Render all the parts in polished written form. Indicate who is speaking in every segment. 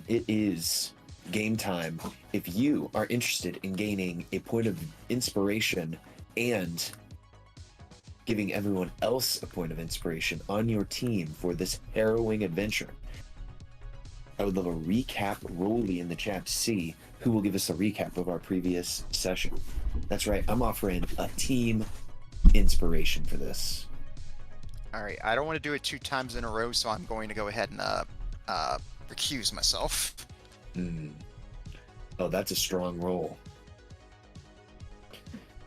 Speaker 1: everyone, it is game time. If you are interested in gaining a point of inspiration and giving everyone else a point of inspiration on your team for this harrowing adventure, I would love a recap rolly in the chat to see who will give us a recap of our previous session. That's right, I'm offering a team inspiration for this.
Speaker 2: All right, I don't want to do it 2 times in a row, so I'm going to go ahead and recuse myself.
Speaker 1: Oh, that's a strong roll.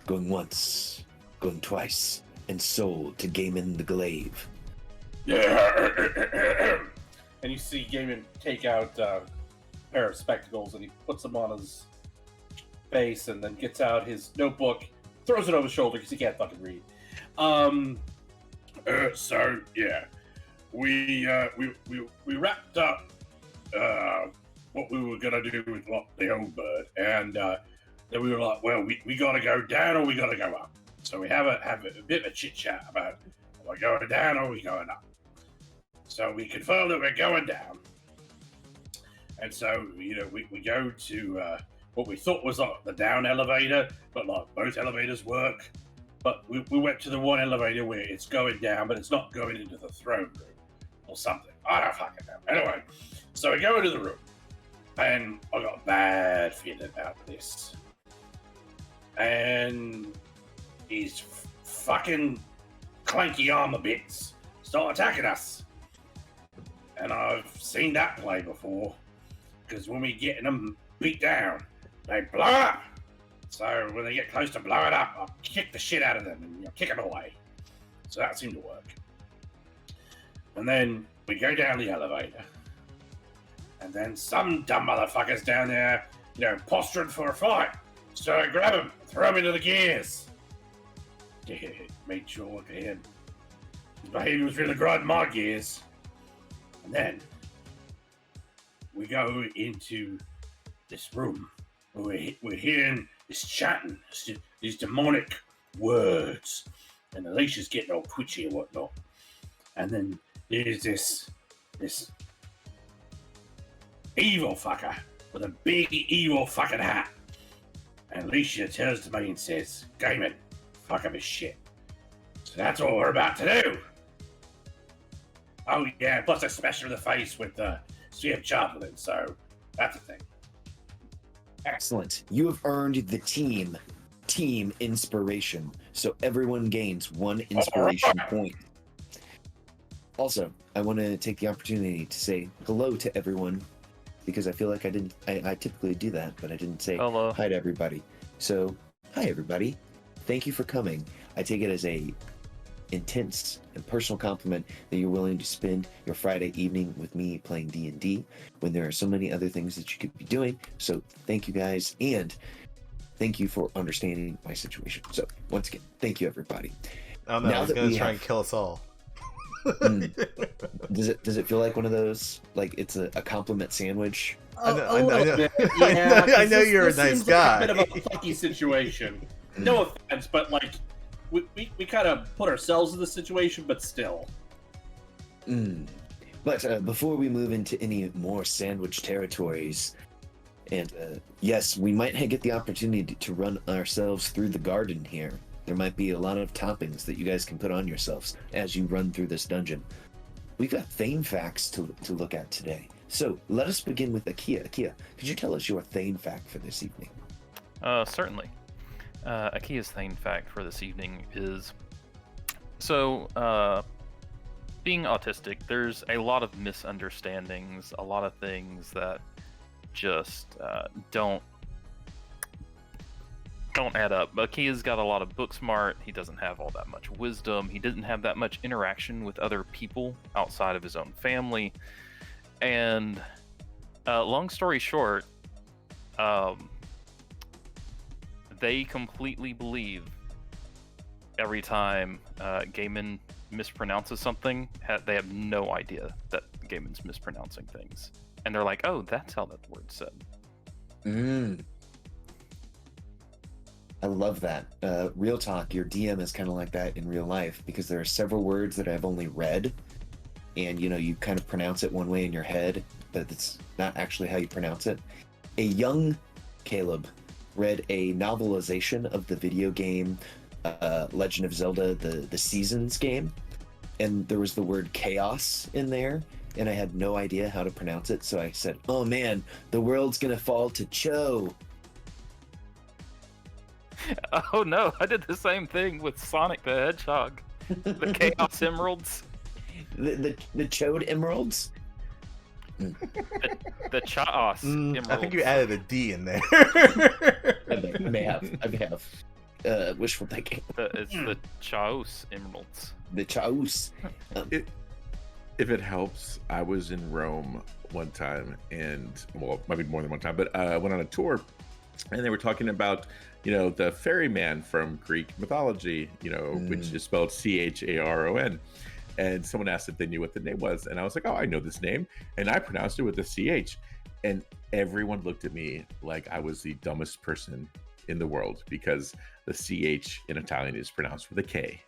Speaker 1: Going once, going twice, and sold to Gaiman the Glaive.
Speaker 3: Yeah. And you see Gaiman take out a pair of spectacles and he puts them on his face and then gets out his notebook, throws it over his shoulder because he can't fucking read. So yeah, we wrapped up what we were gonna do with the old bird, and then we were like, well, we gotta go down or we gotta go up. So we have a bit of a chit chat about are we going down or are we going up. So we confirmed that we're going down, and so we go to what we thought was the down elevator, but like both elevators work. But we went to the one elevator where it's going down, but it's not going into the throne room or something. I don't fucking know. Anyway, so we go into the room, and I got a bad feeling about this. And these fucking clanky armor bits start attacking us. And I've seen that play before, because when we get them beat down, they blow up. So when they get close to blowing up, I'll kick the shit out of them and kick them away. So that seemed to work. And then we go down the elevator, and then some dumb motherfuckers down there, posturing for a fight. So I grab him, throw him into the gears. Yeah, made sure look at him. His behavior was really grinding my gears. And then we go into this room where we're hearing this chatting, these demonic words, and Alicia's getting all twitchy and whatnot. And then there's this evil fucker with a big evil fucking hat. And Alicia turns to me and says, Gaiman, fuck up his shit. So that's what we're about to do. Oh yeah, plus I smashed her in the face with the Sphere of Chaplain, so that's a thing.
Speaker 1: Excellent. You have earned the team inspiration, so everyone gains 1 inspiration point. Also, I want to take the opportunity to say hello to everyone, because I feel like I typically do that, but I didn't say
Speaker 4: hello.
Speaker 1: Hi to everybody. So, hi everybody. Thank you for coming. I take it as a intense and personal compliment that you're willing to spend your Friday evening with me playing D&D when there are so many other things that you could be doing. So thank you guys, and thank you for understanding my situation. So once again, thank you everybody.
Speaker 5: Oh no, he's gonna try and kill us all.
Speaker 1: Does it feel like one of those, like it's a compliment sandwich?
Speaker 5: I know.
Speaker 3: Yeah,
Speaker 5: I know you're a nice guy.
Speaker 3: Like a bit of a fucky situation. No offense, but like we kind of put ourselves in the situation, but still.
Speaker 1: But before we move into any more sandwich territories, and yes, we might get the opportunity to run ourselves through the garden here. There might be a lot of toppings that you guys can put on yourselves as you run through this dungeon. We've got Thane facts to look at today. So let us begin with Akia. Akia, could you tell us your Thane fact for this evening?
Speaker 4: Certainly. Akia's Thane fact for this evening is, being autistic, there's a lot of misunderstandings, a lot of things that just don't add up. Akia's got a lot of book smart. He doesn't have all that much wisdom. He doesn't have that much interaction with other people outside of his own family. And long story short, they completely believe every time Gaiman mispronounces something, they have no idea that Gaiman's mispronouncing things. And they're like, oh, that's how that word's said.
Speaker 1: I love that. Real talk, your DM is kind of like that in real life, because there are several words that I've only read, and you kind of pronounce it one way in your head, that's not actually how you pronounce it. A young Caleb read a novelization of the video game Legend of Zelda, the Seasons game, and there was the word chaos in there, and I had no idea how to pronounce it, so I said, "Oh man, the world's gonna fall to Cho."
Speaker 4: Oh no, I did the same thing with Sonic the Hedgehog. The Chaos Emeralds.
Speaker 1: The Chode Emeralds.
Speaker 4: The Chaos Emeralds.
Speaker 5: I think you added a D in there.
Speaker 1: I may have. Wishful thinking.
Speaker 4: It's the Chaos Emeralds.
Speaker 1: The Chaos.
Speaker 6: If it helps, I was in Rome one time, and well, maybe more than one time, but I went on a tour, and they were talking about, the ferryman from Greek mythology, which is spelled Charon. And someone asked if they knew what the name was, and I was like, "Oh, I know this name," and I pronounced it with a CH, and everyone looked at me like I was the dumbest person in the world, because the CH in Italian is pronounced with a K,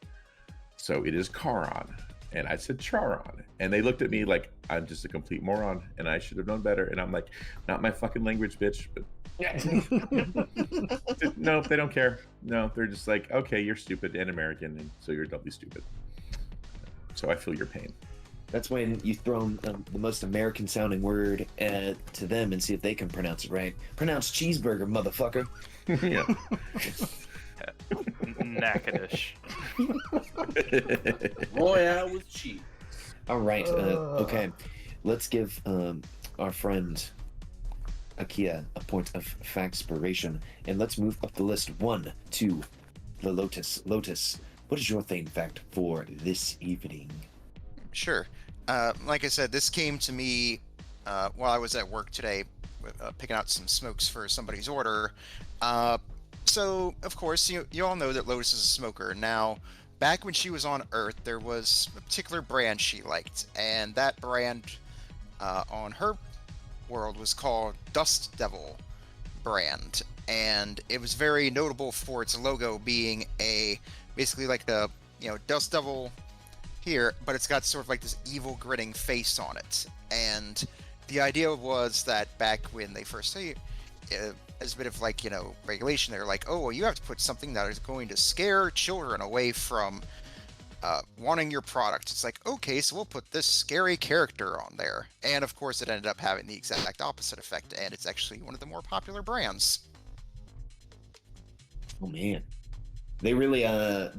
Speaker 6: so it is Charon. And I said Charon, and they looked at me like I'm just a complete moron, and I should have known better. And I'm like, not my fucking language, bitch. But no, they don't care. No, they're just like, okay, you're stupid and American, and so you're doubly stupid. So I feel your pain.
Speaker 1: That's when you throw the most American-sounding word to them and see if they can pronounce it right. Pronounce cheeseburger, motherfucker.
Speaker 6: Yeah.
Speaker 4: Nakadish.
Speaker 3: Royale with cheese.
Speaker 1: All right. Okay. Let's give our friend Akia a point of factspiration, and let's move up the list. 1, 2, the Lotus. Lotus, what is your theme fact for this evening?
Speaker 2: Sure. Like I said, this came to me while I was at work today, picking out some smokes for somebody's order. So, of course, you all know that Lotus is a smoker. Now, back when she was on Earth, there was a particular brand she liked, and that brand on her world was called Dust Devil brand, and it was very notable for its logo being basically like the Dust Devil here, but it's got sort of like this evil grinning face on it. And the idea was that back when they first as a bit of regulation, they're like, oh, well, you have to put something that is going to scare children away from wanting your product. It's like, okay, so we'll put this scary character on there. And of course it ended up having the exact opposite effect, and it's actually one of the more popular brands.
Speaker 1: Oh man, they really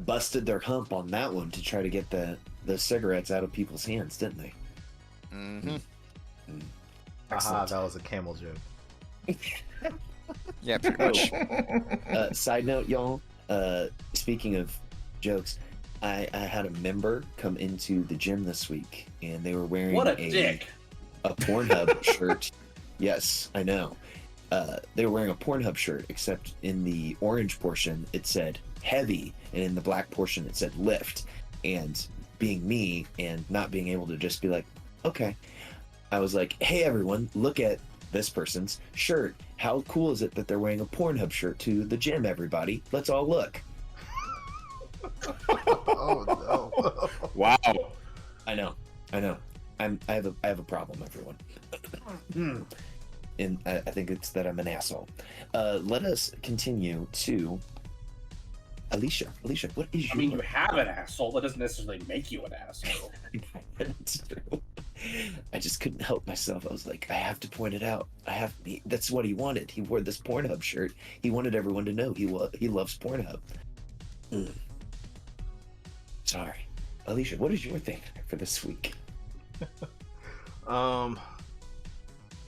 Speaker 1: busted their hump on that one to try to get the cigarettes out of people's hands, didn't they?
Speaker 5: Aha, that was a camel joke.
Speaker 2: Yeah, pretty much.
Speaker 1: Side note, y'all, speaking of jokes, I had a member come into the gym this week, and they were wearing
Speaker 3: What a dick.
Speaker 1: a Pornhub shirt. Yes, I know. They were wearing a Pornhub shirt, except in the orange portion it said heavy, and in the black portion it said lift. And being me and not being able to just be like, okay, I was like, hey everyone, look at this person's shirt. How cool is it that they're wearing a Pornhub shirt to the gym, everybody? Let's all look.
Speaker 5: Oh no.
Speaker 6: Wow.
Speaker 1: I know. I have a problem, everyone. And I think it's that I'm an asshole. Let us continue to Alicia. Alicia, what is your...
Speaker 3: I mean, you have an asshole. That doesn't necessarily make you an asshole.
Speaker 1: That's true. I just couldn't help myself. I was like, I have to point it out. That's what he wanted. He wore this Pornhub shirt. He wanted everyone to know he loves Pornhub. Sorry. Alicia, what is your thing for this week?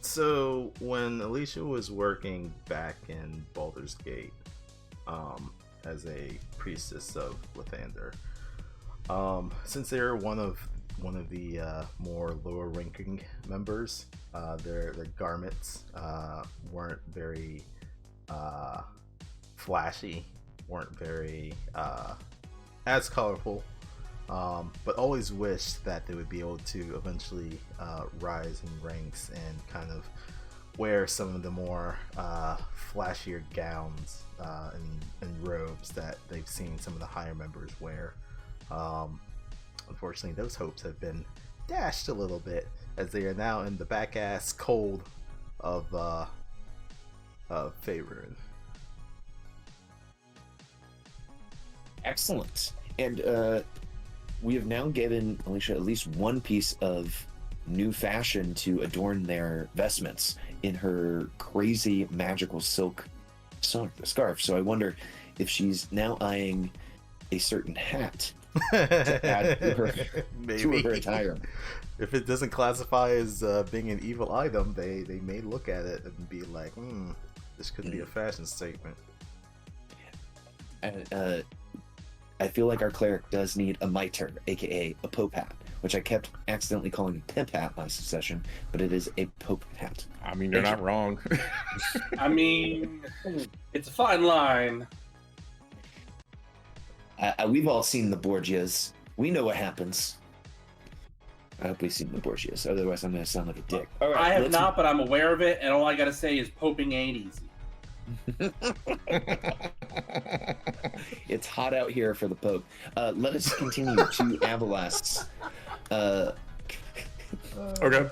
Speaker 5: So when Alicia was working back in Baldur's Gate, as a priestess of Lathander, since they're one of the more lower ranking members, their garments weren't very flashy, weren't very as colorful, but always wished that they would be able to eventually rise in ranks and kind of wear some of the more flashier gowns and robes that they've seen some of the higher members wear. Unfortunately, those hopes have been dashed a little bit as they are now in the back ass cold of Faerun.
Speaker 1: Excellent. And we have now given Alicia at least one piece of new fashion to adorn their vestments in her crazy magical silk scarf. So I wonder if she's now eyeing a certain hat to add to her attire.
Speaker 5: If it doesn't classify as being an evil item, they may look at it and be like, this could be a fashion statement.
Speaker 1: And I feel like our cleric does need a mitre, aka a pope hat, which I kept accidentally calling a pimp hat last session, but it is a pope hat.
Speaker 6: I mean, you're not wrong.
Speaker 3: I mean, it's a fine line.
Speaker 1: We've all seen the Borgias. We know what happens. I hope we've seen the Borgias, otherwise I'm going to sound like a dick. All right,
Speaker 3: I have not, but I'm aware of it, and all I gotta say is poping ain't easy.
Speaker 1: It's hot out here for the Pope. Let us continue to Avalast's.
Speaker 6: Okay.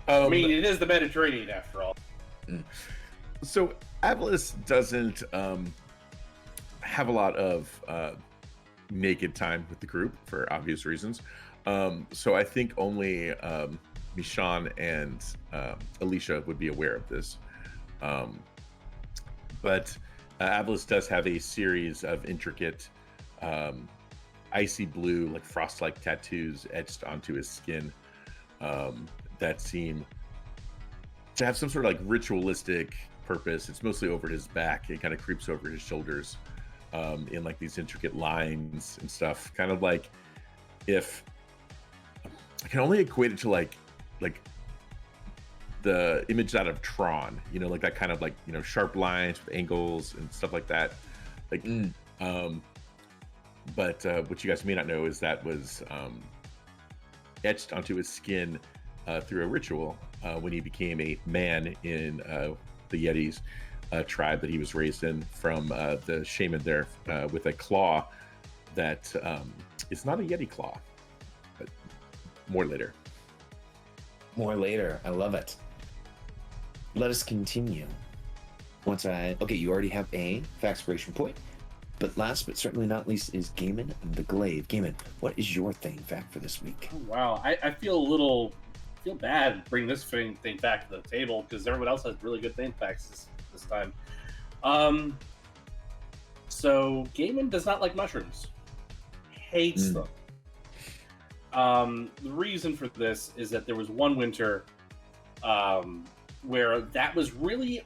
Speaker 3: I mean, it is the Mediterranean after all.
Speaker 6: So Avalis doesn't have a lot of naked time with the group for obvious reasons. So I think only Mishan and Alicia would be aware of this. But Avalis does have a series of intricate icy blue, like frost-like tattoos etched onto his skin that seem to have some sort of like ritualistic purpose. It's mostly over his back. It kind of creeps over his shoulders in like these intricate lines and stuff. Kind of like, if I can only equate it to like the image out of Tron, you know, like that kind of like, you know, sharp lines with angles and stuff like that. Like, but what you guys may not know is that was etched onto his skin through a ritual when he became a man in the Yetis tribe that he was raised in, from the shaman there with a claw that is not a Yeti claw, but more later.
Speaker 1: More later. I love it. Let us continue. Okay, you already have a factspiration point. But last but certainly not least is Gaiman and the Glaive. Gaiman, what is your thing fact for this week?
Speaker 3: Oh, wow, I feel bad bringing this thing back to the table because everyone else has really good thing facts this time. So Gaiman does not like mushrooms. Hates them. The reason for this is that there was one winter where that was really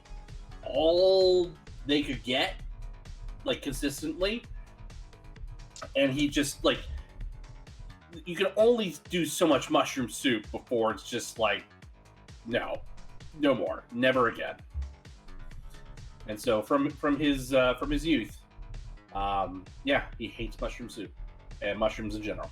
Speaker 3: all they could get, like, consistently. And he just, like, you can only do so much mushroom soup before it's just like, no more, never again. And so from his youth, he hates mushroom soup and mushrooms in general.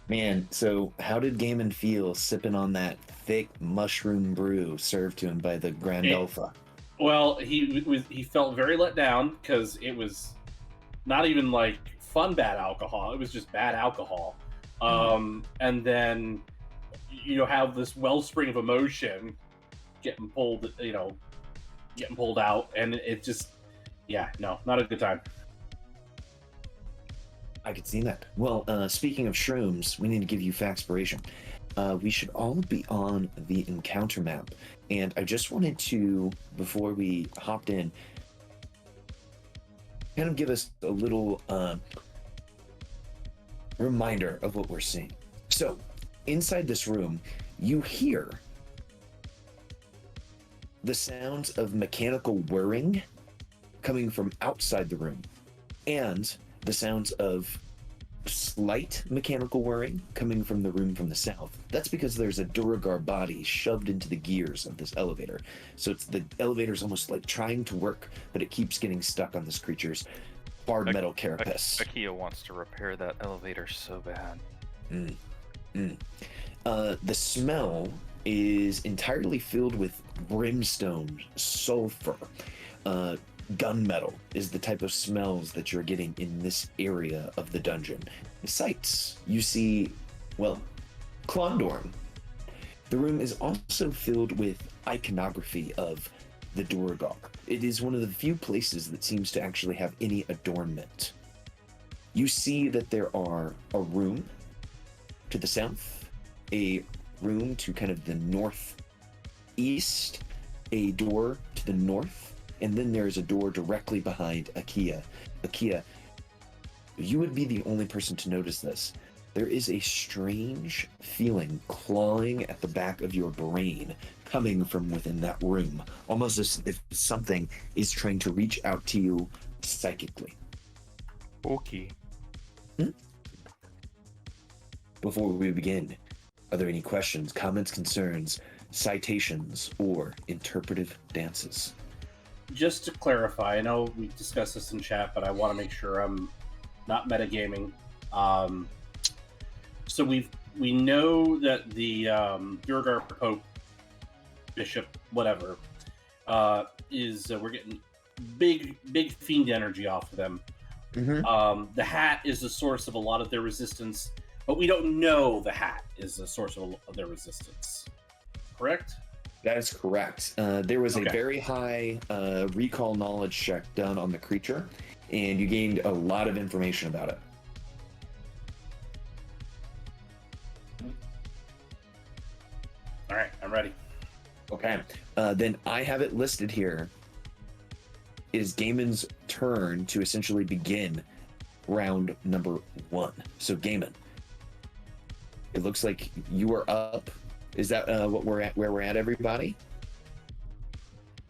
Speaker 1: Man, so how did Gaiman feel sipping on that thick mushroom brew served to him by the Grand Alpha?
Speaker 3: Well, he felt very let down because it was not even like fun bad alcohol; it was just bad alcohol. And then you have this wellspring of emotion getting pulled out, and it just, not a good time.
Speaker 1: I could see that. Well, speaking of shrooms, we need to give you factspiration. We should all be on the encounter map. And I just wanted to, before we hopped in, kind of give us a little reminder of what we're seeing. So, inside this room, you hear the sounds of mechanical whirring coming from outside the room, and the sounds of slight mechanical whirring coming from the room from the south. That's because there's a Duragar body shoved into the gears of this elevator. So the elevator's almost like trying to work, but it keeps getting stuck on this creature's hard metal carapace.
Speaker 4: Akia wants to repair that elevator so bad.
Speaker 1: The smell is entirely filled with brimstone, sulfur, gunmetal is the type of smells that you're getting in this area of the dungeon. The sights you see, well, Klondorn. The room is also filled with iconography of the Duergar. It is one of the few places that seems to actually have any adornment. You see that there are a room to the south, a room to kind of the northeast, a door to the north, and then there is a door directly behind Akia. Akia, you would be the only person to notice this. There is a strange feeling clawing at the back of your brain coming from within that room, almost as if something is trying to reach out to you psychically.
Speaker 4: Okay.
Speaker 1: Before we begin, are there any questions, comments, concerns, citations, or interpretive dances?
Speaker 3: Just to clarify, I know we discussed this in chat, but I want to make sure I'm not metagaming. So we know that the Duergar Pope, Bishop, whatever, is we're getting big fiend energy off of them.
Speaker 1: Mm-hmm.
Speaker 3: The hat is the source of a lot of their resistance, but we don't know the hat is the source of their resistance. Correct?
Speaker 1: That is correct. There was a
Speaker 3: Okay.
Speaker 1: very high recall knowledge check done on the creature, and you gained a lot of information about it.
Speaker 3: All right, I'm ready.
Speaker 1: Okay. Then I have it listed here. It is Gaiman's turn to essentially begin round number 1. So Gaiman, it looks like you are up. Is that what we're at? Where we're at, everybody?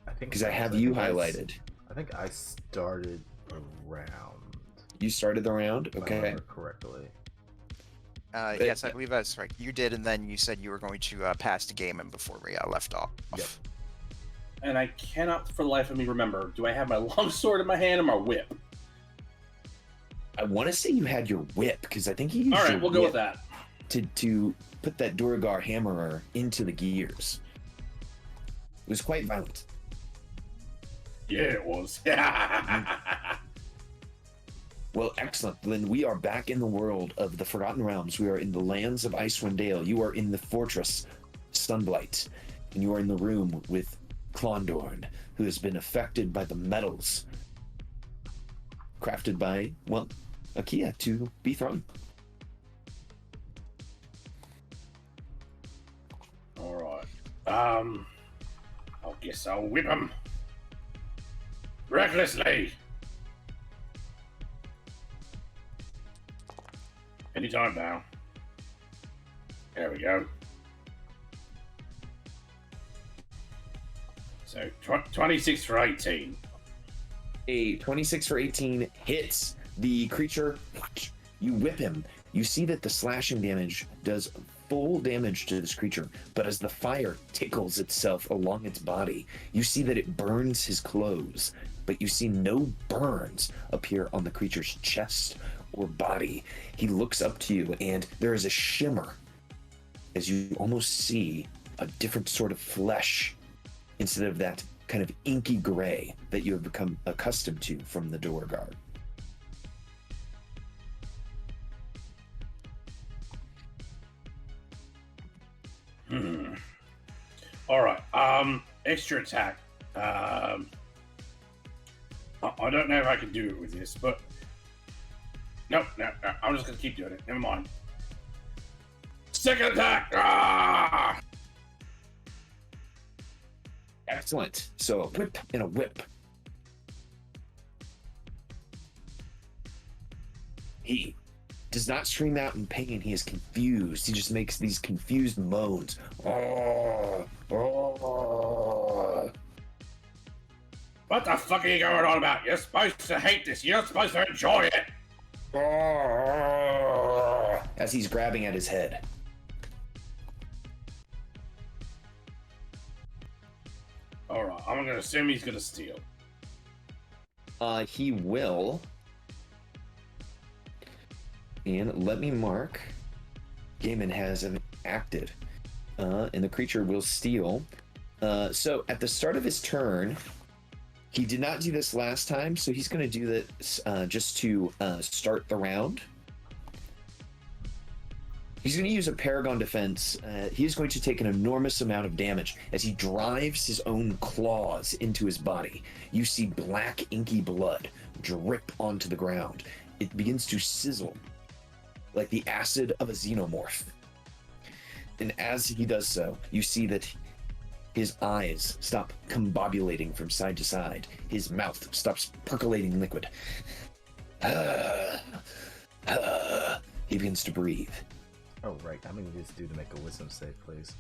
Speaker 5: I think
Speaker 1: Because I have
Speaker 5: so.
Speaker 1: you
Speaker 5: think I s-
Speaker 1: highlighted.
Speaker 5: I think I started the round.
Speaker 1: You started the round.
Speaker 5: If I
Speaker 1: Okay.
Speaker 5: remember correctly.
Speaker 2: Yes, I believe that's right. You did, and then you said you were going to pass the game and before we left off.
Speaker 5: Yep.
Speaker 3: And I cannot for the life of me remember, do I have my longsword in my hand or my whip?
Speaker 1: I want to say you had your whip because I think you used
Speaker 3: All right,
Speaker 1: your
Speaker 3: we'll go with
Speaker 1: whip
Speaker 3: that.
Speaker 1: to put that Duergar hammerer into the gears. It was quite violent.
Speaker 3: Yeah, it was.
Speaker 1: Well, excellent. Then we are back in the world of the Forgotten Realms. We are in the lands of Icewind Dale. You are in the fortress Sunblight, and you are in the room with Klondorn, who has been affected by the metals crafted by, well, Akia to be thrown.
Speaker 3: All right. I guess I'll whip him recklessly. Anytime now. There we go. So 26 for 18.
Speaker 1: A 26 for 18 hits the creature. You whip him. You see that the slashing damage does full damage to this creature, but as the fire tickles itself along its body, you see that it burns his clothes, but you see no burns appear on the creature's chest or body. He looks up to you, and there is a shimmer as you almost see a different sort of flesh instead of that kind of inky gray that you have become accustomed to from the Duergar.
Speaker 3: All right. Extra attack. I don't know if I can do it with this, but no. I'm just gonna keep doing it. Never mind. Second attack. Ah!
Speaker 1: Excellent. So a whip and a whip. He does not scream out in pain. He is confused. He just makes these confused moans. Oh, oh.
Speaker 3: What the fuck are you going on about? You're supposed to hate this. You're supposed to enjoy it.
Speaker 1: Oh, as he's grabbing at his head.
Speaker 3: All right. I'm gonna assume he's gonna steal.
Speaker 1: He will. And let me mark. Gaiman has an acted. And the creature will steal. So at the start of his turn, he did not do this last time, so he's going to do this just to start the round. He's going to use a Paragon Defense. He's going to take an enormous amount of damage as he drives his own claws into his body. You see black, inky blood drip onto the ground. It begins to sizzle like the acid of a xenomorph. And as he does so, you see that his eyes stop combobulating from side to side. His mouth stops percolating liquid. He begins to breathe.
Speaker 5: Oh, right. How many does this do to make a wisdom save, please?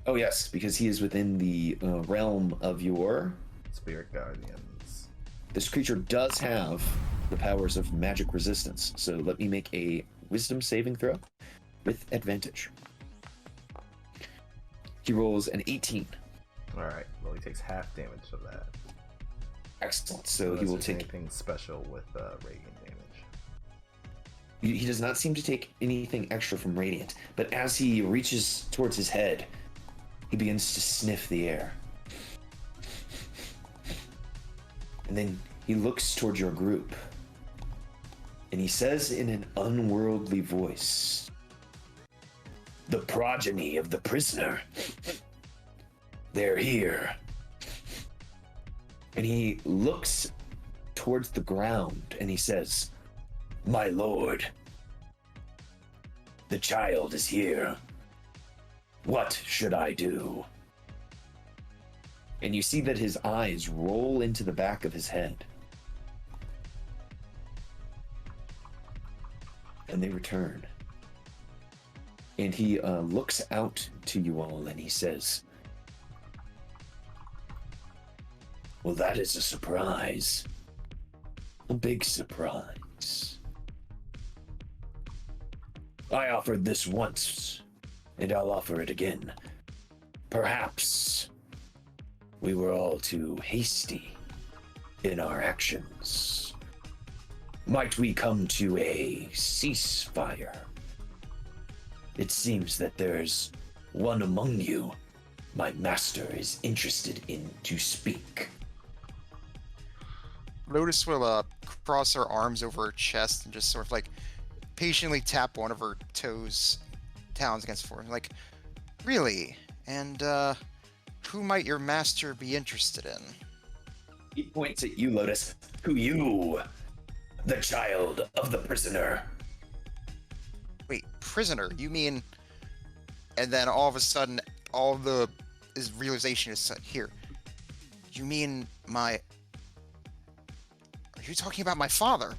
Speaker 1: Oh, yes, because he is within the realm of your...
Speaker 5: Spirit Guardians.
Speaker 1: This creature does have the powers of magic resistance, so let me make a wisdom saving throw with advantage. He rolls an 18.
Speaker 5: Alright, well, he takes half damage of that.
Speaker 1: Excellent, so he
Speaker 5: Unless
Speaker 1: will
Speaker 5: there's
Speaker 1: take...
Speaker 5: anything special with radiant damage.
Speaker 1: He does not seem to take anything extra from Radiant, but as he reaches towards his head, he begins to sniff the air. And then he looks towards your group, and he says in an unworldly voice, "The progeny of the prisoner. They're here." And he looks towards the ground, and he says, "My lord, the child is here. What should I do?" And you see that his eyes roll into the back of his head. And they return. And he looks out to you all and he says, "Well, that is a surprise. A big surprise. I offered this once, and I'll offer it again. Perhaps we were all too hasty in our actions. Might we come to a ceasefire? It seems that there's one among you my master is interested in to speak."
Speaker 2: Lotus will cross her arms over her chest and just sort of like patiently tap one of her talons against the floor. Like, really? And who might your master be interested in?
Speaker 1: He points at you, Lotus. "Who you? The child of the prisoner."
Speaker 2: Wait, prisoner? You mean? And then all of a sudden, his realization is here. You mean my? Are you talking about my father?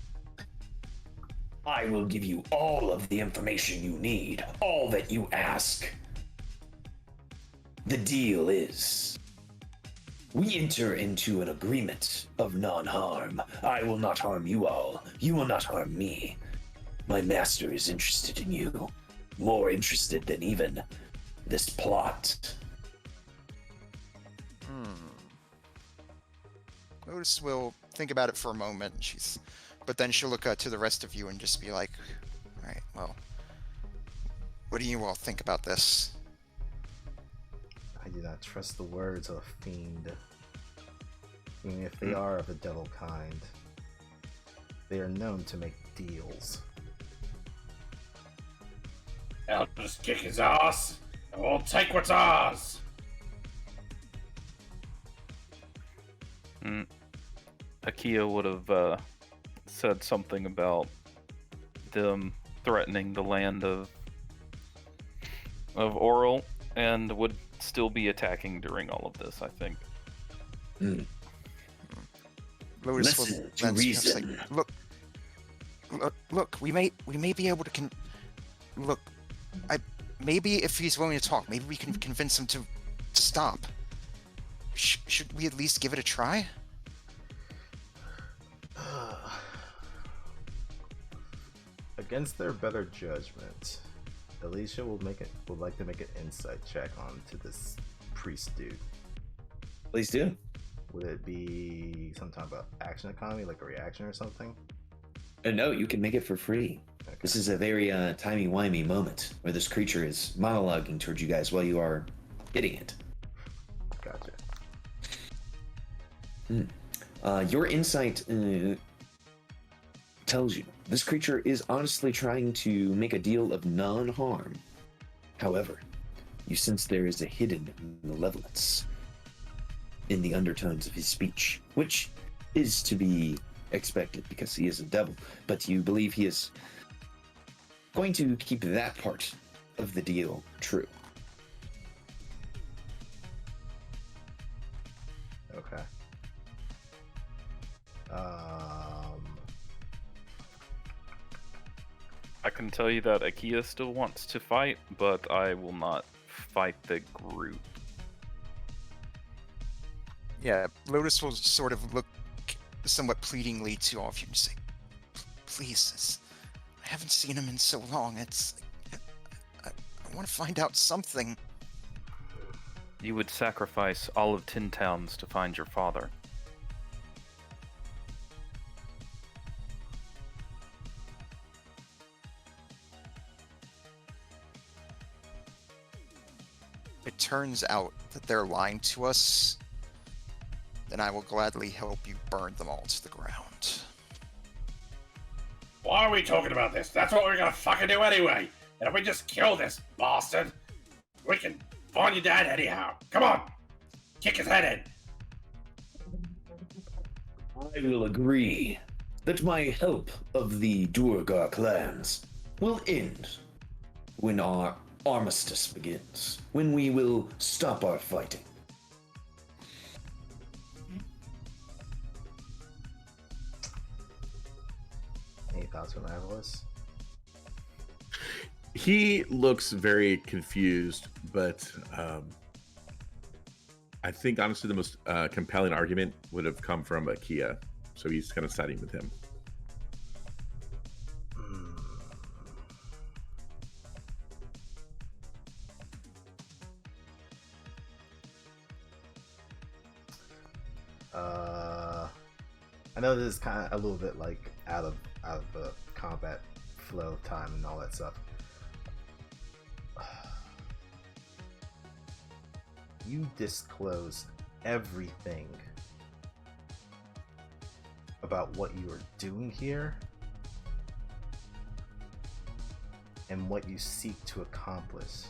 Speaker 1: I will give you all of the information you need, all that you ask. The deal is, we enter into an agreement of non-harm. I will not harm you all. You will not harm me. My master is interested in you, more interested than even this plot.
Speaker 2: Lotus will think about it for a moment. But then she'll look to the rest of you and just be like, "All right, well, what do you all think about this?"
Speaker 5: I do not trust the words of a fiend. Even if they are of the devil kind, they are known to make deals.
Speaker 3: I'll just kick his ass, and we'll take what's ours.
Speaker 4: Akia would have said something about them threatening the land of Auril, and would still be attacking during all of this, I think.
Speaker 2: Lotus
Speaker 1: Listen
Speaker 2: will
Speaker 1: to
Speaker 2: then
Speaker 1: reason.
Speaker 2: say, look, we may be able to maybe if he's willing to talk, maybe we can convince him to stop. Should we at least give it a try?
Speaker 5: Against their better judgment, Alicia would like to make an insight check onto this priest dude.
Speaker 1: Please do.
Speaker 5: Would it be some type of action economy, like a reaction or something?
Speaker 1: No, you can make it for free.
Speaker 5: Okay.
Speaker 1: This is a very timey-wimey moment where this creature is monologuing towards you guys while you are hitting it.
Speaker 5: Gotcha.
Speaker 1: Your insight tells you this creature is honestly trying to make a deal of non-harm. However, you sense there is a hidden malevolence in the undertones of his speech, which is to be expected because he is a devil, but you believe he is going to keep that part of the deal true.
Speaker 5: Okay.
Speaker 4: I can tell you that Akia still wants to fight, but I will not fight the group.
Speaker 2: Yeah, Lotus will sort of look somewhat pleadingly to all of you and say, please, I haven't seen him in so long. I want to find out something.
Speaker 4: You would sacrifice all of 10 towns to find your father.
Speaker 2: It turns out that they're lying to us, then I will gladly help you burn them all to the ground.
Speaker 3: Why are we talking about this? That's what we're gonna fucking do anyway. And if we just kill this bastard, we can find your dad anyhow. Come on, kick his head in.
Speaker 1: I will agree that my help of the Durgar clans will end when our armistice begins, when we will stop our fighting.
Speaker 5: Any thoughts from Avalos?
Speaker 6: He looks very confused, but I think honestly the most compelling argument would have come from Akia, so he's kind of siding with him.
Speaker 5: I know this is kind of a little bit like out of the combat flow of time and all that stuff. You disclosed everything about what you are doing here and what you seek to accomplish,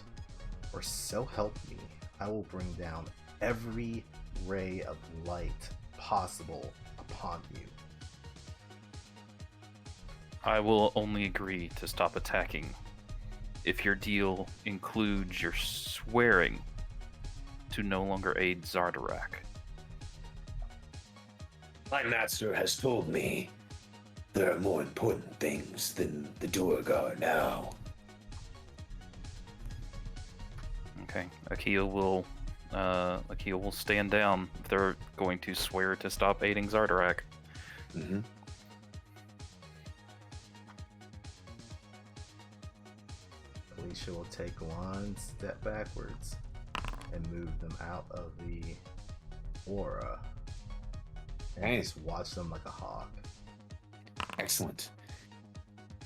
Speaker 5: or so help me, I will bring down every ray of light possible upon you.
Speaker 4: I will only agree to stop attacking if your deal includes your swearing to no longer aid Zardarak.
Speaker 1: My master has told me there are more important things than the Durgar now.
Speaker 4: Okay, Akia will stand down if they're going to swear to stop aiding Zardarak.
Speaker 1: Mm-hmm.
Speaker 5: Alicia will take one step backwards and move them out of the aura and
Speaker 1: Hey.
Speaker 5: just watch them like a hawk.
Speaker 1: Excellent.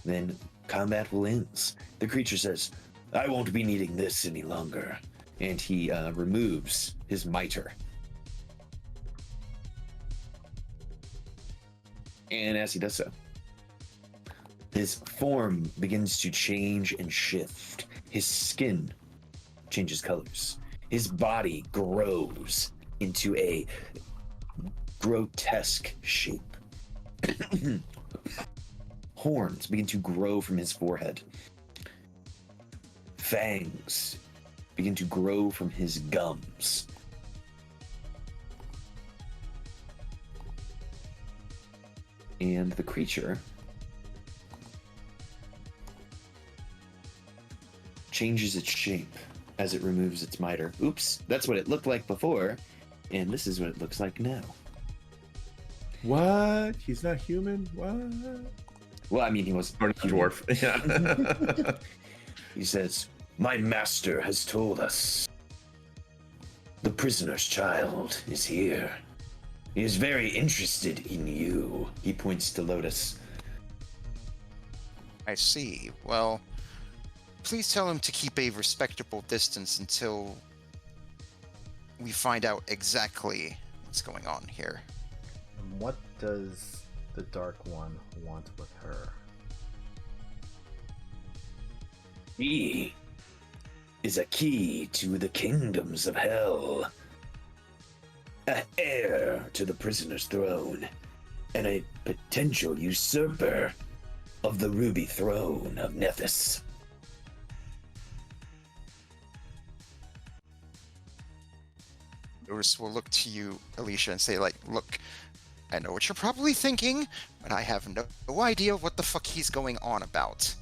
Speaker 1: Then combat will end. The creature says, I won't be needing this any longer. And he removes his mitre. And as he does so, his form begins to change and shift. His skin changes colors. His body grows into a grotesque shape. Horns begin to grow from his forehead. Fangs begin to grow from his gums. And the creature changes its shape as it removes its mitre. Oops, that's what it looked like before, and this is what it looks like now.
Speaker 6: What? He's not human? What?
Speaker 1: Well, I mean, he was
Speaker 6: Or not dwarf. Yeah.
Speaker 1: He says, my master has told us. The prisoner's child is here. He is very interested in you. He points to Lotus.
Speaker 2: I see. Well, please tell him to keep a respectable distance until we find out exactly what's going on here.
Speaker 5: And what does the Dark One want with her?
Speaker 1: He is a key to the kingdoms of hell, a heir to the prisoner's throne, and a potential usurper of the ruby throne of Nethys.
Speaker 2: Lotus will look to you, Alicia, and say, like, look, I know what you're probably thinking, but I have no idea what the fuck he's going on about.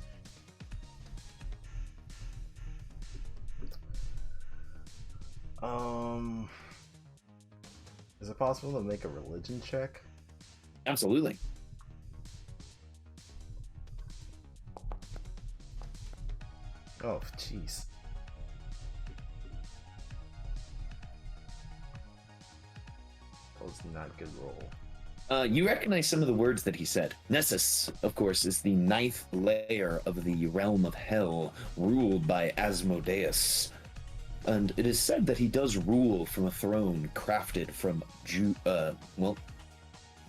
Speaker 5: Is it possible to make a religion check?
Speaker 1: Absolutely.
Speaker 5: Oh, jeez. That was not a good roll.
Speaker 1: You recognize some of the words that he said. Nessus, of course, is the ninth layer of the realm of hell, ruled by Asmodeus. And it is said that he does rule from a throne crafted from, the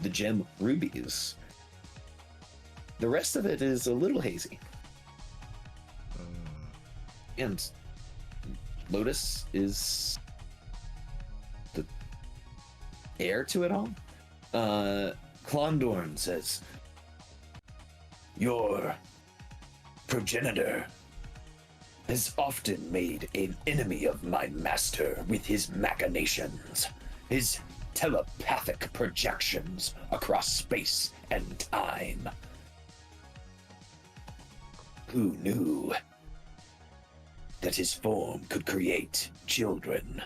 Speaker 1: gem rubies. The rest of it is a little hazy. And Lotus is the heir to it all? Klondorn says, your progenitor has often made an enemy of my master with his machinations, his telepathic projections across space and time. Who knew that his form could create children?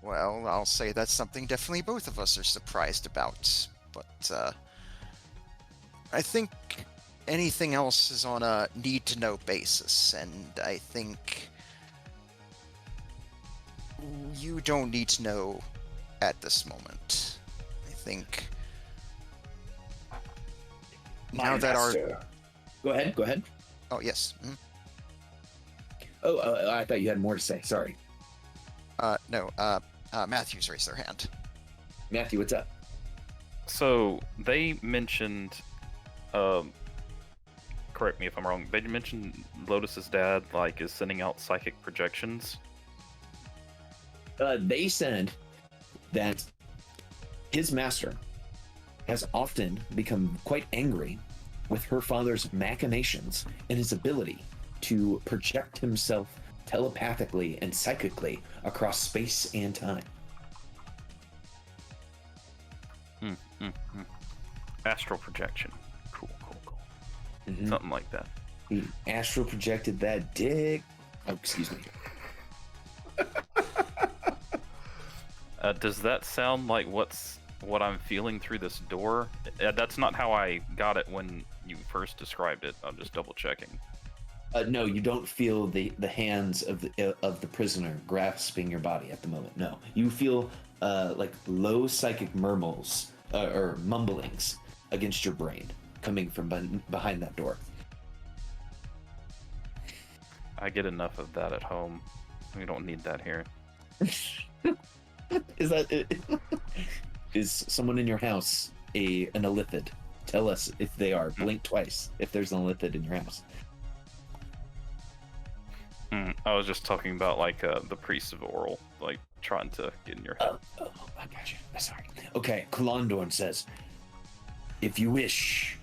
Speaker 2: Well, I'll say that's something definitely both of us are surprised about, but I think anything else is on a need-to-know basis, and I think you don't need to know at this moment. I think now that our...
Speaker 1: Go ahead.
Speaker 2: Oh, yes.
Speaker 1: Oh, I thought you had more to say. Sorry.
Speaker 2: No, Matthew's raised their hand.
Speaker 1: Matthew, what's up?
Speaker 4: So they mentioned, correct me if I'm wrong, they mentioned Lotus's dad, like, is sending out psychic projections.
Speaker 1: They said that his master has often become quite angry with her father's machinations and his ability to project himself telepathically and psychically across space and time.
Speaker 4: Astral projection. Cool.
Speaker 1: Mm-hmm.
Speaker 4: Something like that.
Speaker 1: He astral projected that dick. Oh, excuse me.
Speaker 4: Does that sound like what I'm feeling through this door? That's not how I got it when you first described it. I'm just double checking.
Speaker 1: No, you don't feel the hands of the prisoner grasping your body at the moment. No, you feel like low psychic murmurs or mumblings against your brain coming from behind that door.
Speaker 4: I get enough of that at home. We don't need that here.
Speaker 1: Is someone in your house an illithid? Tell us if they are. Blink twice if there's an illithid in your house.
Speaker 4: I was just talking about like the priest of Auril, like trying to get in your head.
Speaker 1: Oh, I got you. Sorry. Okay, Klondorn says, if you wish,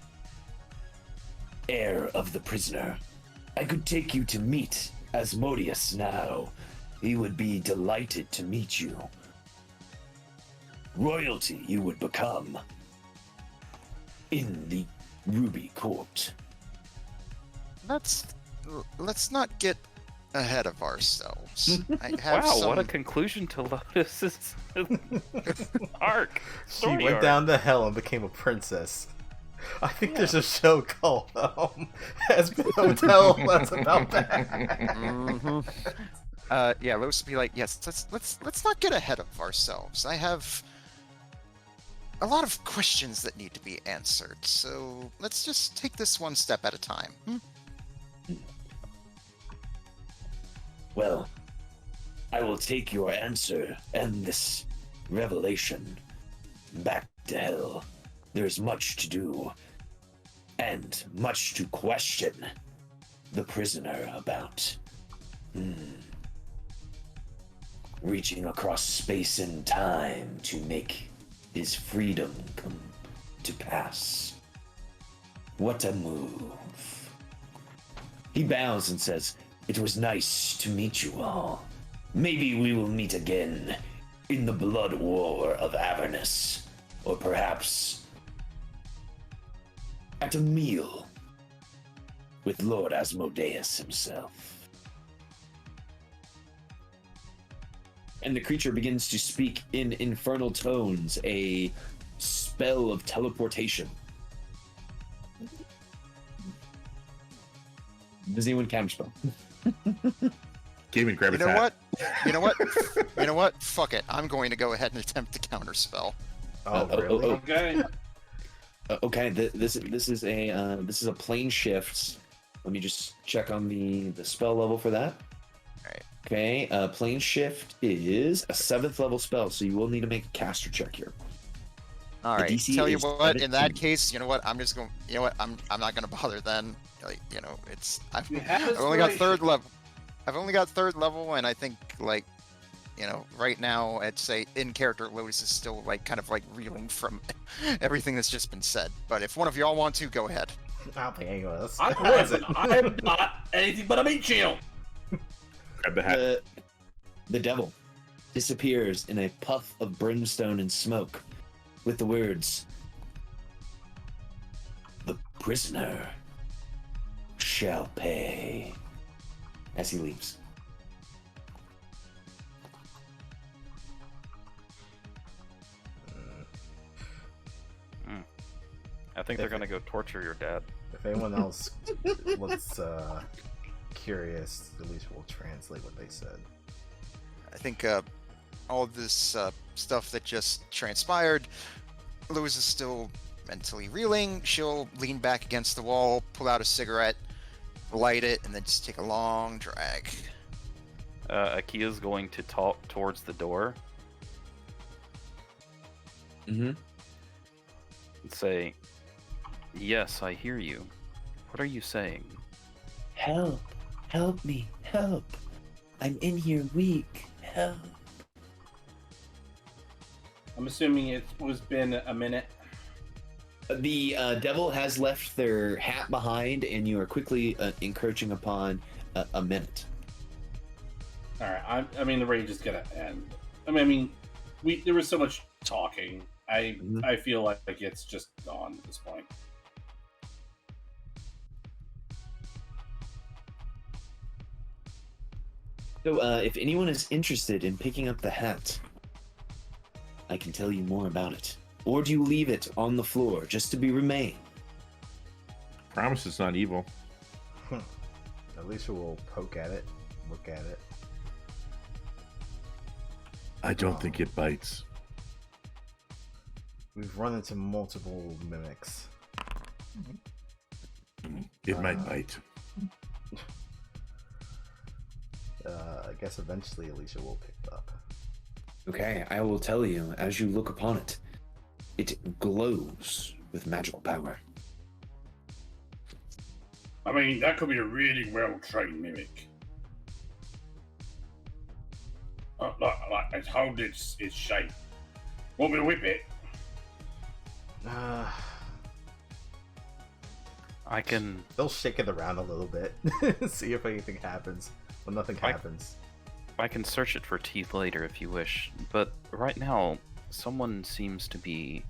Speaker 1: heir of the prisoner, I could take you to meet Asmodeus now. He would be delighted to meet you. Royalty you would become in the Ruby Court.
Speaker 2: Let's not get ahead of ourselves. I have
Speaker 4: Wow, what a conclusion to Lotus's arc.
Speaker 5: She
Speaker 4: Story
Speaker 5: went
Speaker 4: arc.
Speaker 5: down to hell and became a princess. I think there's a show called Aspen Hotel that's about that.
Speaker 2: Yeah, Lotus would be like, yes, let's not get ahead of ourselves. I have a lot of questions that need to be answered, so let's just take this one step at a time.
Speaker 1: Well, I will take your answer and this revelation back to hell. There's much to do, and much to question the prisoner about. Reaching across space and time to make his freedom come to pass. What a move. He bows and says, "It was nice to meet you all. Maybe we will meet again in the blood war of Avernus, or perhaps at a meal with Lord Asmodeus himself." And the creature begins to speak in infernal tones, a spell of teleportation. Does anyone counterspell?
Speaker 6: Game and grab
Speaker 2: You
Speaker 6: his
Speaker 2: know
Speaker 6: hat.
Speaker 2: what? You know what? You know what? Fuck it. I'm going to go ahead and attempt to counterspell.
Speaker 5: Oh, really?
Speaker 3: Okay.
Speaker 1: Okay, this is a plane shift. Let me just check on the spell level for that.
Speaker 2: Alright.
Speaker 1: Okay, plane shift is a 7th level spell, so you will need to make a caster check here.
Speaker 2: All right.
Speaker 1: DC
Speaker 2: Tell you
Speaker 1: is
Speaker 2: what. In that
Speaker 1: 17.
Speaker 2: case, you know what? I'm just going. You know what? I'm not going to bother then. Like, you know, it's I've
Speaker 3: You have
Speaker 2: I've only got
Speaker 3: inspiration.
Speaker 2: third level. I've only got third level, and I think like, you know, right now I'd say in character Lotus is still like kind of like reeling from everything that's just been said. But if one of y'all want to, go ahead.
Speaker 5: I don't think anyone else.
Speaker 3: I
Speaker 5: has
Speaker 3: would,
Speaker 5: it.
Speaker 3: but I am not anything but a meat shield.
Speaker 6: Grab the hat.
Speaker 1: The devil disappears in a puff of brimstone and smoke with the words, "The prisoner shall pay," as he leaves.
Speaker 4: I think they're gonna go torture your dad.
Speaker 5: If anyone else looks curious, at least we'll translate what they said.
Speaker 2: I think all of this stuff that just transpired, Lewis is still mentally reeling. She'll lean back against the wall, pull out a cigarette, light it, and then just take a long drag.
Speaker 4: Akia's going to talk towards the door
Speaker 1: Mm-hmm.
Speaker 4: and say, "Yes, I hear you. What are you saying?"
Speaker 1: Help! Help me! Help! I'm in here weak. Help!
Speaker 3: I'm assuming it was been a minute.
Speaker 1: The devil has left their hat behind, and you are quickly encroaching upon a minute.
Speaker 3: All right. I mean, the rage is gonna end. There was so much talking. I feel like it's just gone at this point.
Speaker 1: So, if anyone is interested in picking up the hat, I can tell you more about it. Or do you leave it on the floor just to be remain?
Speaker 6: Promise it's not evil.
Speaker 5: Alicia will poke at it, look at it.
Speaker 6: I don't think it bites.
Speaker 5: We've run into multiple mimics.
Speaker 6: It might bite.
Speaker 5: I guess eventually Alicia will pick it up.
Speaker 1: Okay, I will tell you, as you look upon it, it glows with magical power.
Speaker 3: I mean, that could be a really well-trained mimic. Like it's hold its shape. Want me to whip it?
Speaker 4: I can
Speaker 5: They'll shake it around a little bit, see if anything happens. But nothing happens.
Speaker 4: I can search it for teeth later if you wish, but right now someone seems to be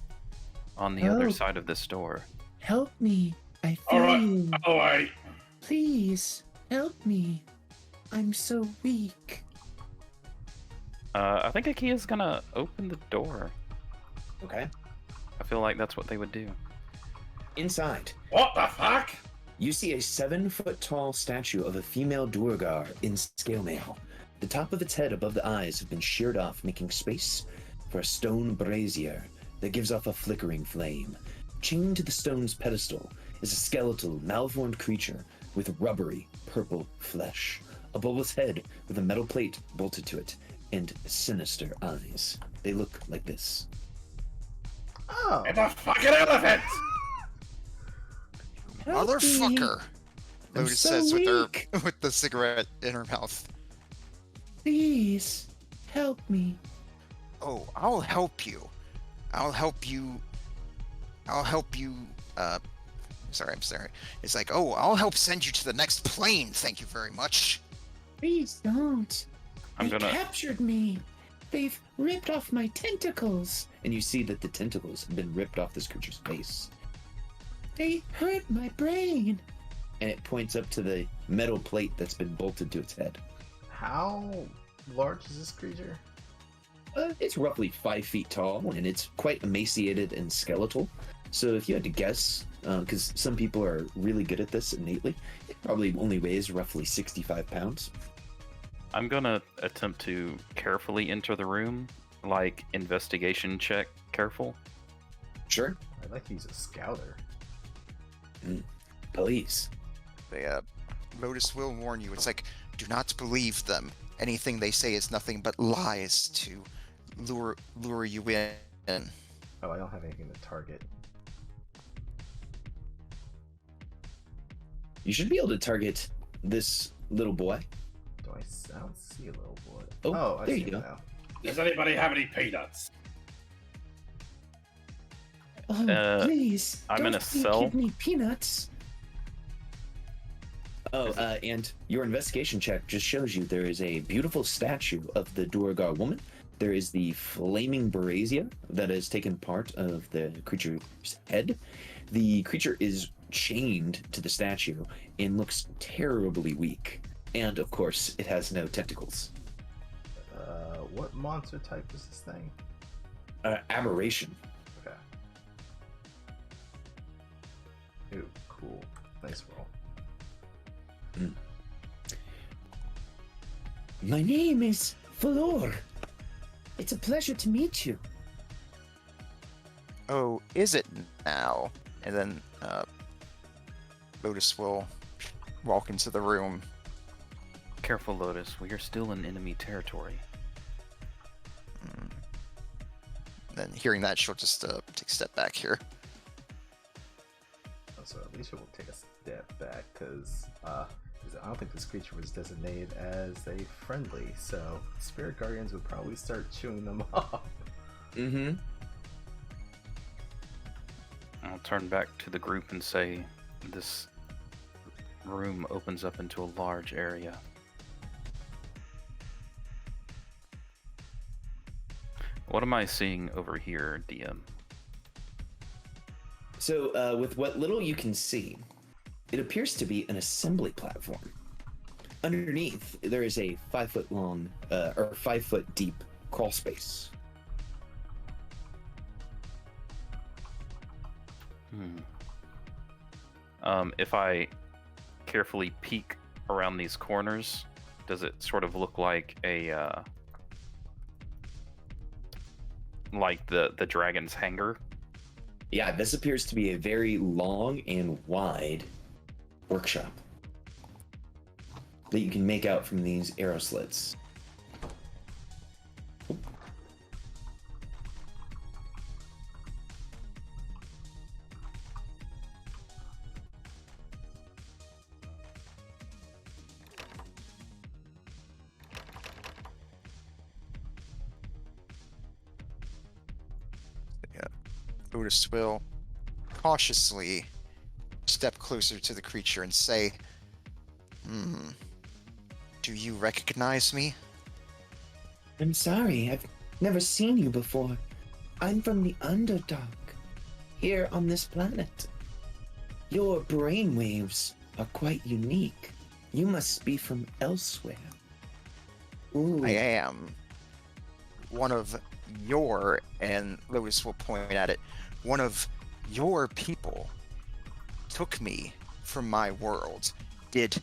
Speaker 4: on the other
Speaker 1: Oh.
Speaker 4: side of this door.
Speaker 1: Help me! I
Speaker 3: All right. All right.
Speaker 1: Please, help me! I'm so weak.
Speaker 4: I think Akia's gonna open the door.
Speaker 1: Okay.
Speaker 4: I feel like that's what they would do.
Speaker 1: Inside,
Speaker 3: What the fuck?
Speaker 1: you see a 7-foot-tall statue of a female Duergar in scale mail. The top of its head above the eyes have been sheared off, making space for a stone brazier that gives off a flickering flame. Chained to the stone's pedestal is a skeletal, malformed creature with rubbery, purple flesh. A bulbous head with a metal plate bolted to it, and sinister eyes. They look like this.
Speaker 5: Oh.
Speaker 3: It's a fucking elephant!
Speaker 1: Help me.
Speaker 2: Motherfucker!
Speaker 1: I'm
Speaker 2: Lotus
Speaker 1: so
Speaker 2: says
Speaker 1: weak.
Speaker 2: with the cigarette in her mouth.
Speaker 1: Please, help me.
Speaker 2: Oh, I'll help you. I'll help you. Sorry, I'm sorry. It's like, oh, I'll help send you to the next plane. Thank you very much.
Speaker 7: Please don't.
Speaker 4: I'm
Speaker 7: They
Speaker 4: gonna.
Speaker 7: captured me. They've ripped off my tentacles.
Speaker 1: And you see that the tentacles have been ripped off this creature's face.
Speaker 7: They hurt my brain.
Speaker 1: And it points up to the metal plate that's been bolted to its head.
Speaker 5: How large is this creature?
Speaker 1: It's roughly 5 feet tall, and it's quite emaciated and skeletal. So if you had to guess, because some people are really good at this innately, it probably only weighs roughly 65 pounds.
Speaker 4: I'm gonna attempt to carefully enter the room, like investigation check careful.
Speaker 1: Sure.
Speaker 5: I'd like to use a scouter.
Speaker 1: Please.
Speaker 2: Lotus will warn you. It's like, do not believe them. Anything they say is nothing but lies to lure you in.
Speaker 5: Oh, I don't have anything to target.
Speaker 1: You should be able to target this little boy.
Speaker 5: I don't see a little boy.
Speaker 1: Oh,
Speaker 5: I
Speaker 1: there
Speaker 5: see
Speaker 1: you
Speaker 5: him
Speaker 1: go.
Speaker 5: now.
Speaker 3: Does anybody have any peanuts?
Speaker 7: Oh, please.
Speaker 4: I'm
Speaker 7: don't
Speaker 4: in a cell.
Speaker 7: Give me peanuts.
Speaker 1: Oh, and your investigation check just shows you there is a beautiful statue of the Duergar woman. There is the flaming brazier that has taken part of the creature's head. The creature is chained to the statue and looks terribly weak. And, of course, it has no tentacles.
Speaker 5: What monster type is this thing?
Speaker 1: Aberration.
Speaker 5: Okay. Ooh, cool. Nice roll.
Speaker 7: My name is Valor. It's a pleasure to meet you.
Speaker 2: Oh, is it now? And then Lotus will walk into the room.
Speaker 4: Careful, Lotus. We are still in enemy territory.
Speaker 2: Then hearing that, she'll just take a step back here.
Speaker 5: So Alicia will take a step back because I don't think this creature was designated as a friendly, so spirit guardians would probably start chewing them off.
Speaker 1: Mm-hmm.
Speaker 4: I'll turn back to the group and say, this room opens up into a large area. What am I seeing over here, DM?
Speaker 1: So, with what little you can see, it appears to be an assembly platform. Underneath, there is a 5 foot long, or 5 foot deep crawl space.
Speaker 4: If I carefully peek around these corners, does it sort of look like a like the dragon's hangar?
Speaker 1: Yeah, this appears to be a very long and wide workshop that you can make out from these arrow slits.
Speaker 2: Lotus will cautiously step closer to the creature and say, do you recognize me?
Speaker 7: I'm sorry, I've never seen you before. I'm from the Underdark, here on this planet. Your brainwaves are quite unique. You must be from elsewhere. Ooh.
Speaker 2: I am one of your, and Lotus will point at it, one of your people took me from my world, did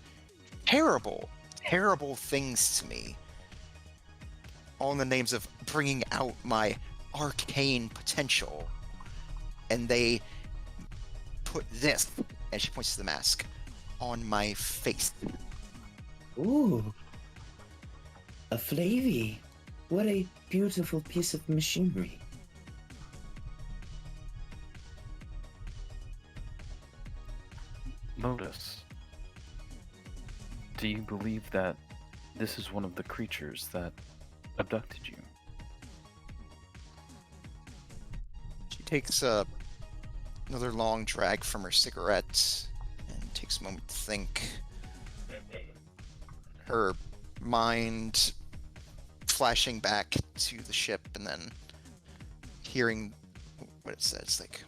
Speaker 2: terrible, terrible things to me, all in the names of bringing out my arcane potential, and they put this, and she points to the mask, on my face.
Speaker 7: Ooh. A Flavy. What a beautiful piece of machinery.
Speaker 4: Lotus, do you believe that this is one of the creatures that abducted you?
Speaker 2: She takes another long drag from her cigarette and takes a moment to think. Her mind flashing back to the ship and then hearing what it says, like,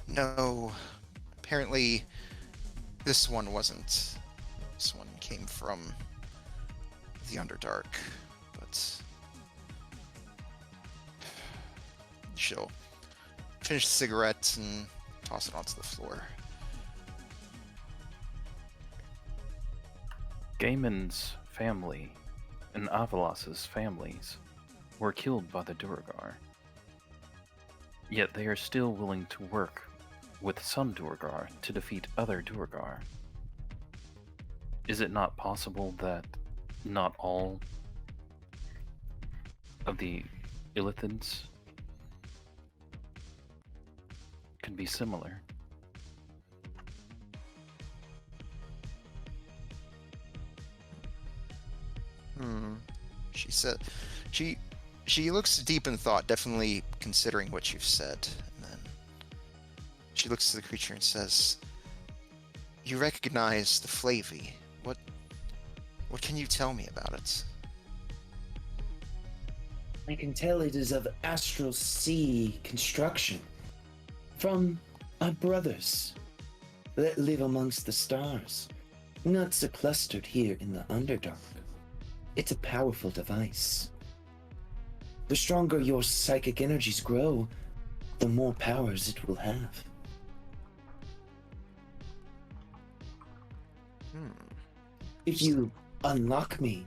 Speaker 2: no, apparently this one wasn't. This one came from the Underdark, but she'll finish the cigarette and toss it onto the floor.
Speaker 4: Gaiman's family and Avalas's families were killed by the Duergar. Yet they are still willing to work with some Duergar to defeat other Duergar. Is it not possible that not all of the Illithids could be similar?
Speaker 2: She said, she looks deep in thought, definitely considering what you've said, and then she looks to the creature and says, "You recognize the Flavy. What can you tell me about it?"
Speaker 7: I can tell it is of astral sea construction. From our brothers that live amongst the stars, not so clustered here in the Underdark. It's a powerful device. The stronger your psychic energies grow, the more powers it will have. If you unlock me,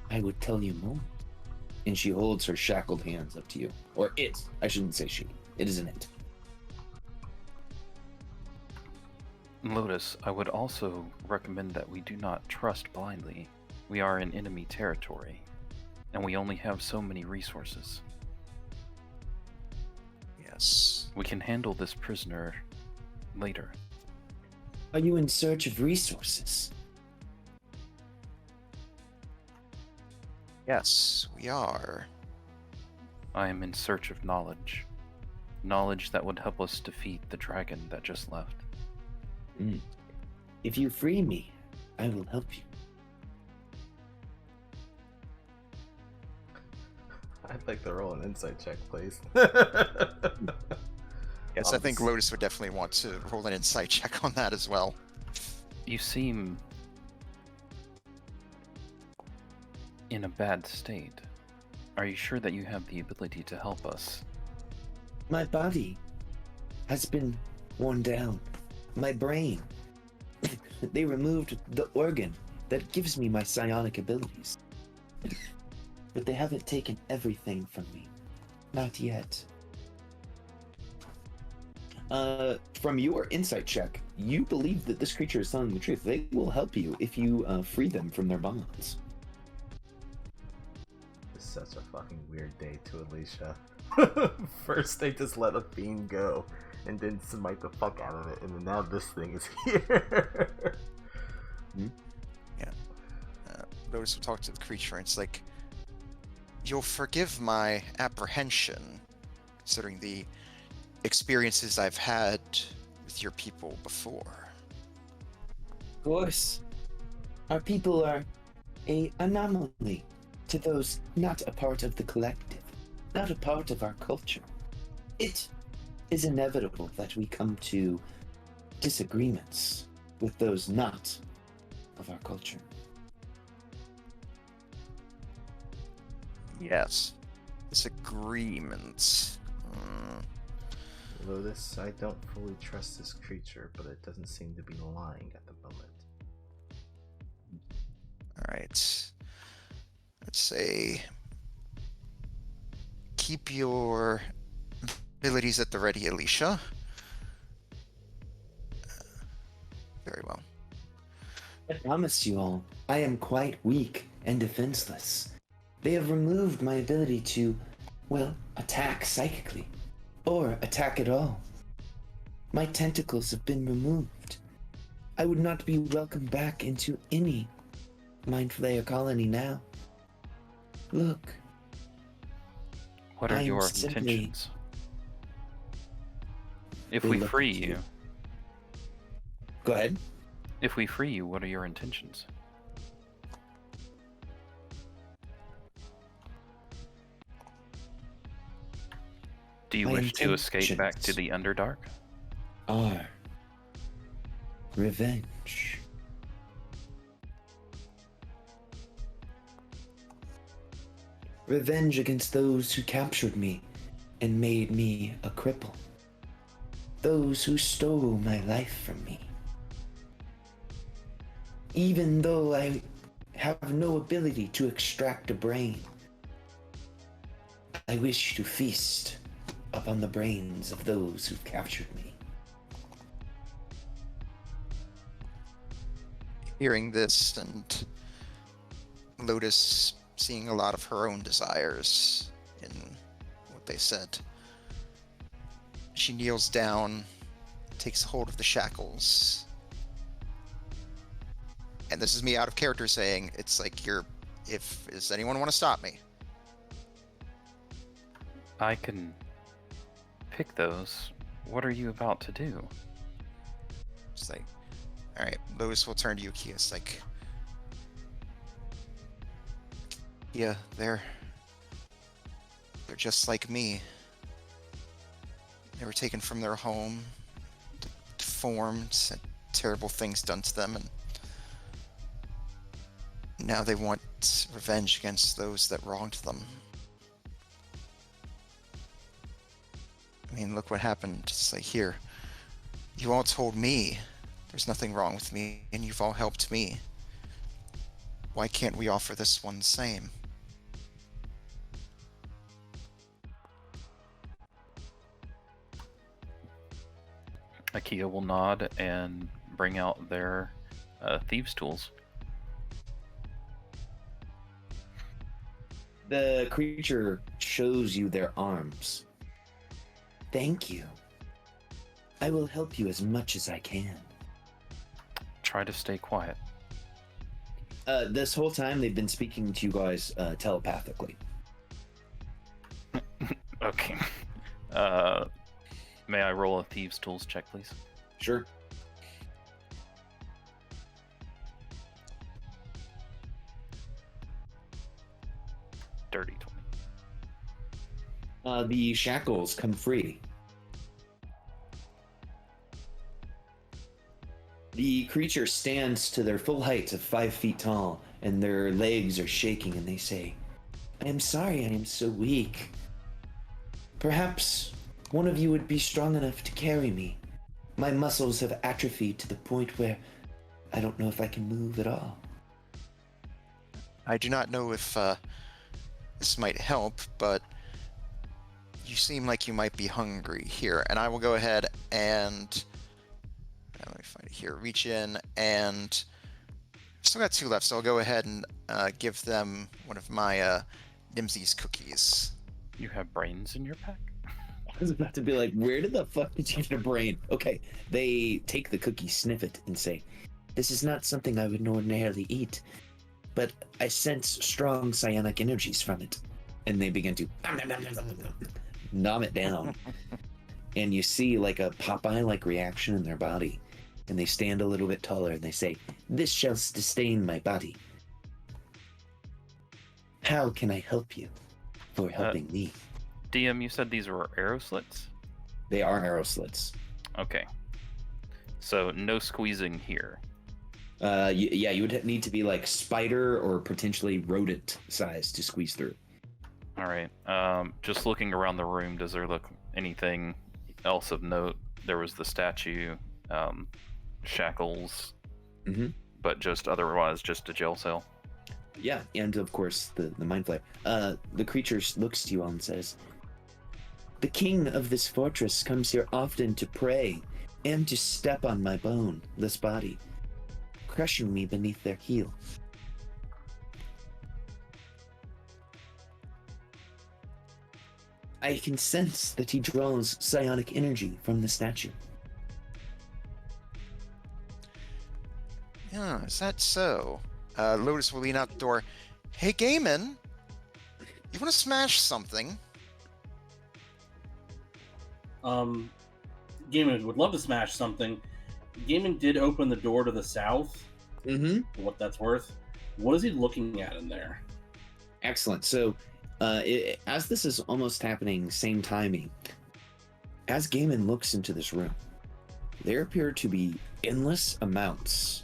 Speaker 7: I would tell you more. And she holds her shackled hands up to you. Or it. I shouldn't say she. It isn't it.
Speaker 4: Lotus, I would also recommend that we do not trust blindly. We are in enemy territory, and we only have so many resources.
Speaker 2: Yes.
Speaker 4: We can handle this prisoner later.
Speaker 7: Are you in search of resources?
Speaker 2: Yes, we are.
Speaker 4: I am in search of knowledge. Knowledge that would help us defeat the dragon that just left.
Speaker 7: If you free me, I will help you.
Speaker 5: I'd like to roll an insight check, please.
Speaker 2: Yes, I think Lotus would definitely want to roll an insight check on that as well.
Speaker 4: You seem in a bad state. Are you sure that you have the ability to help us?
Speaker 7: My body has been worn down. My brain. They removed the organ that gives me my psionic abilities. But they haven't taken everything from me. Not yet. From your insight check, you believe that this creature is telling the truth. They will help you if you free them from their bonds.
Speaker 5: It's such a fucking weird day to Alicia. First they just let a fiend go and then smite the fuck out of it, and then now this thing is here.
Speaker 2: Yeah. Lotus will talk to the creature, and it's like, you'll forgive my apprehension, considering the experiences I've had with your people before.
Speaker 7: Of course. Our people are an anomaly to those not a part of the collective, not a part of our culture. It is inevitable that we come to disagreements with those not of our culture.
Speaker 2: Yes. Disagreements.
Speaker 5: Lotus, I don't fully trust this creature, but it doesn't seem to be lying at the moment.
Speaker 2: Alright. Let's say, keep your abilities at the ready, Alicia. Very well.
Speaker 7: I promise you all, I am quite weak and defenseless. They have removed my ability to, well, attack psychically, or attack at all. My tentacles have been removed. I would not be welcome back into any Mind Flayer colony now. Look.
Speaker 4: What are
Speaker 7: I'm
Speaker 4: your
Speaker 7: simply
Speaker 4: intentions? If we
Speaker 7: reluctant
Speaker 4: free
Speaker 7: to-
Speaker 4: you,
Speaker 7: Go ahead.
Speaker 4: if we free you, what are your intentions? Do you
Speaker 7: My
Speaker 4: wish to escape back to
Speaker 7: intentions-
Speaker 4: the Underdark?
Speaker 7: Are revenge. Revenge against those who captured me and made me a cripple. Those who stole my life from me. Even though I have no ability to extract a brain, I wish to feast upon the brains of those who captured me.
Speaker 2: Hearing this and Lotus seeing a lot of her own desires in what they said, she kneels down, takes hold of the shackles. And this is me out of character saying, it's like, does anyone want to stop me?
Speaker 4: I can pick those. What are you about to do?
Speaker 2: It's like, alright, Lotus will turn to Yuki. It's like, yeah, they're just like me. They were taken from their home, deformed, had terrible things done to them, and now they want revenge against those that wronged them. I mean, look what happened. It's like, here, you all told me there's nothing wrong with me, and you've all helped me. Why can't we offer this one the same?
Speaker 4: Akia will nod and bring out their thieves' tools.
Speaker 7: The creature shows you their arms. Thank you. I will help you as much as I can.
Speaker 4: Try to stay quiet.
Speaker 7: This whole time they've been speaking to you guys telepathically.
Speaker 4: Okay. May I roll a thieves' tools check, please?
Speaker 7: Sure.
Speaker 4: Dirty 20.
Speaker 7: The shackles come free. The creature stands to their full height of 5 feet tall, and their legs are shaking, and they say, I am sorry I am so weak. Perhaps one of you would be strong enough to carry me. My muscles have atrophied to the point where I don't know if I can move at all.
Speaker 2: I do not know if this might help, but you seem like you might be hungry here, and I will go ahead and let me find it here. Reach in, and still got 2 left, so I'll go ahead and give them one of my Nimsy's cookies.
Speaker 4: You have brains in your pack?
Speaker 7: I was about to be like, where did the fuck did you get a brain? Okay, they take the cookie, sniff it, and say, this is not something I would ordinarily eat, but I sense strong psionic energies from it. And they begin to nom it down. And you see like a Popeye-like reaction in their body. And they stand a little bit taller and they say, this shall sustain my body. How can I help you for helping me?
Speaker 4: DM, you said these were arrow slits?
Speaker 7: They are arrow slits.
Speaker 4: Okay. So no squeezing here.
Speaker 7: Yeah, you would need to be like spider or potentially rodent size to squeeze through.
Speaker 4: All right. Just looking around the room, does there look anything else of note? There was the statue, shackles, but just otherwise just a jail cell.
Speaker 7: Yeah, and of course the mind flayer. The creature looks to you all and says, the king of this fortress comes here often to pray and to step on my boneless body, crushing me beneath their heel. I can sense that he draws psionic energy from the statue.
Speaker 2: Yeah, is that so? Lotus will lean out the door. Hey, Gaiman, you want to smash something?
Speaker 3: Gaiman would love to smash something. Gaiman did open the door to the south.
Speaker 1: Mm-hmm.
Speaker 3: For what that's worth. What is he looking at in there?
Speaker 1: Excellent. So, as this is almost happening same timing, as Gaiman looks into this room, there appear to be endless amounts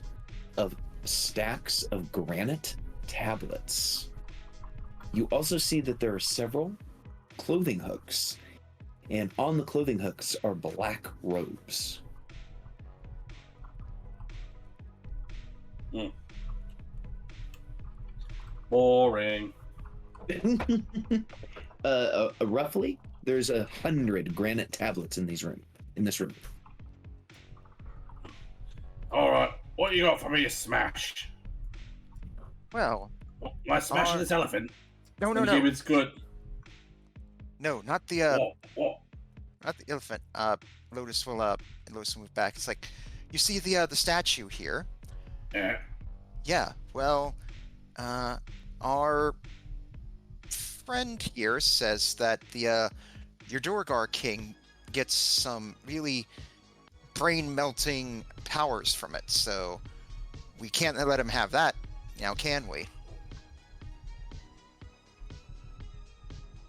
Speaker 1: of stacks of granite tablets. You also see that there are several clothing hooks, and on the clothing hooks are black robes.
Speaker 3: Boring.
Speaker 1: Roughly, there's 100 granite tablets in this room.
Speaker 3: All right, what you got for me to smash?
Speaker 2: Well,
Speaker 3: Am I smashing this elephant?
Speaker 2: no.
Speaker 3: Gaiman's good.
Speaker 2: No, not the
Speaker 3: What?
Speaker 2: not the elephant. Lotus will move back. It's like, you see the statue here?
Speaker 3: Yeah.
Speaker 2: Yeah. Well, our friend here says that your Durgar King gets some really brain-melting powers from it, so we can't let him have that, now can we?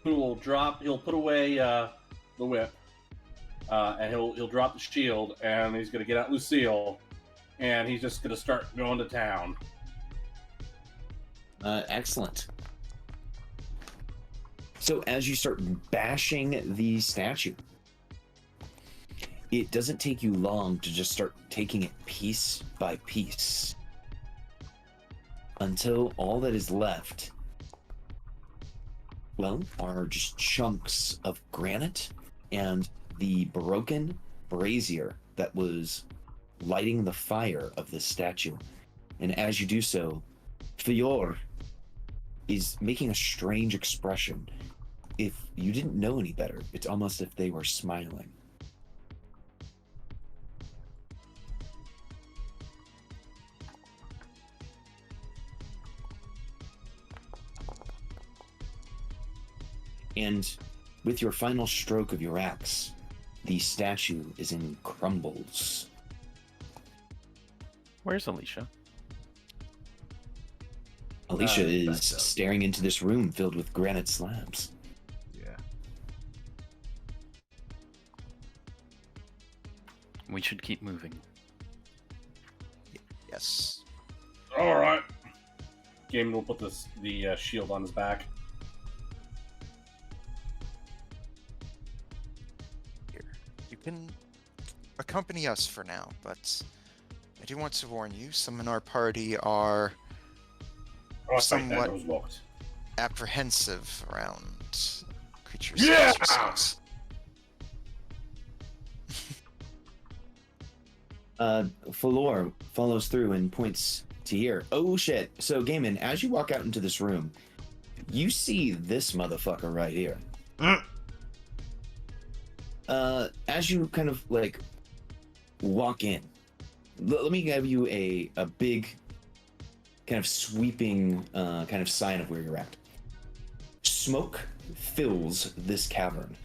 Speaker 3: He'll put away the whip, and he'll drop the shield, and he's gonna get out Lucille, and he's just gonna start going to town.
Speaker 1: Excellent. So as you start bashing the statue, it doesn't take you long to just start taking it piece by piece until all that is left, well, are just chunks of granite and the broken brazier that was lighting the fire of this statue. And as you do so, Fior is making a strange expression. If you didn't know any better, it's almost as if they were smiling. And with your final stroke of your axe, the statue is in crumbles.
Speaker 4: Where's Alicia?
Speaker 1: Alicia is
Speaker 5: backed up.
Speaker 1: staring into this room filled with granite slabs.
Speaker 5: Yeah.
Speaker 4: We should keep moving.
Speaker 2: Yes.
Speaker 3: All right. Gaiman will put the shield on his back.
Speaker 2: Here. You can accompany us for now, but I do want to warn you, some in our party are
Speaker 3: Oh, I think that
Speaker 2: somewhat
Speaker 3: door's locked.
Speaker 2: apprehensive around creatures
Speaker 3: Yeah!
Speaker 2: such as yourselves.
Speaker 1: Falor follows through and points to here. Oh shit. So Gaiman, as you walk out into this room, you see this motherfucker right here. As you kind of like walk in, let me give you a big kind of sweeping kind of sign of where you're at. Smoke fills this cavern.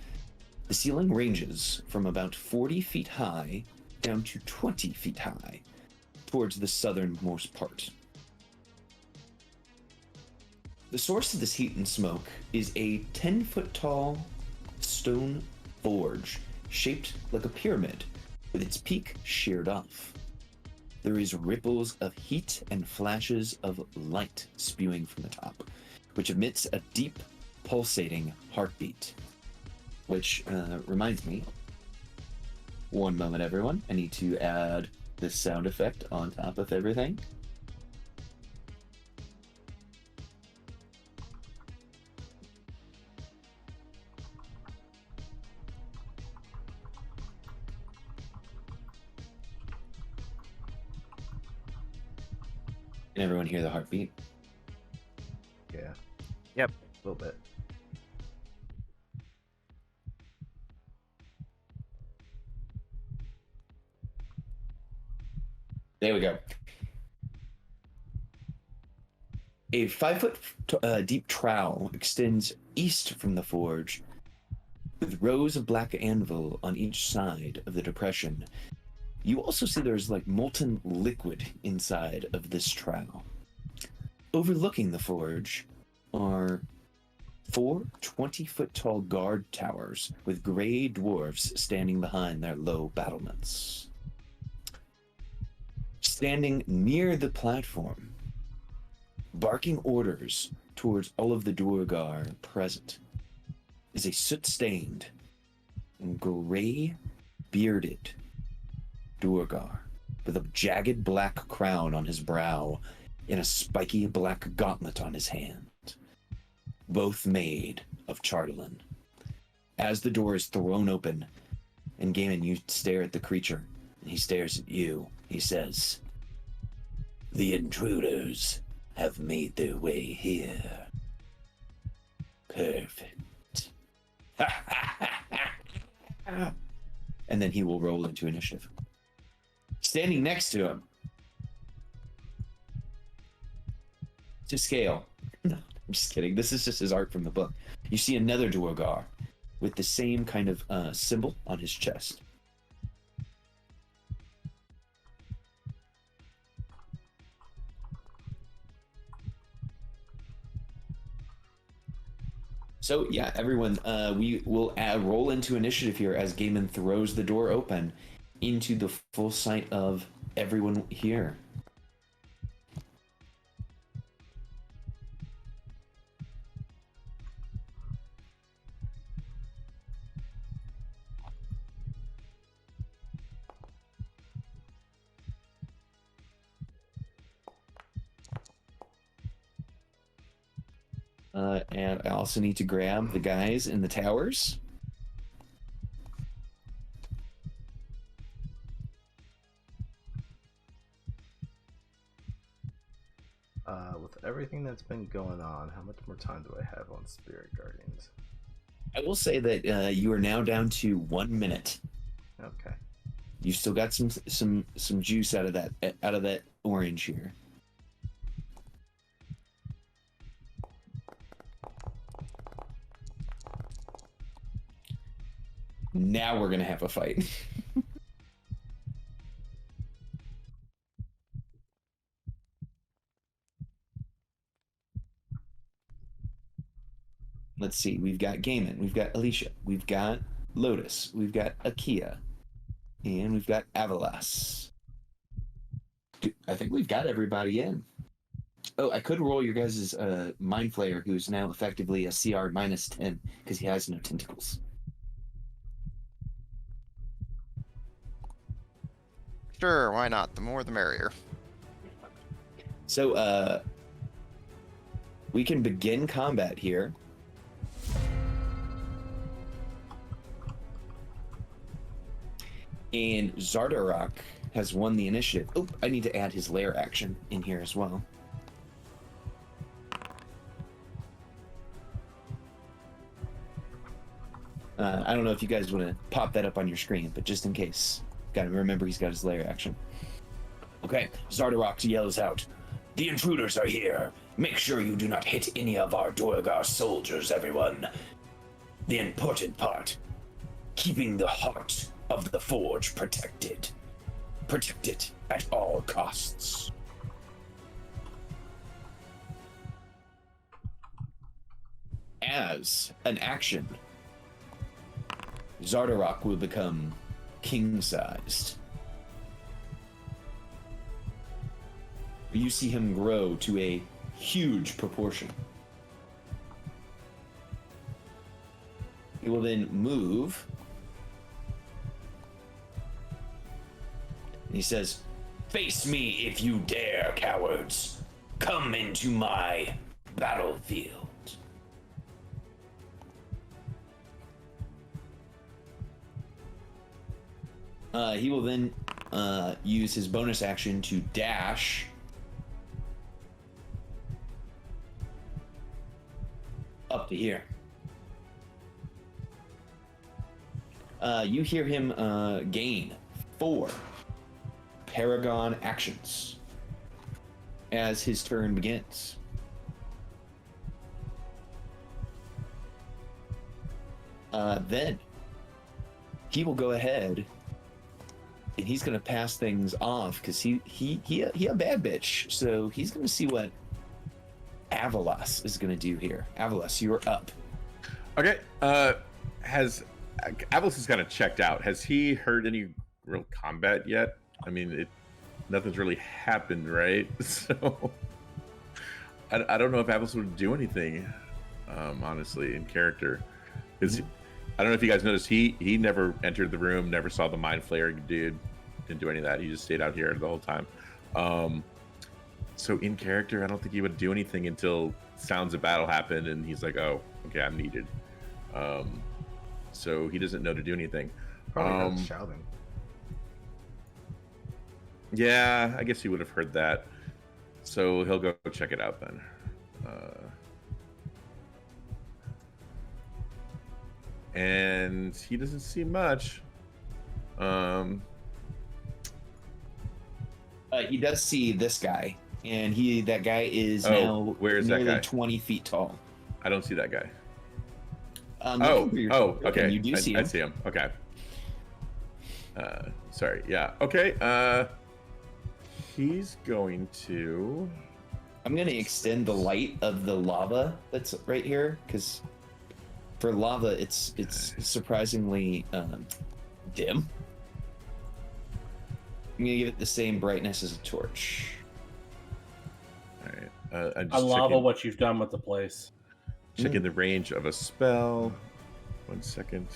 Speaker 1: The ceiling ranges from about 40 feet high down to 20 feet high towards the southernmost part. The source of this heat and smoke is a 10-foot tall stone forge shaped like a pyramid with its peak sheared off. There is ripples of heat and flashes of light spewing from the top, which emits a deep, pulsating heartbeat. Which reminds me, one moment everyone, I need to add this sound effect on top of everything. Can everyone hear the heartbeat?
Speaker 5: Yeah.
Speaker 2: Yep.
Speaker 5: A little bit.
Speaker 1: There we go. A 5-foot deep trowel extends east from the forge, with rows of black anvil on each side of the depression. You also see there's like molten liquid inside of this trowel. Overlooking the forge are 4 20-foot tall guard towers with gray dwarves standing behind their low battlements. Standing near the platform, barking orders towards all of the Duergar present, is a soot-stained and gray-bearded Duergar with a jagged black crown on his brow and a spiky black gauntlet on his hand, both made of chardolan. As the door is thrown open, and Gaiman, you stare at the creature, and he stares at you. He says, "The intruders have made their way here. Perfect." And then he will roll into initiative. Standing next to him, to scale. No, I'm just kidding. This is just his art from the book. You see another Duergar with the same kind of symbol on his chest. So yeah, everyone, we will roll into initiative here as Gaiman throws the door open into the full sight of everyone here. And I also need to grab the guys in the towers.
Speaker 5: With everything that's been going on, how much more time do I have on Spirit Guardians?
Speaker 1: I will say that you are now down to 1 minute.
Speaker 5: Okay.
Speaker 1: You've still got some juice out of that orange here. Now we're gonna have a fight. Let's see. We've got Gaiman. We've got Alicia. We've got Lotus. We've got Akia. And we've got Avalas. Dude, I think we've got everybody in. Oh, I could roll your guys' Mind Flayer, who's now effectively a CR minus 10 because he has no tentacles.
Speaker 2: Sure, why not? The more the merrier.
Speaker 1: So, we can begin combat here. And Zardarok has won the initiative. Oh, I need to add his lair action in here as well. I don't know if you guys want to pop that up on your screen, but just in case. Gotta remember he's got his lair action. Okay, Zardarok yells out, "The intruders are here. Make sure you do not hit any of our Duergar soldiers, everyone. The important part, keeping the heart of the forge protected. Protect it at all costs." As an action, Zardarok will become king-sized. You see him grow to a huge proportion. He will then move. He says, "Face me if you dare, cowards. Come into my battlefield." He will then use his bonus action to dash up to here. You hear him gain 4 Paragon actions as his turn begins. Then he will go ahead and he's gonna pass things off because he a bad bitch. So he's gonna see what Avalos is gonna do here. Avalos, you're up.
Speaker 6: Okay. Has Avalos is kind of checked out. Has he heard any real combat yet? I mean, nothing's really happened, right? So I don't know if Avalos would do anything, honestly, in character. Because I don't know if you guys noticed, he never entered the room, never saw the mind flayer dude, didn't do any of that. He just stayed out here the whole time. So in character, I don't think he would do anything until sounds of battle happened, and he's like, "Oh, okay, I'm needed." So he doesn't know to do anything.
Speaker 5: Probably not shouting.
Speaker 6: Yeah, I guess he would have heard that. So he'll go check it out then. And he doesn't see much.
Speaker 1: He does see this guy, and that guy is now
Speaker 6: where is that
Speaker 1: nearly
Speaker 6: guy?
Speaker 1: 20 feet tall.
Speaker 6: I don't see that guy.
Speaker 1: Okay. You do see him.
Speaker 6: I see him. Okay. Sorry. Yeah. Okay. He's going to.
Speaker 1: I'm going to extend the light of the lava that's right here, because for lava, it's surprisingly dim. I'm going to give it the same brightness as a torch.
Speaker 6: All right. I'm
Speaker 8: I
Speaker 6: just
Speaker 8: love
Speaker 6: checking,
Speaker 8: what you've done with the place.
Speaker 6: checking the range of a spell. 1 second.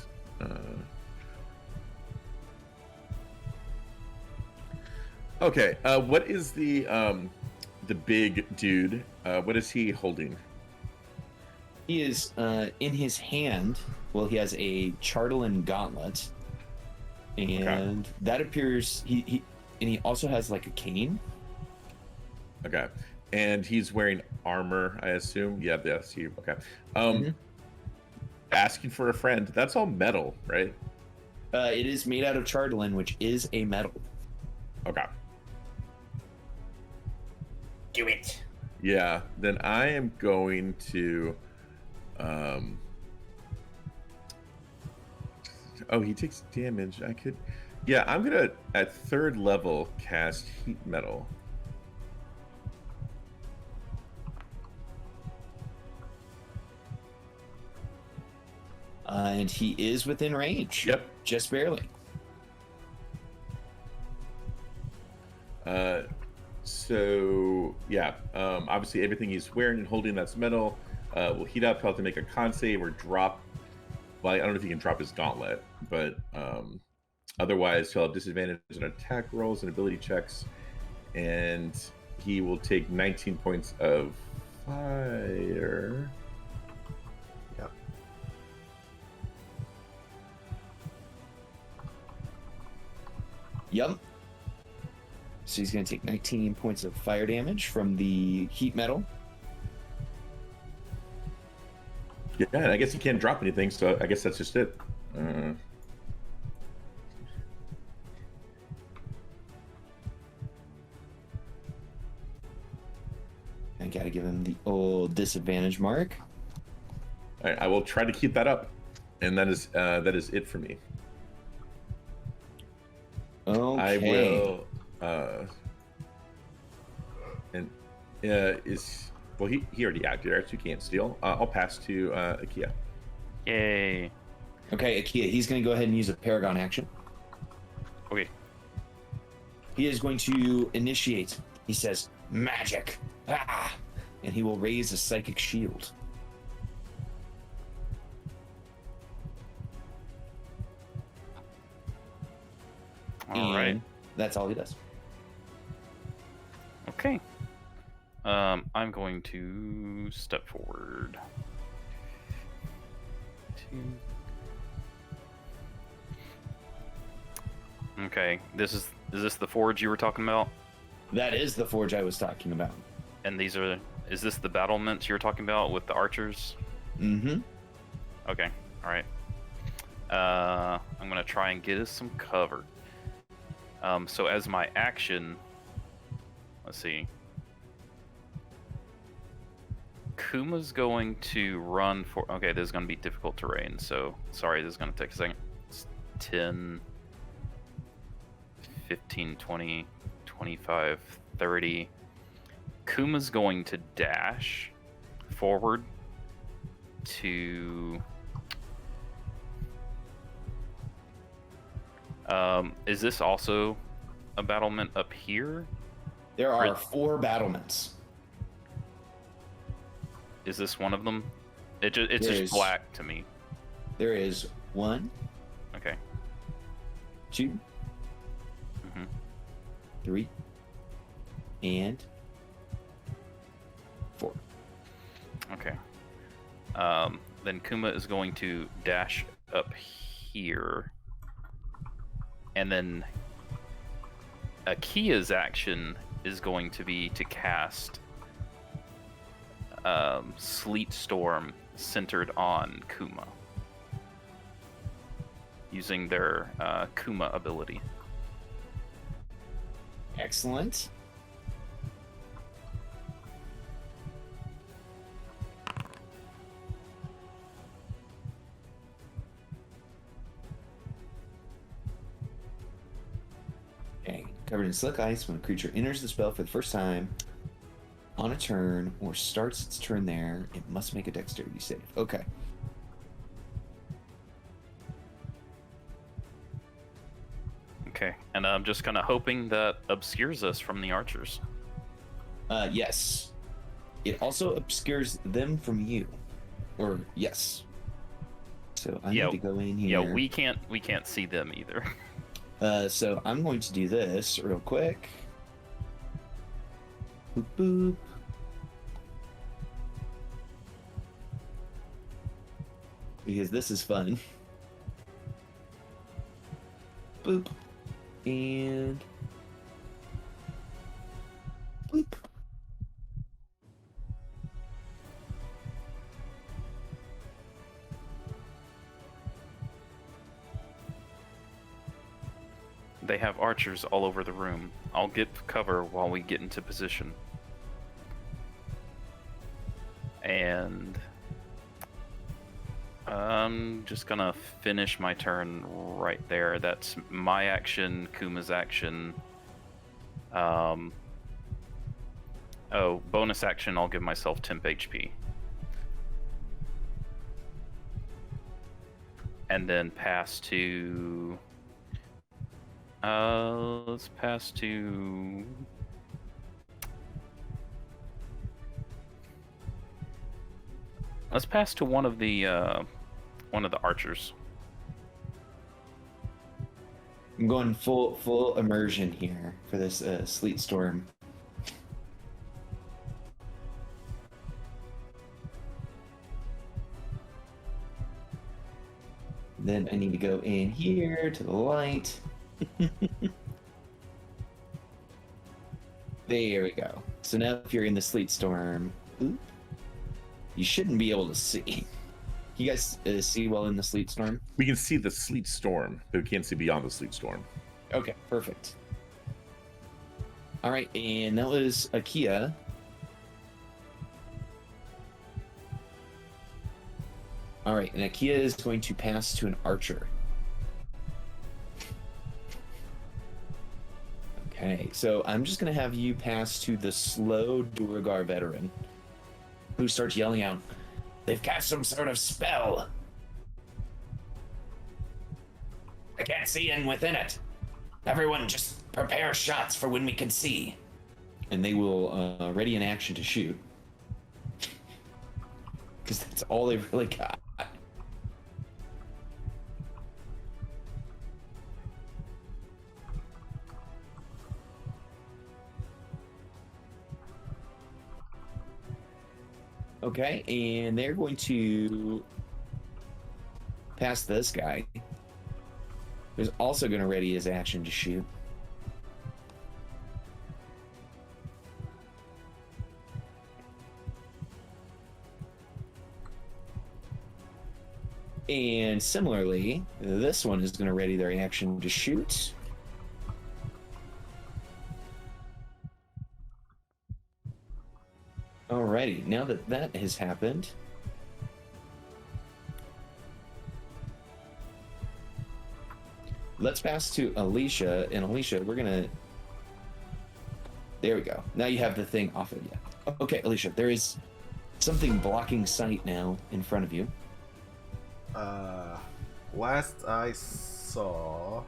Speaker 6: Okay. What is the big dude? What is he holding?
Speaker 1: He is in his hand. Well, he has a Chartolin gauntlet, and that appears. He also has like a cane.
Speaker 6: Okay. And he's wearing armor, I assume. Yeah, yes. Okay. Asking for a friend. That's all metal, right?
Speaker 1: It is made out of Chartolin, which is a metal.
Speaker 6: Okay.
Speaker 3: Do it.
Speaker 6: Yeah. Then I am going to. Oh, he takes damage. I could. Yeah, I'm gonna at 3rd level cast heat metal.
Speaker 1: And he is within range.
Speaker 6: Yep.
Speaker 1: Just barely.
Speaker 6: So yeah, obviously everything he's wearing and holding that's metal will heat up. He'll have to make a con save or drop. Well, I don't know if he can drop his gauntlet, but otherwise he'll have disadvantage on attack rolls and ability checks, and he will take 19 points of fire.
Speaker 5: Yep.
Speaker 1: Yep. So he's going to take 19 points of fire damage from the heat metal.
Speaker 6: Yeah, and I guess he can't drop anything, so I guess that's just it.
Speaker 1: I got to give him the old disadvantage mark.
Speaker 6: All right, I will try to keep that up, and that is it for me.
Speaker 1: Okay.
Speaker 6: I will. He already acted, right? So you can't steal. I'll pass to Akia.
Speaker 4: Yay.
Speaker 1: Okay, Akia, he's going to go ahead and use a Paragon action.
Speaker 4: Okay.
Speaker 1: He is going to initiate. He says, magic. Ah! And he will raise a psychic shield.
Speaker 4: All right.
Speaker 1: And that's all he does.
Speaker 4: Okay. I'm going to step forward. Okay. Is this the forge you were talking about?
Speaker 1: That is the forge I was talking about.
Speaker 4: And is this the battlements you were talking about with the archers?
Speaker 1: Mm-hmm.
Speaker 4: Okay. All right. I'm gonna try and get us some cover. So as my action, let's see. Kuma's going to run for. Okay, this is going to be difficult terrain, so sorry, this is going to take a second. It's 10, 15, 20, 25, 30. Kuma's going to dash forward to. Is this also a battlement up here?
Speaker 8: There are 4 battlements.
Speaker 4: Is this one of them? It's
Speaker 8: There's-
Speaker 4: just black to me.
Speaker 8: There is 1,
Speaker 4: Okay.
Speaker 8: 2,
Speaker 4: Mhm.
Speaker 8: 3, and 4.
Speaker 4: Okay. Then Kuma is going to dash up here. And then Akia's action is going to be to cast Sleet Storm centered on Kuma. Using their Kuma ability.
Speaker 8: Excellent. Okay. Covered in slick ice, when a creature enters the spell for the first time on a turn or starts its turn there, it must make a dexterity save. Okay.
Speaker 4: Okay. And I'm just kind of hoping that obscures us from the archers.
Speaker 8: Yes. It also obscures them from you. Or yes. So I
Speaker 4: Yeah,
Speaker 8: need to go in here.
Speaker 4: Yeah, we can't see them either.
Speaker 8: So I'm going to do this real quick. Boop boop. Because this is fun. Boop. And boop.
Speaker 4: They have archers all over the room. I'll get cover while we get into position. And I'm just gonna finish my turn right there. That's my action, Kuma's action. Oh, bonus action, I'll give myself temp HP. And then pass to... let's pass to... Let's pass to one of the archers.
Speaker 8: I'm going full immersion here for this sleet storm. Then I need to go in here to the light. There we go. So now if you're in the sleet storm, oop, you shouldn't be able to see. You guys see well in the sleet storm?
Speaker 6: We can see the sleet storm, but we can't see beyond the sleet storm.
Speaker 8: Okay, perfect. All right, and that was Akia. All right, and Akia is going to pass to an archer. Okay, so I'm just going to have you pass to the slow Duragar veteran, who starts yelling out, "They've cast some sort of spell. I can't see in within it. Everyone just prepare shots for when we can see." And they will ready an action to shoot. Because that's all they've really got. Okay, and they're going to pass this guy, who's also going to ready his action to shoot. And similarly, this one is going to ready their action to shoot.
Speaker 1: Alrighty, now that that has happened, let's pass to Alicia. And Alicia, we're gonna. There we go. Now you have the thing off of you. Okay, Alicia, there is something blocking sight now in front of you.
Speaker 5: Last I saw,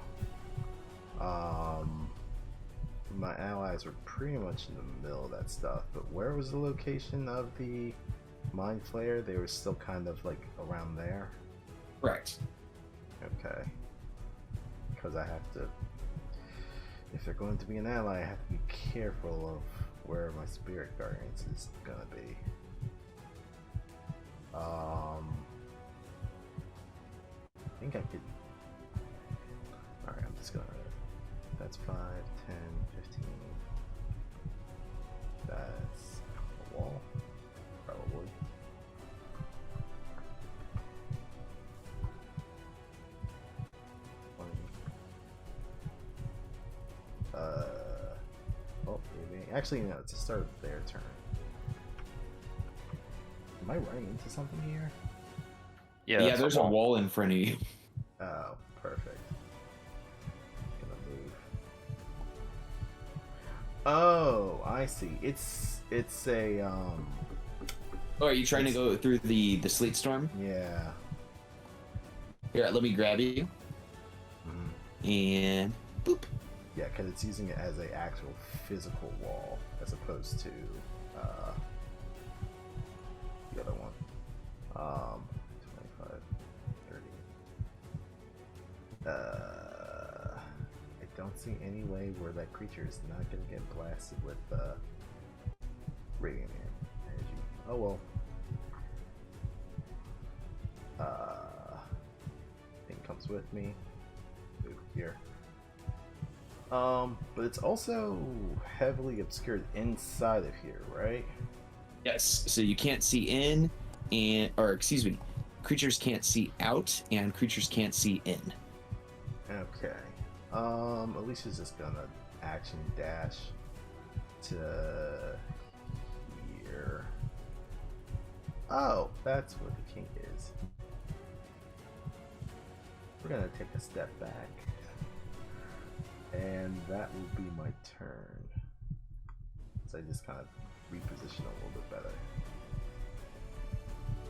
Speaker 5: my allies were pretty much in the middle of that stuff, but where was the location of the mind flayer? They were still kind of like around there.
Speaker 1: Correct.
Speaker 5: Okay. Because I have to, if they're going to be an ally, I have to be careful of where my spirit guardians is gonna be. I think I could. Alright, I'm just gonna. That's 5, 10, 15. That's a wall. Probably. Oh, maybe. Actually, no, it's the start of their turn. Am I running into something here?
Speaker 1: Yeah,
Speaker 4: it's
Speaker 1: there's a wall in front of you.
Speaker 5: Oh, perfect. Gonna move. Oh, I see. It's a
Speaker 1: Oh, are you trying to go through the sleet storm?
Speaker 5: yeah.
Speaker 1: Here, let me grab you. And boop.
Speaker 5: Yeah, because it's using it as an actual physical wall as opposed to the other one. 25, 30. I don't see any way where that creature is not going to get blasted with radiant energy. Oh well. Thing comes with me. Move here. But it's also heavily obscured inside of here, right?
Speaker 1: Yes. So you can't see in, creatures can't see out, and creatures can't see in.
Speaker 5: Okay. Alicia's just gonna action dash to here. Oh, that's where the king is. We're gonna take a step back. And that will be my turn. So I just kind of reposition a little bit better.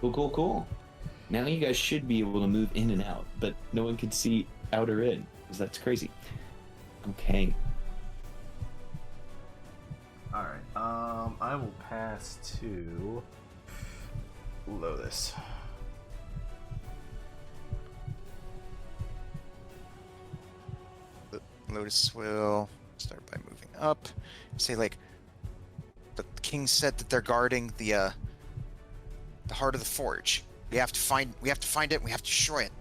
Speaker 1: Cool. Now you guys should be able to move in and out, but no one can see out or in, because that's crazy. Okay.
Speaker 5: Alright, I will pass to Lotus.
Speaker 2: Lotus will start by moving up. Say like, but the king said that they're guarding the heart of the forge. We have to find it. We have to destroy it.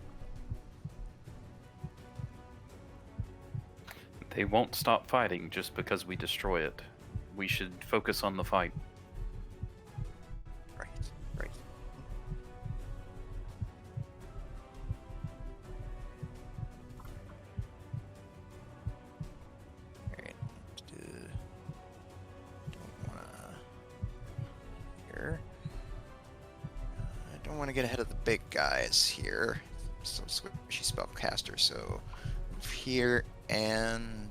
Speaker 4: They won't stop fighting just because we destroy it. We should focus on the fight.
Speaker 2: Right. Alright. Don't wanna here. I don't want to get ahead of the big guys here. So squishy spellcaster. So move here and.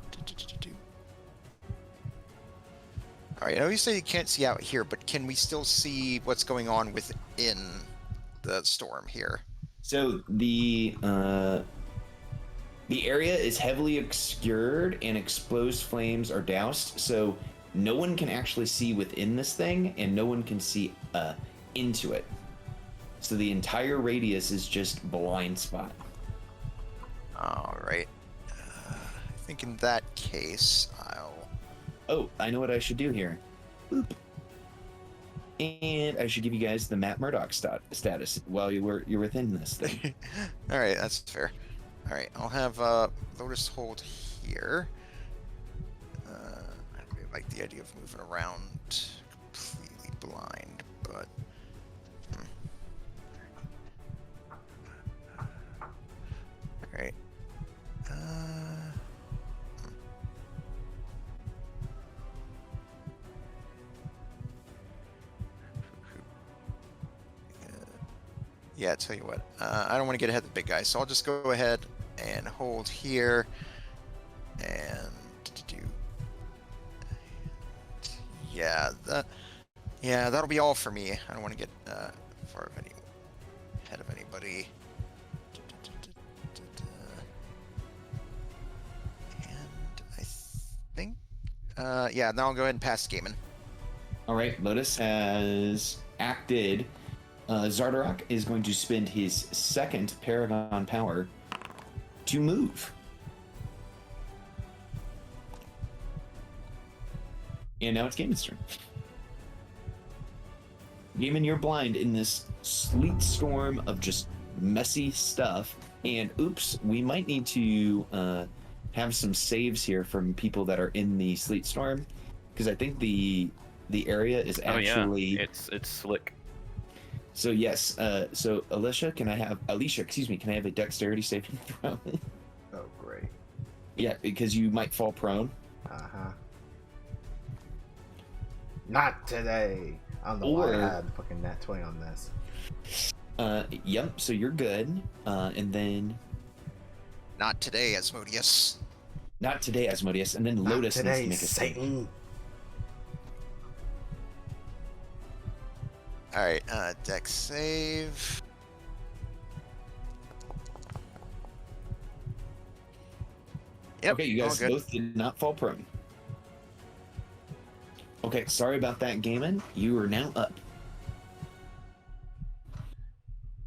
Speaker 2: Alright, I know you say you can't see out here, but can we still see what's going on within the storm here?
Speaker 1: So the area is heavily obscured and exposed flames are doused, so no one can actually see within this thing, and no one can see into it. So the entire radius is just blind spot.
Speaker 2: Alright. I think in that case, I'll...
Speaker 1: Oh, I know what I should do here. Boop. And I should give you guys the Matt Murdock status while you're within this thing.
Speaker 2: Alright, that's fair. Alright, I'll have Lotus hold here. I really like the idea of moving around completely blind, but... Alright. Yeah, tell you what, I don't want to get ahead of the big guy, so I'll just go ahead and hold here, and do. Yeah, that'll be all for me. I don't want to get ahead of anybody. And I think, yeah, now I'll go ahead and pass Gaiman.
Speaker 8: All right, Lotus has acted. Zardarok is going to spend his second Paragon power to move. And now it's Gaiman's turn. Gaiman, you're blind in this sleet storm of just messy stuff. And oops, we might need to have some saves here from people that are in the sleet storm, because I think the area is actually
Speaker 4: it's slick.
Speaker 8: So yes, so Alicia, can I have a dexterity saving throw?
Speaker 5: Oh, great.
Speaker 8: Yeah, because you might fall prone.
Speaker 5: Uh-huh. Not today. I don't know why I had fucking nat 20 on this.
Speaker 8: Yep, so you're good. And then...
Speaker 2: Not today, Asmodeus.
Speaker 8: Not today, Asmodeus. And then
Speaker 5: Not
Speaker 8: Lotus needs
Speaker 5: today,
Speaker 8: to make a save.
Speaker 5: Satan.
Speaker 2: Alright, dex save. Yep,
Speaker 8: Okay, you
Speaker 2: all
Speaker 8: guys
Speaker 2: good.
Speaker 8: both did not fall prone. Okay, sorry about that, Gaiman. You are now up.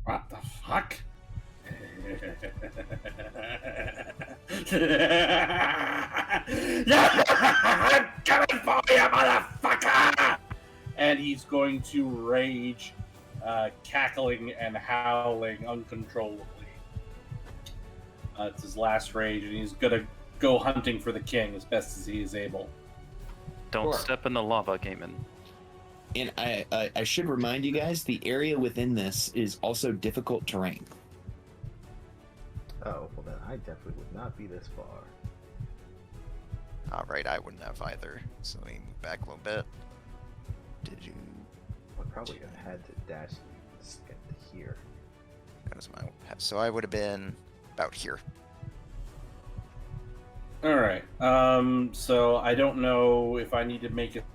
Speaker 3: What the fuck? I'm coming for you, motherfucker! And he's going to rage, cackling and howling uncontrollably. It's his last rage, and he's gonna go hunting for the king as best as he is able.
Speaker 4: Don't
Speaker 8: Sure.
Speaker 4: step in the lava, Gaiman.
Speaker 8: And I should remind you guys, the area within this is also difficult terrain.
Speaker 5: Oh, well then I definitely would not be this far.
Speaker 2: Alright, I wouldn't have either. So let me move back a little bit. Did you...
Speaker 5: I probably would have had to dash to get to here.
Speaker 2: That is my... So I would have been about here.
Speaker 3: All right. So I don't know if I need to make it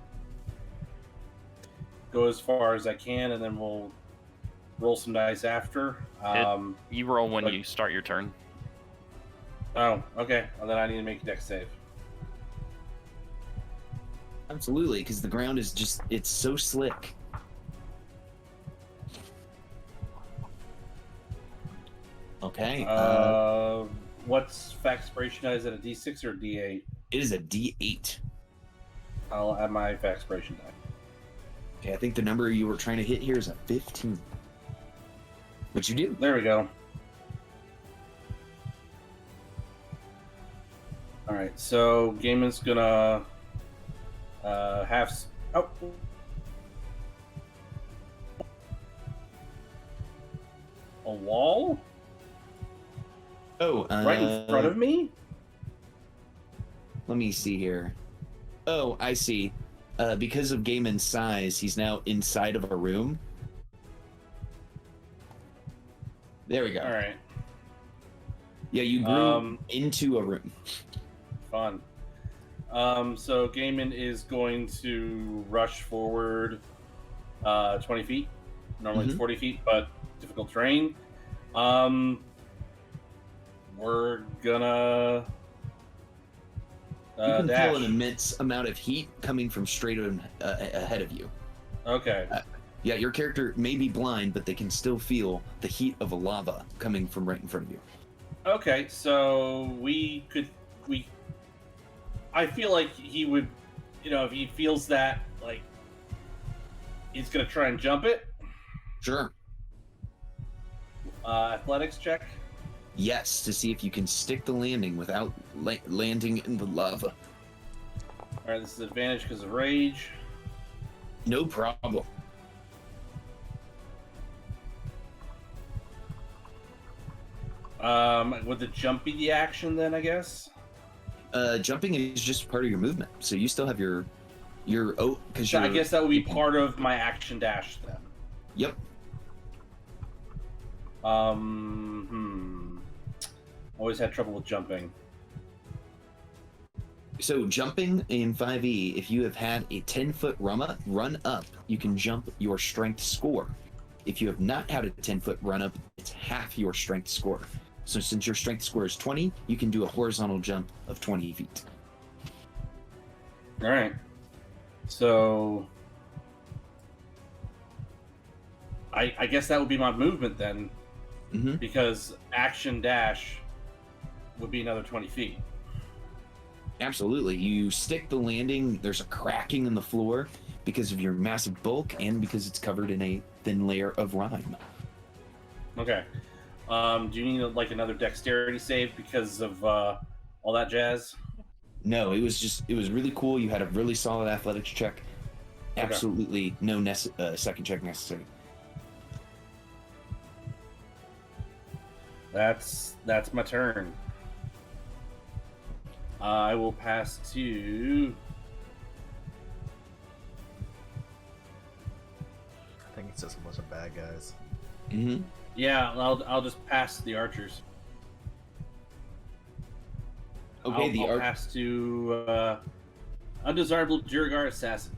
Speaker 3: go as far as I can, and then we'll roll some dice after.
Speaker 4: You roll when
Speaker 3: but-
Speaker 4: you start your turn.
Speaker 3: Oh, okay. Well, then I need to make a dex save.
Speaker 8: Absolutely, because the ground is just, it's so slick. Okay.
Speaker 3: What's fact expiration die? Is it a D6 or a D8?
Speaker 8: It is a D8.
Speaker 3: I'll add my fact expiration die.
Speaker 8: Okay, I think the number you were trying to hit here is a 15. Which you do.
Speaker 3: There we go. All right, so Gaiman's gonna have. Oh. A wall?
Speaker 8: Oh,
Speaker 3: Right in front of me?
Speaker 8: Let me see here. Oh, I see. Because of Gaiman's size, he's now inside of a room. There we go.
Speaker 3: All right,
Speaker 8: Yeah, you grew into a room.
Speaker 3: fun. So Gaiman is going to rush forward 20 feet. Normally it's 40 feet, but difficult terrain. We're gonna
Speaker 8: You can
Speaker 3: dash.
Speaker 8: feel an immense amount of heat coming from straight ahead of you.
Speaker 3: Okay.
Speaker 8: Yeah, your character may be blind, but they can still feel the heat of a lava coming from right in front of you.
Speaker 3: Okay, so I feel like he would, if he feels that, like, he's gonna try and jump it.
Speaker 8: Sure.
Speaker 3: Athletics check.
Speaker 8: Yes, to see if you can stick the landing without landing in the lava.
Speaker 3: Alright, this is advantage because of rage.
Speaker 8: No problem.
Speaker 3: Would the jump be the action then, I guess?
Speaker 8: Jumping is just part of your movement, so you still have your because
Speaker 3: So I guess that would be part of my action dash then.
Speaker 8: Yep.
Speaker 3: Always had trouble with jumping.
Speaker 8: So jumping in 5e, if you have had a 10-foot run up, you can jump your strength score. If you have not had a 10-foot run up, it's half your strength score. So since your strength score is 20, you can do a horizontal jump of 20 feet.
Speaker 3: All right. So I guess that would be my movement then,
Speaker 8: Mm-hmm.
Speaker 3: because action dash would be another 20 feet.
Speaker 8: Absolutely. You stick the landing, there's a cracking in the floor because of your massive bulk and because it's covered in a thin layer of rime.
Speaker 3: Okay. Do you need like another dexterity save because of all that jazz?
Speaker 8: No, it was really cool. You had a really solid athletics check. Absolutely no second check necessary.
Speaker 3: That's my turn. I will pass to.
Speaker 5: I think it's just a bunch of bad guys.
Speaker 8: Mm-hmm.
Speaker 3: Yeah, I'll just pass the archers.
Speaker 8: Okay,
Speaker 3: I'll pass to undesirable Jurgar assassin.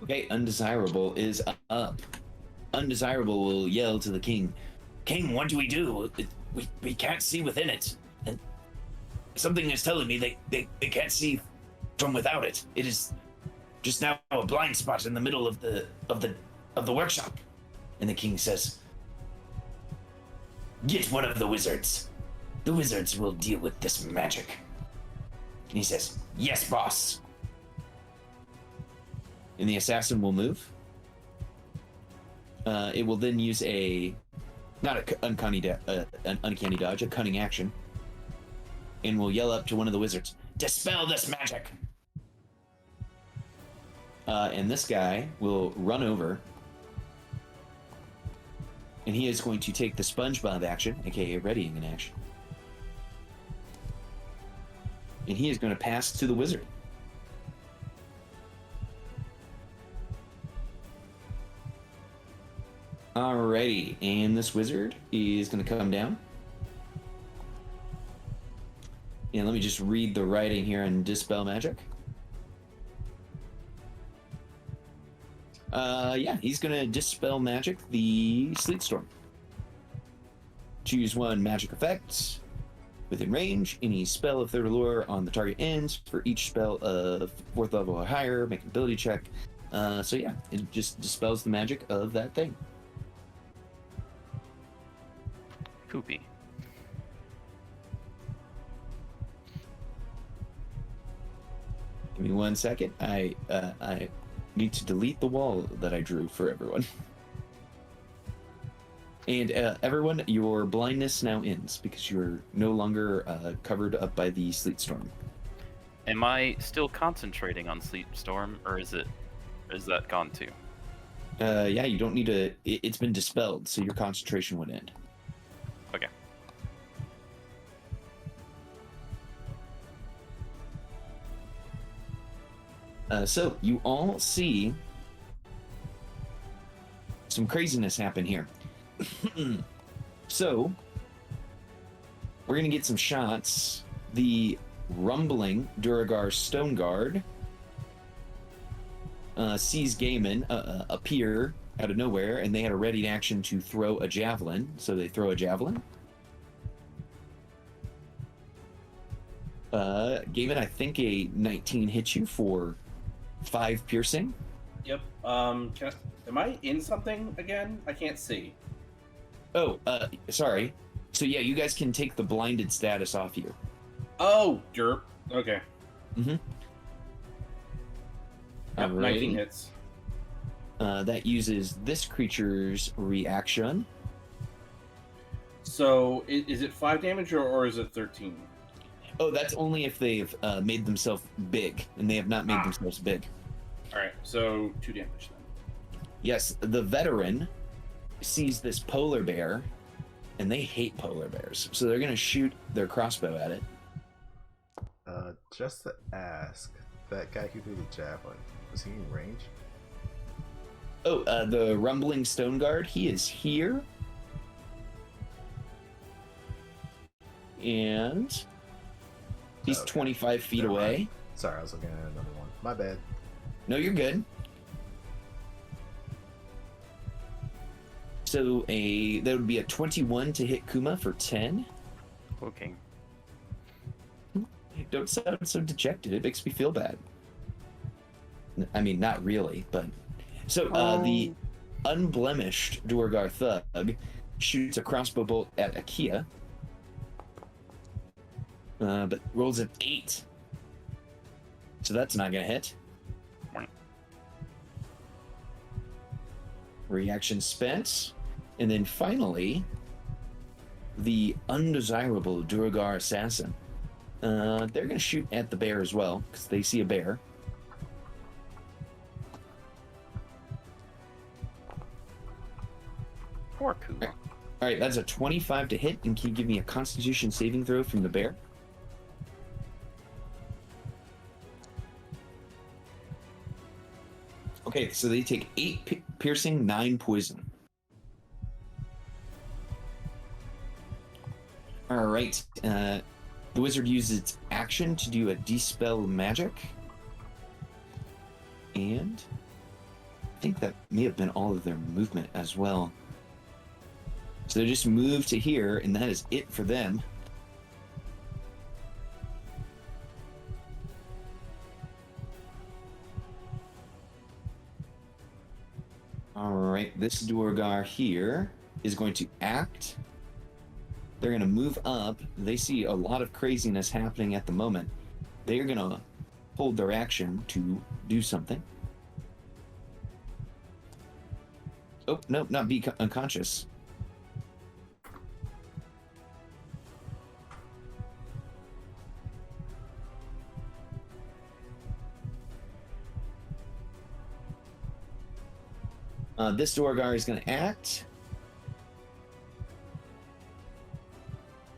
Speaker 8: Okay, undesirable is up. Undesirable will yell to the king, "King, what do we do? We can't see within it. And something is telling me they can't see from without it. It is just now a blind spot in the middle of the workshop." And the king says, "Get one of the wizards. The wizards will deal with this magic." And he says, "Yes, boss." And the assassin will move. It will then use an uncanny dodge, a cunning action, and will yell up to one of the wizards, "Dispel this magic!" And this guy will run over, and he is going to take the SpongeBob action, aka readying an action, and he is going to pass to the wizard. Alrighty, and this wizard is going to come down. And let me just read the writing here on Dispel Magic. Yeah, he's going to Dispel Magic the Sleet Storm. Choose one magic effect within range. Any spell of third allure on the target ends. For each spell of 4th level or higher, make an ability check. So yeah, it just dispels the magic of that thing.
Speaker 4: Poopy.
Speaker 8: Give me 1 second. I need to delete the wall that I drew for everyone. And everyone, your blindness now ends because you're no longer covered up by the sleet storm.
Speaker 4: Am I still concentrating on Sleep Storm, or is that gone too?
Speaker 8: Yeah, you don't need to. It's been dispelled, so your concentration would end.
Speaker 4: Okay.
Speaker 8: So you all see some craziness happen here. So we're gonna get some shots. The rumbling Duragar Stone Guard sees Gaiman appear out of nowhere, and they had a ready action to throw a javelin, so they throw a javelin. Gaiman, I think a 19 hits you for 5 piercing.
Speaker 3: Yep. Am I in something again? I can't see.
Speaker 8: Oh, sorry. So yeah, you guys can take the blinded status off you.
Speaker 3: Oh, derp. Okay.
Speaker 8: Mm-hmm.
Speaker 3: Yep, 19 hits.
Speaker 8: That uses this creature's reaction.
Speaker 3: So is it 5 damage or is it 13?
Speaker 8: Oh, that's only if they've made themselves big, and they have not made themselves big.
Speaker 3: All right, so 2 damage then.
Speaker 8: Yes, the veteran sees this polar bear, and they hate polar bears, so they're going to shoot their crossbow at it.
Speaker 5: Just to ask, that guy who threw the javelin, Was he in range?
Speaker 8: Oh, the rumbling stone guard. He is here. And he's
Speaker 5: Okay.
Speaker 8: 25 feet
Speaker 5: Never mind.
Speaker 8: away.
Speaker 5: Sorry, I was looking at another one. My bad.
Speaker 8: No, you're good. So that would be a 21 to hit Kuma for 10.
Speaker 4: Looking.
Speaker 8: Don't sound so dejected. It makes me feel bad. I mean, not really, but so the unblemished Duergar thug shoots a crossbow bolt at Akia, but rolls an 8. So that's not gonna hit. Reaction spent. And then finally, the undesirable Duergar assassin. They're going to shoot at the bear as well, because they see a bear.
Speaker 4: Poor Kuma.
Speaker 8: All right, that's a 25 to hit, and can you give me a Constitution saving throw from the bear? Okay, so they take 8 piercing, 9 poison. All right, the wizard uses its action to do a dispel magic. And I think that may have been all of their movement as well. So they just move to here, and that is it for them. All right, this Duergar here is going to act. They're going to move up. They see a lot of craziness happening at the moment. They're going to hold their action to do something. Oh, nope, not be unconscious. This Duergar is going to act.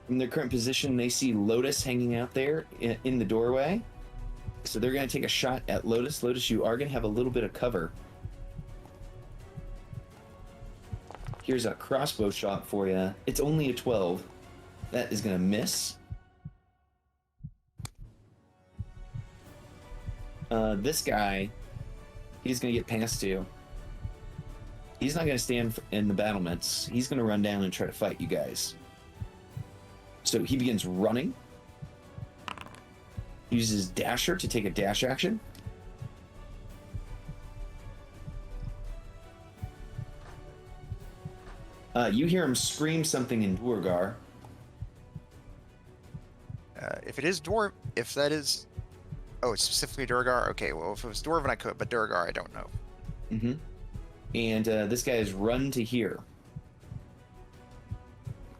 Speaker 8: From their current position, they see Lotus hanging out there in the doorway. So they're going to take a shot at Lotus. Lotus, you are going to have a little bit of cover. Here's a crossbow shot for you. It's only a 12. That is going to miss. This guy, he's going to get past you. He's not going to stand in the battlements. He's going to run down and try to fight you guys. So he begins running. Uses Dasher to take a dash action. You hear him scream something in Duergar.
Speaker 2: If it is if that is, it's specifically Duergar. Okay, well, if it was Dwarven, I could, but Duergar, I don't know.
Speaker 8: Mm-hmm. And this guy has run to here.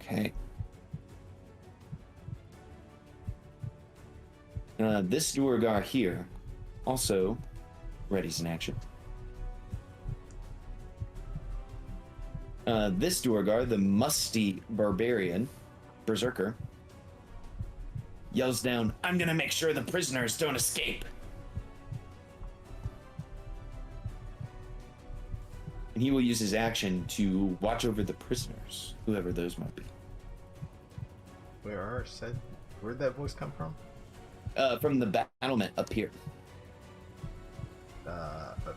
Speaker 8: Okay. This Duergar here also readies an action. This Duergar, the musty barbarian, berserker, yells down, "I'm gonna make sure the prisoners don't escape." And he will use his action to watch over the prisoners, whoever those might be.
Speaker 5: Where'd that voice come from?
Speaker 8: From the battlement up here.
Speaker 5: Okay.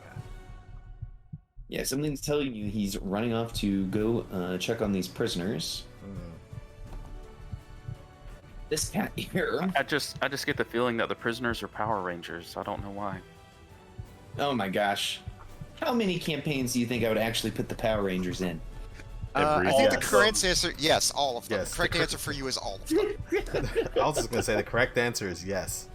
Speaker 8: Yeah, something's telling you he's running off to go check on these prisoners. This cat here.
Speaker 4: I just get the feeling that the prisoners are Power Rangers. I don't know why.
Speaker 8: Oh my gosh. How many campaigns do you think I would actually put the Power Rangers in?
Speaker 2: I think the correct answer, yes, all of them.
Speaker 5: Yes,
Speaker 2: the correct answer for you is all of them.
Speaker 5: I was just gonna say the correct answer is yes.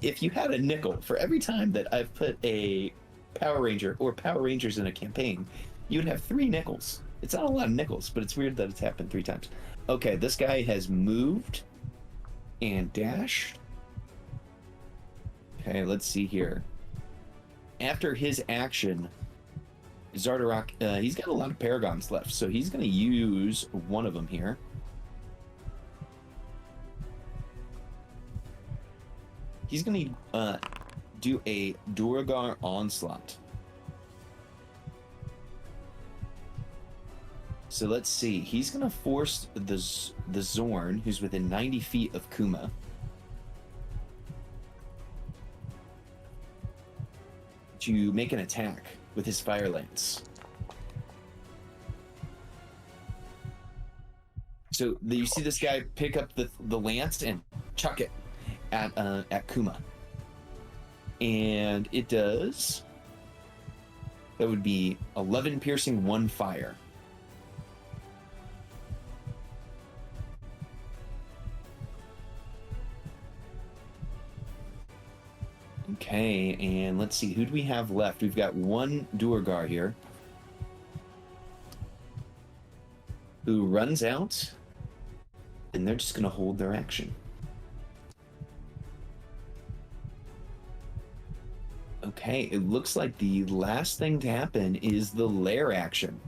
Speaker 8: If you had a nickel for every time that I've put a Power Ranger or Power Rangers in a campaign, you'd have 3 nickels. It's not a lot of nickels, but it's weird that it's happened 3 times. Okay, this guy has moved and dashed. Okay, let's see here. After his action, Zardarok, he's got a lot of Paragons left, so he's going to use one of them here. He's going to do a Duragar Onslaught. So let's see. He's going to force the Zorn, who's within 90 feet of Kuma, to make an attack with his Fire Lance. So you see this guy pick up the lance and chuck it at Kuma. And it does... That would be 11 piercing, 1 fire. Okay, and let's see, who do we have left? We've got one Duergar here, who runs out, and they're just going to hold their action. Okay, it looks like the last thing to happen is the lair action.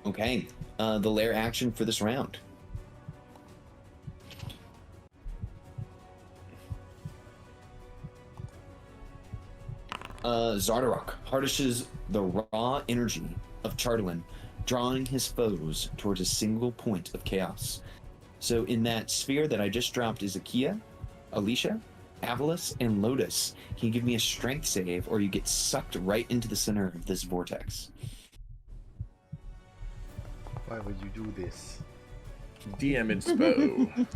Speaker 8: Okay, the lair action for this round. Zardarok harnesses the raw energy of Chardelin, drawing his foes towards a single point of chaos. So in that sphere that I just dropped is Akia, Alicia, Avalis, and Lotus. Can you give me a strength save, or you get sucked right into the center of this vortex?
Speaker 5: Why would you do this?
Speaker 6: DM inspo.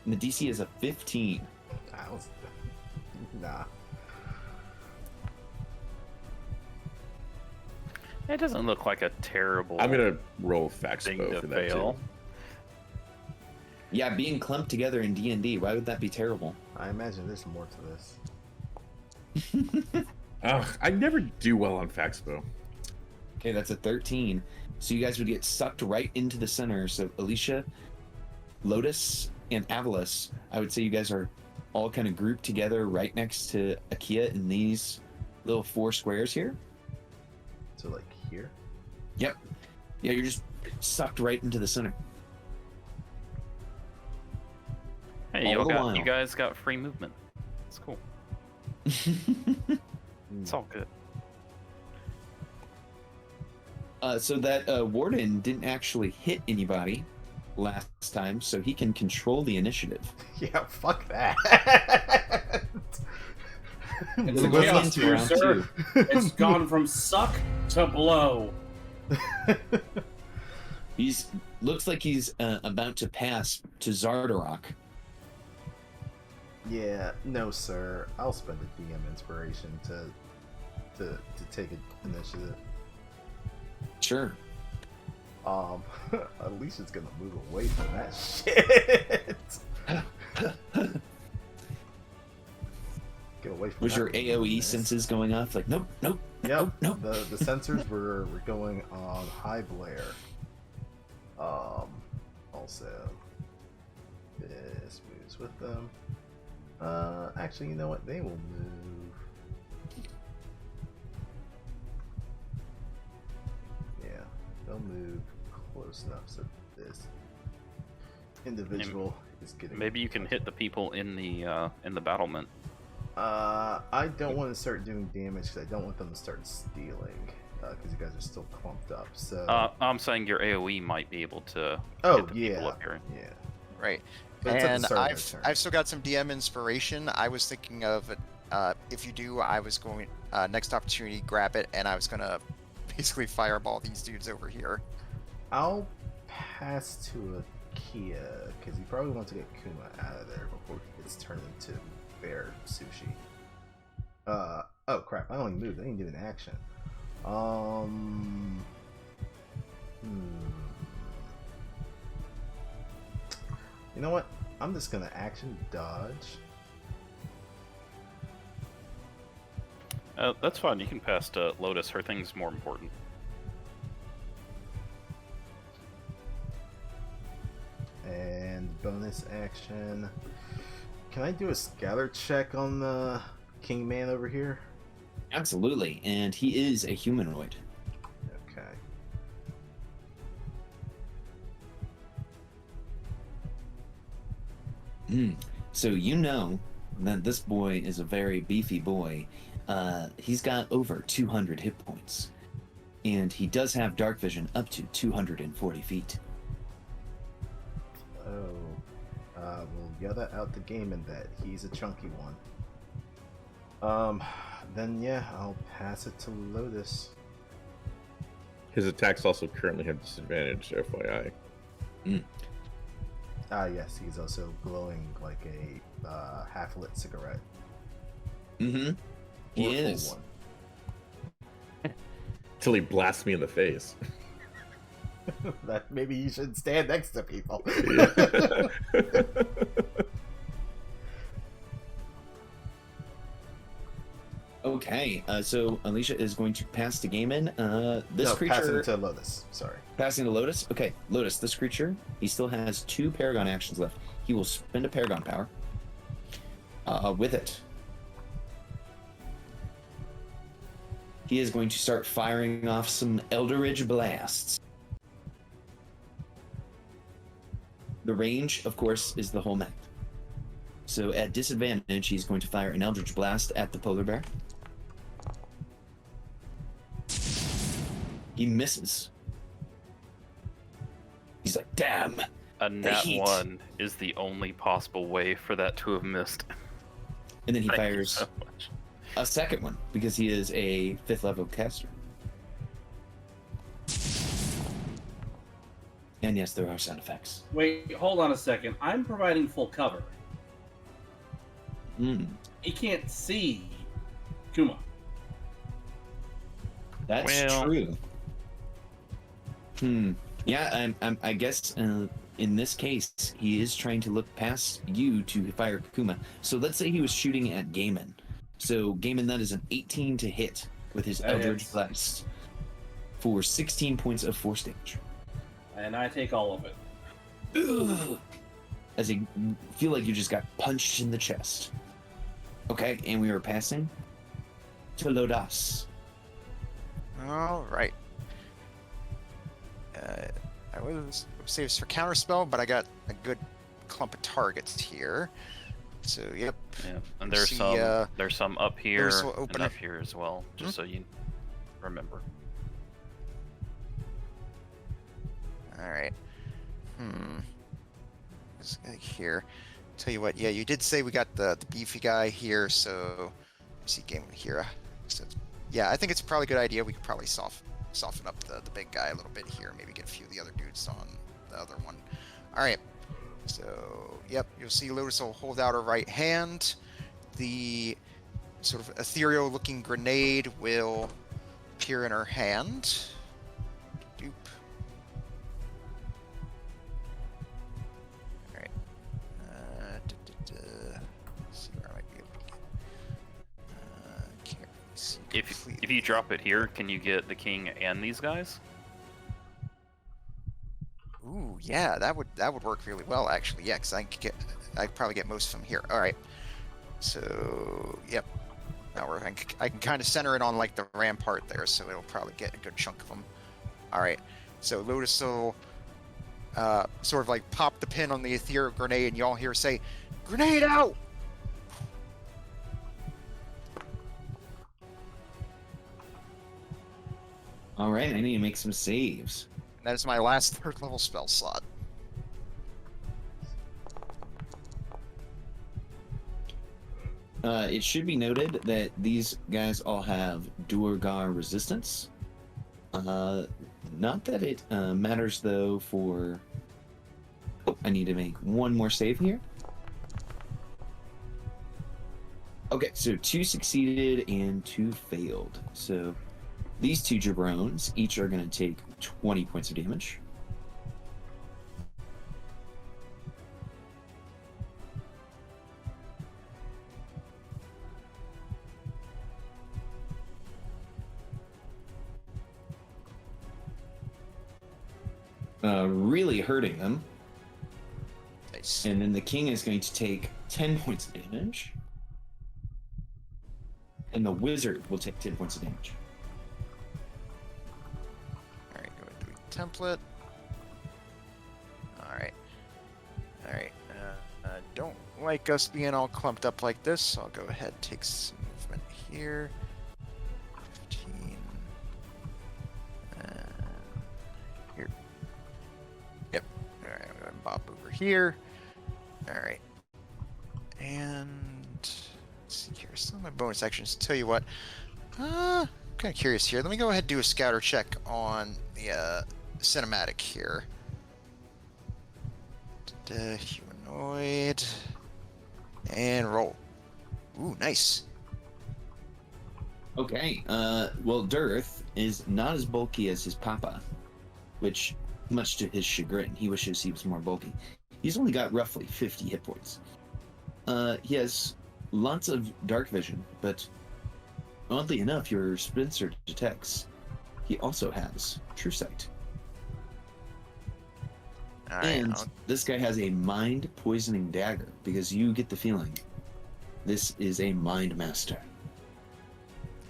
Speaker 8: And the DC is a 15.
Speaker 5: Nah.
Speaker 4: It doesn't look like a terrible
Speaker 6: I'm gonna roll
Speaker 4: thing
Speaker 6: Faxpo
Speaker 4: to
Speaker 6: for that
Speaker 4: fail.
Speaker 6: too.
Speaker 8: Yeah, being clumped together in D&D, why would that be terrible?
Speaker 5: I imagine there's more to this.
Speaker 6: I never do well on Faxpo.
Speaker 8: Okay, that's a 13. So you guys would get sucked right into the center. So Alicia, Lotus, and Avalis, I would say you guys are all kind of grouped together right next to Akia in these little 4 squares here.
Speaker 5: So like here?
Speaker 8: Yep. Yeah, you're just sucked right into the center.
Speaker 4: Hey,
Speaker 8: All the while.
Speaker 4: you guys got free movement. It's cool. It's all good.
Speaker 8: So that Warden didn't actually hit anybody last time, so he can control the initiative.
Speaker 5: Yeah, fuck that.
Speaker 3: It's
Speaker 8: We're
Speaker 3: a
Speaker 8: going
Speaker 3: chaos
Speaker 8: into
Speaker 3: sphere,
Speaker 8: round
Speaker 3: sir.
Speaker 8: 2.
Speaker 3: It's gone from suck to blow.
Speaker 8: Looks like he's about to pass to Zardarok.
Speaker 5: Yeah, no sir. I'll spend a DM inspiration to take initiative.
Speaker 8: Sure.
Speaker 5: Alicia's gonna move away from that shit. Get away from
Speaker 8: Was
Speaker 5: that
Speaker 8: your AoE
Speaker 5: weirdness.
Speaker 8: senses going off? Like, nope, nope,
Speaker 5: Yep.
Speaker 8: nope.
Speaker 5: The sensors were going on high blare. Also, this moves with them. Actually, you know what? They will move. Yeah, they'll move close enough so this individual is getting.
Speaker 4: Maybe you can hit the people in the battlement.
Speaker 5: I don't want to start doing damage because I don't want them to start stealing because you guys are still clumped up. So.
Speaker 4: I'm saying your AoE might be able to
Speaker 5: Oh
Speaker 4: hit the people
Speaker 5: yeah,
Speaker 4: up here.
Speaker 5: yeah.
Speaker 2: Right.
Speaker 5: But it's at the
Speaker 2: And
Speaker 5: start of their turn.
Speaker 2: I've still got some DM inspiration. I was thinking of if you do, I was going next opportunity, grab it, and I was gonna basically fireball these dudes over here.
Speaker 5: I'll pass to Akia because he probably wants to get Kuma out of there before he gets turned into bear sushi. Oh crap! I only moved. I didn't do an action. You know what? I'm just gonna action dodge.
Speaker 4: That's fine. You can pass to Lotus. Her thing's more important.
Speaker 5: And bonus action. Can I do a scatter check on the King Man over here?
Speaker 8: Absolutely, and he is a humanoid.
Speaker 5: Okay.
Speaker 8: So you know that this boy is a very beefy boy. He's got over 200 hit points, and he does have dark vision up to 240 feet.
Speaker 5: Oh. We'll yell that out the game and that he's a chunky one. Then yeah, I'll pass it to Lotus.
Speaker 6: His attacks also currently have disadvantage, FYI.
Speaker 5: Yes, he's also glowing like a half-lit cigarette.
Speaker 8: Mm-hmm. He
Speaker 5: Or full
Speaker 8: is.
Speaker 5: one.
Speaker 6: Till he blasts me in the face.
Speaker 5: That maybe you should stand next to people.
Speaker 8: Okay, so Alicia is going to pass to Gaiman. This
Speaker 5: no,
Speaker 8: creature
Speaker 5: passing to Lotus. Sorry.
Speaker 8: passing to Lotus. Okay, Lotus. This creature, he still has 2 Paragon actions left. He will spend a Paragon power. With it, he is going to start firing off some Eldritch blasts. The range, of course, is the whole map. So at disadvantage, he's going to fire an Eldritch blast at the polar bear. He misses. He's like, damn.
Speaker 4: A nat
Speaker 8: heat.
Speaker 4: 1 is the only possible way for that to have missed.
Speaker 8: And then he
Speaker 4: Thank you
Speaker 8: fires
Speaker 4: so much.
Speaker 8: a second one because he is a 5th level caster. And yes, there are sound effects.
Speaker 3: Wait, hold on a second. I'm providing full cover. He can't see Kuma.
Speaker 8: That's
Speaker 4: Well-
Speaker 8: true. Yeah, I guess in this case, he is trying to look past you to fire Kuma. So let's say he was shooting at Gaiman. So Gaiman, that is an 18 to hit with his
Speaker 3: That
Speaker 8: Eldritch
Speaker 3: hits.
Speaker 8: Blast for 16 points of force damage.
Speaker 3: And I take all of it.
Speaker 8: Ugh. As you feel like you just got punched in the chest. Okay, and we are passing to Lodas.
Speaker 2: All right. I was say it's for counterspell, but I got a good clump of targets here. So yep.
Speaker 4: Yeah, and there's
Speaker 2: See,
Speaker 4: some up here
Speaker 2: Lewis will
Speaker 4: and
Speaker 2: open
Speaker 4: up
Speaker 2: it.
Speaker 4: here as well, just so you remember.
Speaker 2: All right. This guy here. Tell you what. Yeah, you did say we got the beefy guy here. So let's see game here. So, yeah, I think it's probably a good idea. We could probably soften up the big guy a little bit here. Maybe get a few of the other dudes on the other one. All right. So yep, you'll see Lotus will hold out her right hand. The sort of ethereal-looking grenade will appear in her hand. Doop. All right. Let's see where I might be able to get. Can't really see
Speaker 4: If
Speaker 2: completely.
Speaker 4: you drop it here, can you get the king and these guys?
Speaker 2: Ooh, yeah, that would work really well actually. Yeah, because I could probably get most of them here. All right. So yep. Now I can kind of center it on like the rampart there, so it'll probably get a good chunk of them. All right. So Lotus will sort of like pop the pin on the ethereal grenade, and y'all hear say, "Grenade out!"
Speaker 8: All right, I need to make some saves.
Speaker 2: And that is my last 3rd level spell slot.
Speaker 8: It should be noted that these guys all have Durgar resistance. Not that it matters though for... Oh, I need to make one more save here. Okay, so 2 succeeded and 2 failed. So these 2 jabrones each are going to take 20 points of damage. Really hurting them.
Speaker 2: Nice.
Speaker 8: And then the king is going to take 10 points of damage. and the wizard will take 10 points of damage.
Speaker 2: All right, go with the template. All right. All right. Don't like us being all clumped up like this, so I'll go ahead and take some movement here. 15. Here. Yep. All right, I'm going to bop over here. All right. And let's see here. Some of my bonus actions. Tell you what. I'm kind of curious here. Let me go ahead and do a scouter check on the cinematic here. Humanoid. And roll. Ooh, nice.
Speaker 8: Okay. Well, Dirth is not as bulky as his papa, which, much to his chagrin, he wishes he was more bulky. He's only got roughly 50 hit points. He has lots of dark vision, but oddly enough, your Spencer detects he also has true sight.
Speaker 2: All right,
Speaker 8: And this guy has a mind poisoning dagger because you get the feeling this is a mind master.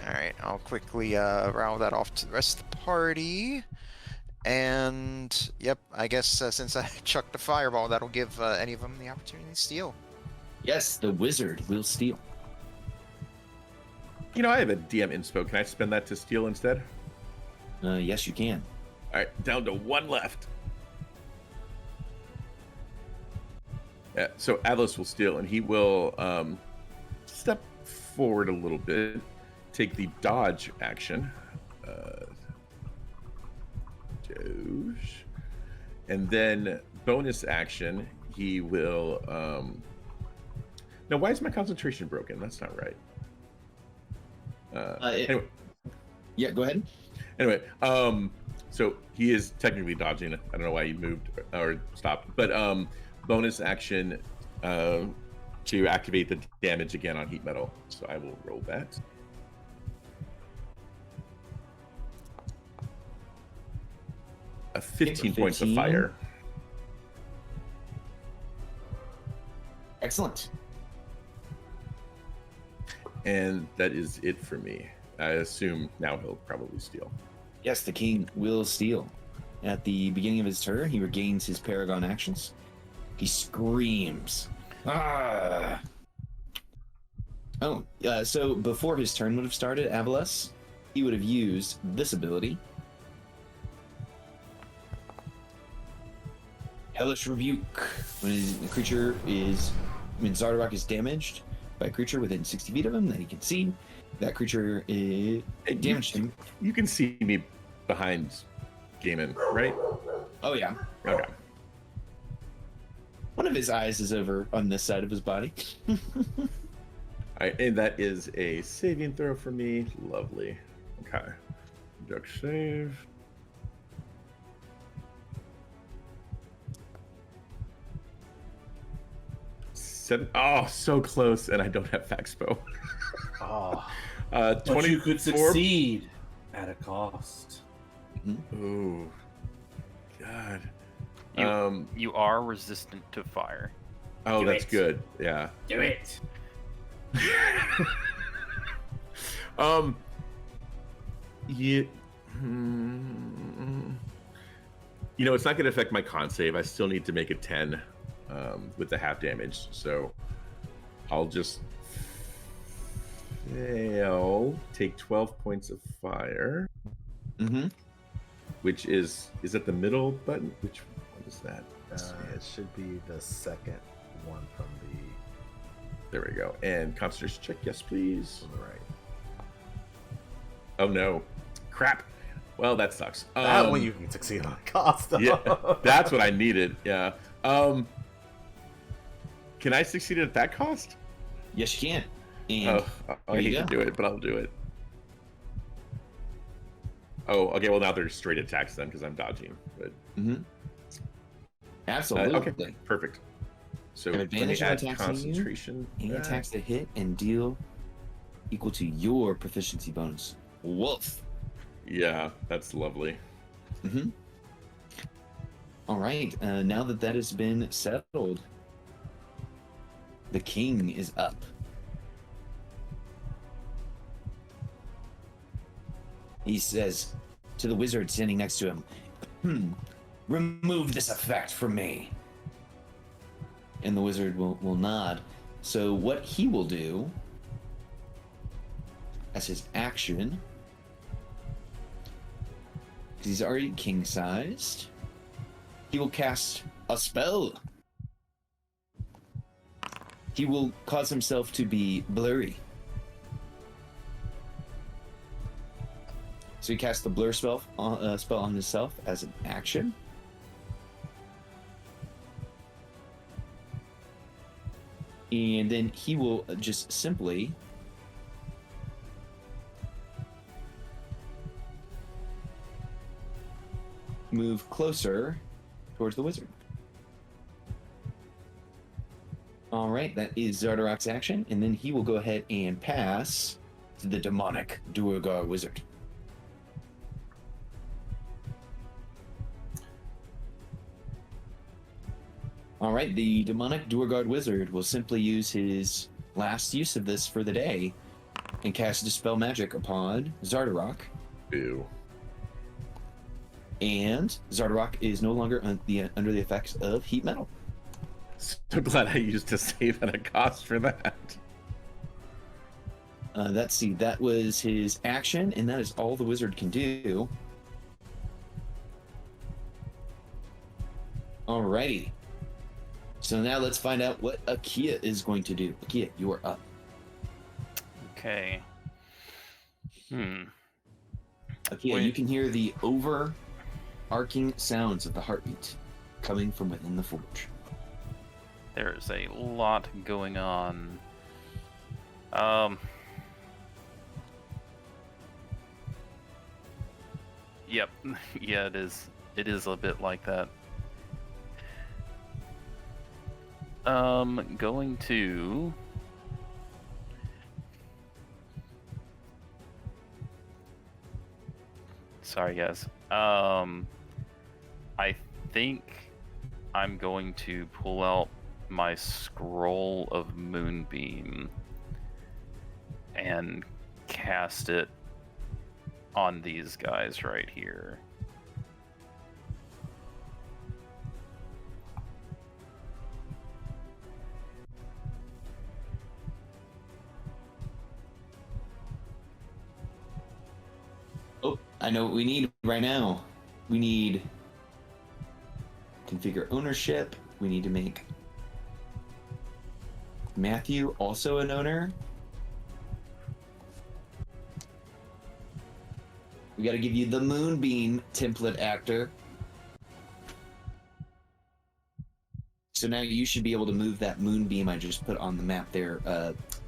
Speaker 2: all right, I'll quickly round that off to the rest of the party. And yep, I guess since I chucked the fireball, that'll give any of them the opportunity to steal.
Speaker 8: Yes, the wizard will steal.
Speaker 6: You know, I have a DM inspo. Can I spend that to steal instead?
Speaker 8: Yes, you can.
Speaker 6: All right, down to one left. Yeah, so Atlas will steal, and he will step forward a little bit, take the dodge action, Doge, and then bonus action, he will. No, why is my concentration broken? That's not right. Anyway.
Speaker 8: Yeah, go ahead.
Speaker 6: Anyway, so he is technically dodging. I don't know why he moved or stopped, but bonus action to activate the damage again on heat metal. So I will roll that. A 15 points of fire.
Speaker 8: Excellent.
Speaker 6: And that is it for me. I assume now he'll probably steal.
Speaker 8: Yes, the king will steal. At the beginning of his turn, he regains his Paragon actions. He screams. Ah! Oh, so before his turn would have started, Avalos, he would have used this ability. Hellish Rebuke. When the creature is... When Zardarok is damaged by a creature within 60 feet of him that he can see, that creature is damaged him.
Speaker 6: You can see me behind Gaiman, right?
Speaker 8: Oh, yeah.
Speaker 6: Okay.
Speaker 8: One of his eyes is over on this side of his body.
Speaker 6: All right, and that is a saving throw for me. Lovely. Okay. Duck save. Oh, so close, and I don't have Faxpo.
Speaker 3: Oh,
Speaker 6: 20.
Speaker 3: but you could succeed at a cost.
Speaker 6: Ooh, God.
Speaker 4: You are resistant to fire.
Speaker 6: Oh,
Speaker 3: Do
Speaker 6: that's
Speaker 3: it.
Speaker 6: good. Yeah.
Speaker 3: Do it.
Speaker 6: Yeah. You know, it's not going to affect my con save. I still need to make a 10 with the half damage, so I'll just fail. Take 12 points of fire.
Speaker 8: Mm-hmm.
Speaker 6: Which is that the middle button? Which one is that?
Speaker 5: It should be the second one from the
Speaker 6: There we go. And concentration check, yes, please.
Speaker 5: right.
Speaker 6: Oh no, crap. Well, that sucks.
Speaker 5: That one you can succeed on cost.
Speaker 6: Yeah, that's what I needed. Yeah. Can I succeed at that cost?
Speaker 8: Yes, you can. And
Speaker 6: I
Speaker 8: here you
Speaker 6: hate to
Speaker 8: go.
Speaker 6: do it, but I'll do it. Oh, okay. Well, now they're straight attacks then because I'm dodging. But
Speaker 8: Absolutely.
Speaker 6: okay, perfect. So
Speaker 8: Have
Speaker 6: let me
Speaker 8: advantage on
Speaker 6: add
Speaker 8: attacks on you,
Speaker 6: concentration.
Speaker 8: Any
Speaker 6: back.
Speaker 8: attacks that hit and deal equal to your proficiency bonus. Wolf.
Speaker 6: Yeah, that's lovely.
Speaker 8: Mm-hmm. All right. Now that that has been settled, the king is up. He says to the wizard standing next to him, remove this effect from me. And the wizard will nod. So what he will do as his action, because he's already king-sized, he will cast a spell. He will cause himself to be blurry. So he casts the blur spell on himself as an action. And then he will just simply move closer towards the wizard. All right, that is Zardarok's action, and then he will go ahead and pass to the demonic Duergar wizard. All right, the demonic Duergar wizard will simply use his last use of this for the day and cast Dispel Magic upon Zardarok.
Speaker 6: Ew.
Speaker 8: And Zardarok is no longer under the effects of heat metal.
Speaker 6: So glad I used a save at a cost for that.
Speaker 8: Let's see, that was his action, and that is all the wizard can do. Alrighty. So now let's find out what Akia is going to do. Akia, you are up.
Speaker 4: Okay.
Speaker 8: Akia,
Speaker 4: Wait.
Speaker 8: you can hear the overarching sounds of the heartbeat coming from within the forge.
Speaker 4: There's a lot going on. Yep. Yeah, it is. It is a bit like that. Going to... Sorry, guys. I think I'm going to pull out my scroll of Moonbeam and cast it on these guys right here.
Speaker 8: Oh, I know what we need right now. We need configure ownership. We need to make Matthew also an owner. We got to give you the Moonbeam template actor. So now you should be able to move that Moonbeam I just put on the map there,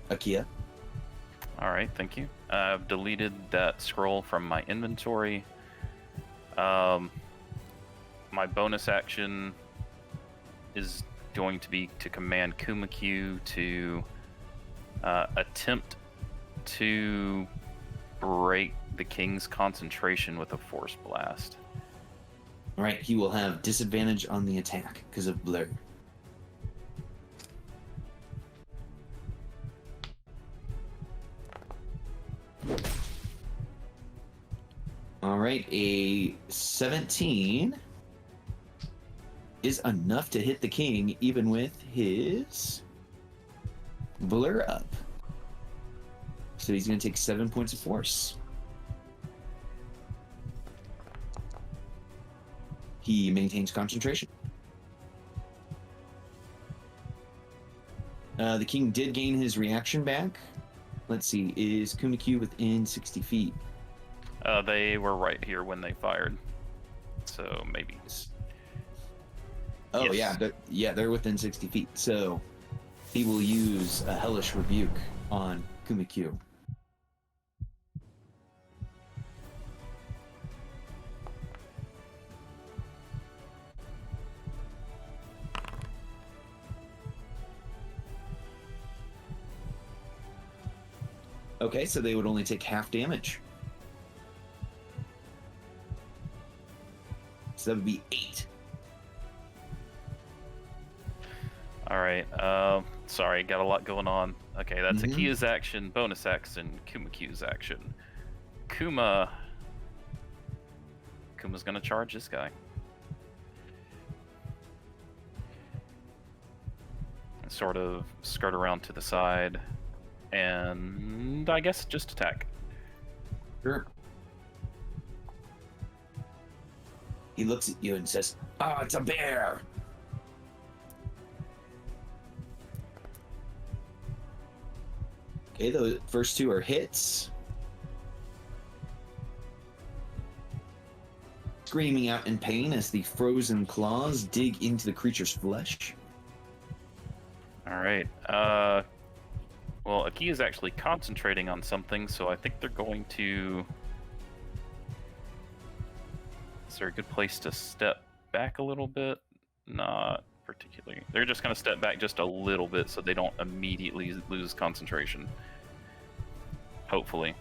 Speaker 8: Akia.
Speaker 4: All right, thank you. I've deleted that scroll from my inventory. My bonus action is going to be to command Kumakyu to attempt to break the king's concentration with a force blast.
Speaker 8: All right, he will have disadvantage on the attack because of blur. All right, a 17 is enough to hit the king even with his blur up. So he's going to take 7 points of force. He maintains concentration. The king did gain his reaction back. Let's see, is Kumakyu within 60 feet?
Speaker 4: They were right here when they fired. So maybe...
Speaker 8: Oh,
Speaker 4: Yes.
Speaker 8: they're within 60 feet. So he will use a Hellish Rebuke on Kumakyu. Okay, so they would only take half damage. So that would be 8.
Speaker 4: All right. Sorry, got a lot going on. Okay, that's
Speaker 8: Mhm.
Speaker 4: Akia's action, bonus action, Kumakyu's action. Kuma Kuma's gonna charge this guy. And sort of skirt around to the side, and I guess just attack.
Speaker 8: Sure. He looks at you and says, "Oh, it's a bear." Okay, the first two are hits. Screaming out in pain as the frozen claws dig into the creature's flesh.
Speaker 4: All right. Well, Aki is actually concentrating on something, so I think they're going to... Is there a good place to step back a little bit? Not particularly. They're just going to step back just a little bit so they don't immediately lose concentration. Hopefully.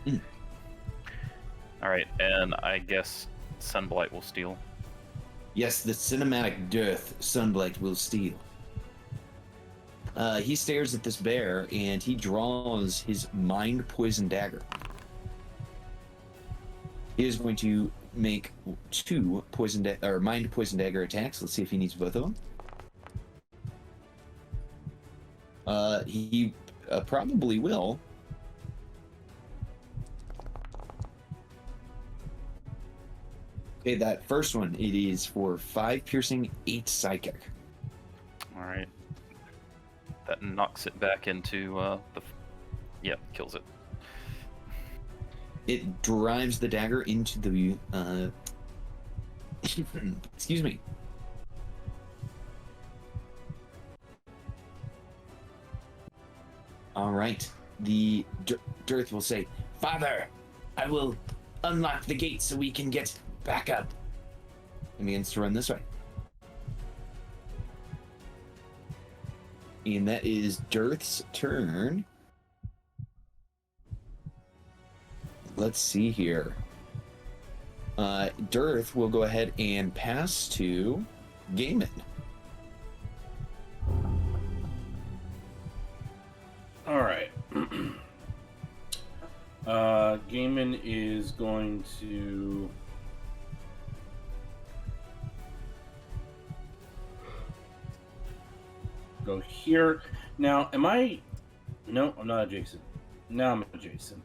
Speaker 4: All right, and I guess Sunblight will steal.
Speaker 8: Yes, the cinematic death Sunblight will steal. He stares at this bear and he draws his mind poison dagger. He is going to make two mind poison dagger attacks. Let's see if he needs both of them. He probably will. Okay, that first one, it is for 5 piercing, 8 psychic.
Speaker 4: All right. That knocks it back into yeah, kills it.
Speaker 8: It drives the dagger into the excuse me. All right. The Dearth will say, "Father, I will unlock the gate so we can get back up." And begins to run this way. And that is Dearth's turn. Let's see here. Dearth will go ahead and pass to Gaiman.
Speaker 3: All right. Gaiman is going to go here. Now, am I? No, I'm not adjacent. Now I'm adjacent.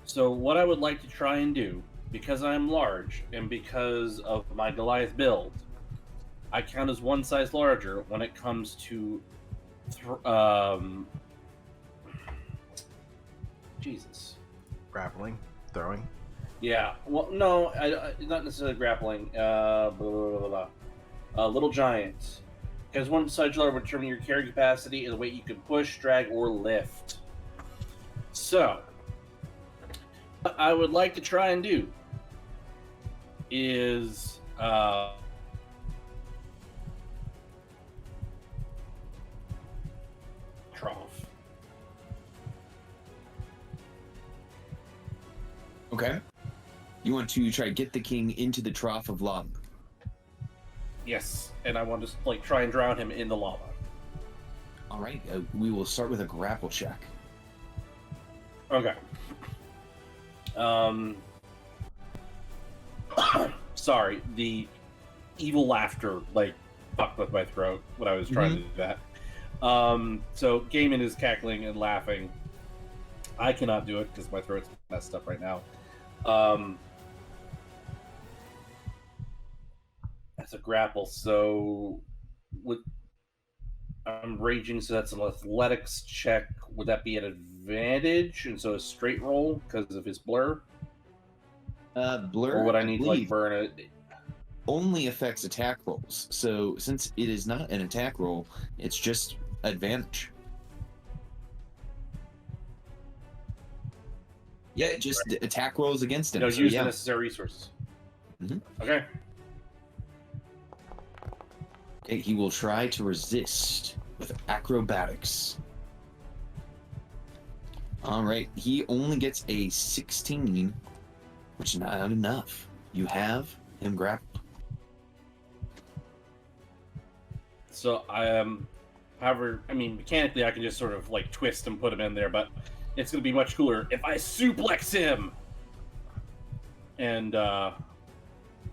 Speaker 3: So what I would like to try and do, because I'm large and because of my Goliath build, I count as one size larger when it comes to Jesus.
Speaker 5: Grappling, throwing.
Speaker 3: Yeah. Well, no, I not necessarily grappling. Blah, blah, blah, blah. Little giant. Because one size larger will determine your carry capacity and the weight you can push, drag, or lift. So, what I would like to try and do is trough.
Speaker 8: Okay. You want to try to get the king into the trough of lava.
Speaker 3: Yes, and I want to like try and drown him in the lava.
Speaker 8: All right. We will start with a grapple check.
Speaker 3: Okay. Sorry, the evil laughter like fucked with my throat when I was trying to do that. So Gaiman is cackling and laughing. I cannot do it because my throat's messed up right now. That's a grapple, so I'm raging, so that's an athletics check. Would that be an advantage? And so a straight roll because of his blur?
Speaker 8: Blur,
Speaker 3: or would I need to like
Speaker 8: believe,
Speaker 3: burn it?
Speaker 8: only affects attack rolls. So since it is not an attack roll, it's just advantage. Yeah, just attack rolls against him.
Speaker 3: No,
Speaker 8: So,
Speaker 3: use
Speaker 8: yeah.
Speaker 3: the necessary resources.
Speaker 8: Mhm.
Speaker 3: Okay.
Speaker 8: Okay, he will try to resist with acrobatics. All right, he only gets a 16, which is not enough. You have him grappled.
Speaker 3: So however, I mean, mechanically, I can just sort of like twist and put him in there, but it's going to be much cooler if I suplex him and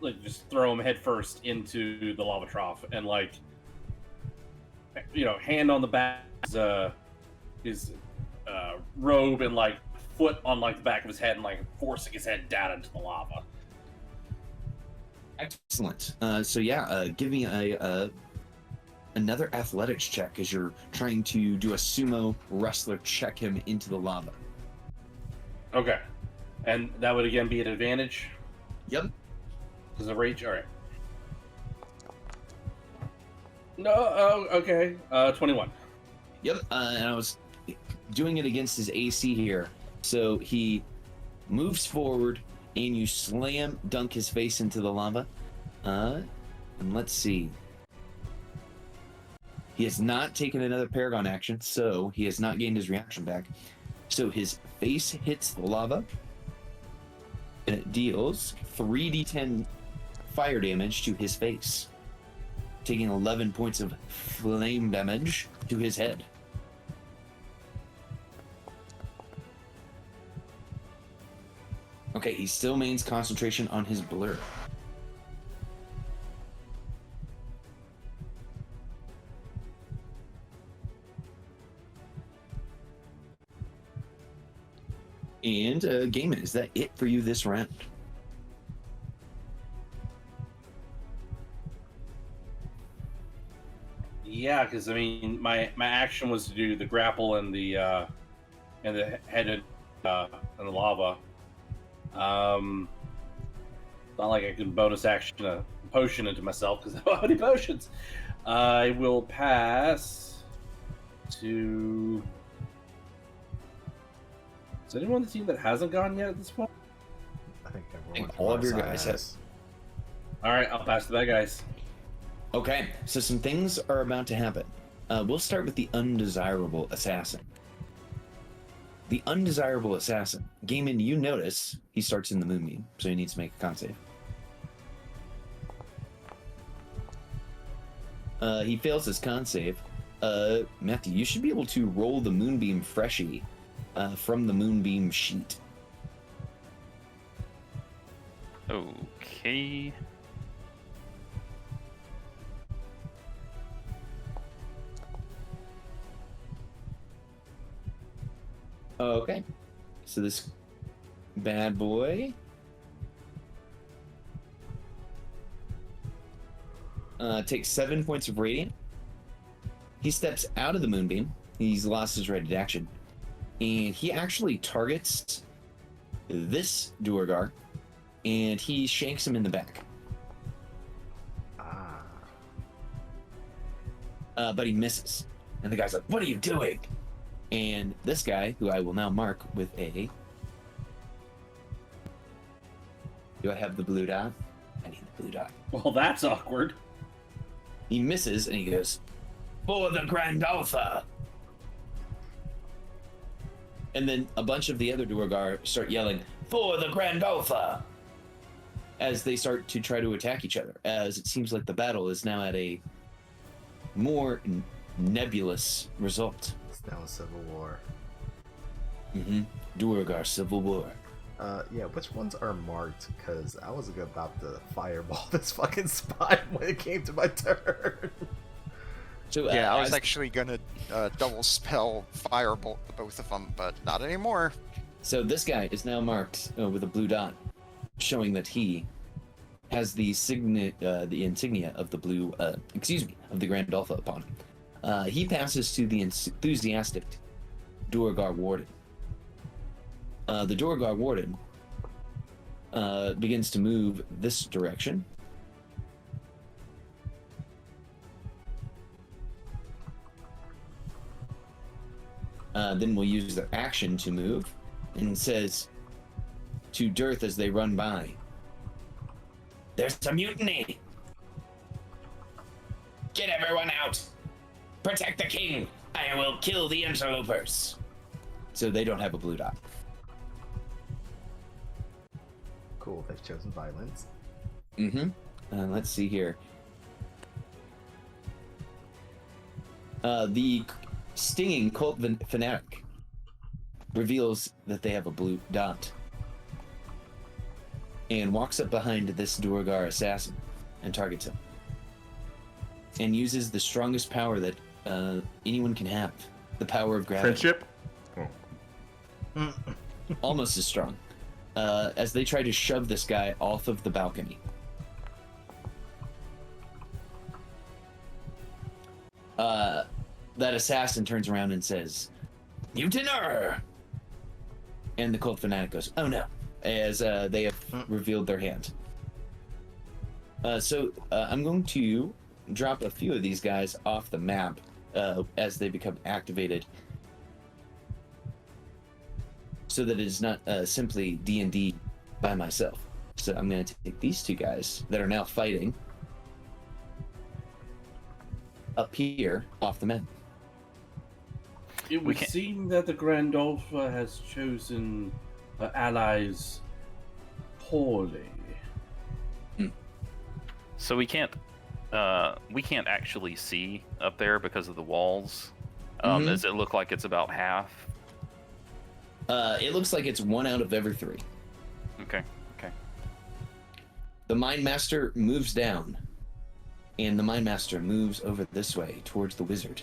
Speaker 3: like just throw him head first into the lava trough, and like, you know, hand on the back, his robe, and like foot on like the back of his head, and like forcing his head down into the lava.
Speaker 8: Excellent. So yeah, give me a another athletics check as you're trying to do a sumo wrestler check him into the lava.
Speaker 3: Okay, and that would again be an advantage.
Speaker 8: Yep.
Speaker 3: Because of rage. All right. No. Oh, okay. 21.
Speaker 8: Yep. And I was doing it against his AC here, so he moves forward, and you slam dunk his face into the lava. And let's see. He has not taken another Paragon action, so he has not gained his reaction back. So his face hits the lava, and it deals 3d10 fire damage to his face, taking 11 points of flame damage to his head. Okay, he still maintains concentration on his blur. And Gaiman, is that it for you this round?
Speaker 3: Yeah, because I mean, my action was to do the grapple and the headed and the lava. Not like I can bonus action a potion into myself because I don't have any potions. I will pass to. Is anyone on the team that hasn't gone yet at this point?
Speaker 5: I think everyone.
Speaker 8: All of your guys have.
Speaker 3: All right, I'll pass to that, guys.
Speaker 8: Okay, so some things are about to happen. We'll start with the undesirable assassin. The undesirable assassin. Gaiman, you notice he starts in the moonbeam, so he needs to make a con save. He fails his con save. Matthew, you should be able to roll the moonbeam freshie from the moonbeam sheet.
Speaker 4: Okay.
Speaker 8: Okay. So this bad boy takes 7 points of radiant. He steps out of the moonbeam. He's lost his ready action. And he actually targets this Duergar, and he shanks him in the back. But he misses. And the guy's like, "What are you doing?" And this guy, who I will now mark with a... Do I have the blue dot? I need the blue dot.
Speaker 3: Well, that's awkward.
Speaker 8: He misses, and he goes, "For the Grand Alpha!" And then a bunch of the other Duergar start yelling, "For the Grand Alpha!" as they start to try to attack each other, as it seems like the battle is now at a more nebulous result.
Speaker 5: It's now a civil war.
Speaker 8: Duergar Civil War.
Speaker 5: Yeah, which ones are marked? Because I was about to fireball this fucking spot when it came to my turn.
Speaker 8: So,
Speaker 2: Yeah, I was actually gonna double spell firebolt both of them, but not anymore.
Speaker 8: So this guy is now marked with a blue dot, showing that he has the insignia of the blue, of the Grand Alpha upon him. He passes to the enthusiastic Duergar Warden. The Duergar Warden begins to move this direction. Then we'll use their action to move, and says to Dearth as they run by, "There's a mutiny! Get everyone out! Protect the king! I will kill the interlopers!" So they don't have a blue dot.
Speaker 5: Cool, they've chosen violence.
Speaker 8: Let's see here. The stinging cult fanatic reveals that they have a blue dot. and walks up behind this Duergar assassin and targets him. And uses the strongest power that anyone can have, the power of gravity.
Speaker 6: Friendship? Oh.
Speaker 8: Almost as strong. As they try to shove this guy off of the balcony. That assassin turns around and says, "Mutiner!" And the cult fanatic goes, "Oh no," as they have revealed their hand. So I'm going to drop a few of these guys off the map as they become activated, so that it is not simply D&D by myself. So I'm going to take these two guys that are now fighting up here off the map.
Speaker 3: It would seem that the Grand Alpha has chosen her allies poorly.
Speaker 4: So we can't actually see up there because of the walls. Does it look like it's about half?
Speaker 8: It looks like it's 1 out of every 3.
Speaker 4: Okay.
Speaker 8: The Mind Master moves down, and the Mind Master moves over this way towards the wizard,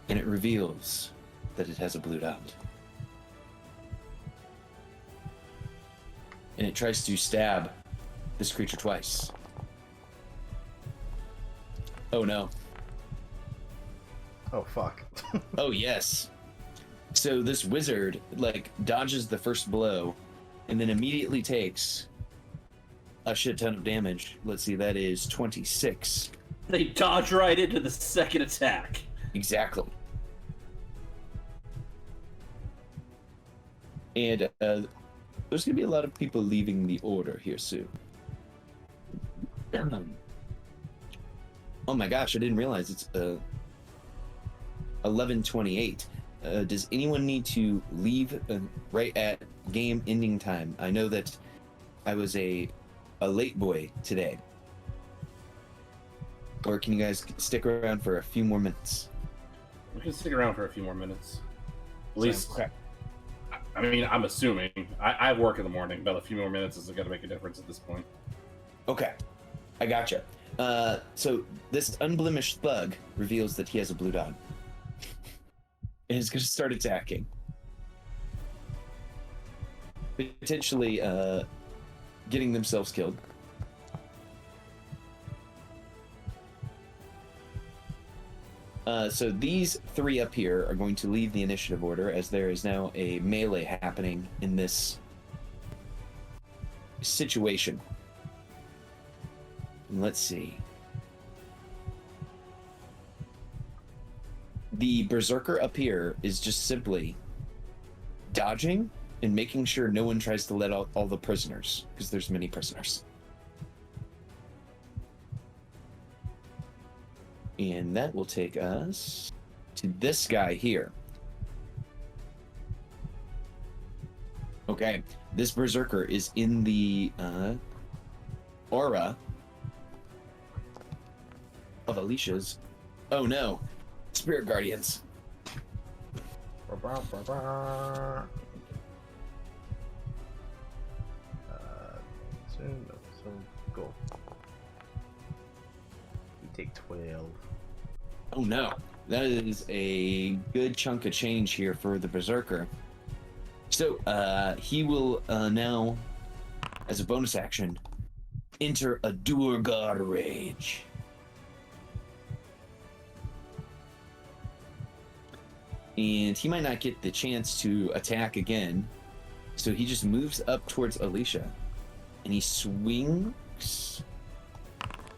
Speaker 8: and it reveals that it has a blue dot. And it tries to stab this creature twice. Oh no.
Speaker 5: Oh fuck.
Speaker 8: Oh yes. So this wizard dodges the first blow and then immediately takes a shit ton of damage. Let's see, that is 26.
Speaker 3: They dodge right into the second attack.
Speaker 8: Exactly. And there's gonna be a lot of people leaving the order here soon. Oh my gosh, I didn't realize it's 11:28. Does anyone need to leave right at game ending time? I know that I was a late boy today. Or can you guys stick around for a few more minutes?
Speaker 3: We can stick around for a few more minutes. At least,
Speaker 8: Okay.
Speaker 3: I mean, I'm assuming. I work in the morning, but a few more minutes isn't going to make a difference at this point.
Speaker 8: Okay, I gotcha. So this unblemished thug reveals that he has a blue dot. And is going to start attacking. Potentially getting themselves killed. So these 3 up here are going to leave the initiative order, as there is now a melee happening in this situation. And let's see. The berserker up here is just simply dodging and making sure no one tries to let out all the prisoners, because there's many prisoners. And that will take us to this guy here. Okay, this berserker is in the aura of Alicia's. Oh no, Spirit Guardians.
Speaker 5: So go. You take 12.
Speaker 8: Oh no, that is a good chunk of change here for the berserker. So he will now, as a bonus action, enter a Duergar rage. And he might not get the chance to attack again, so he just moves up towards Alicia, and he swings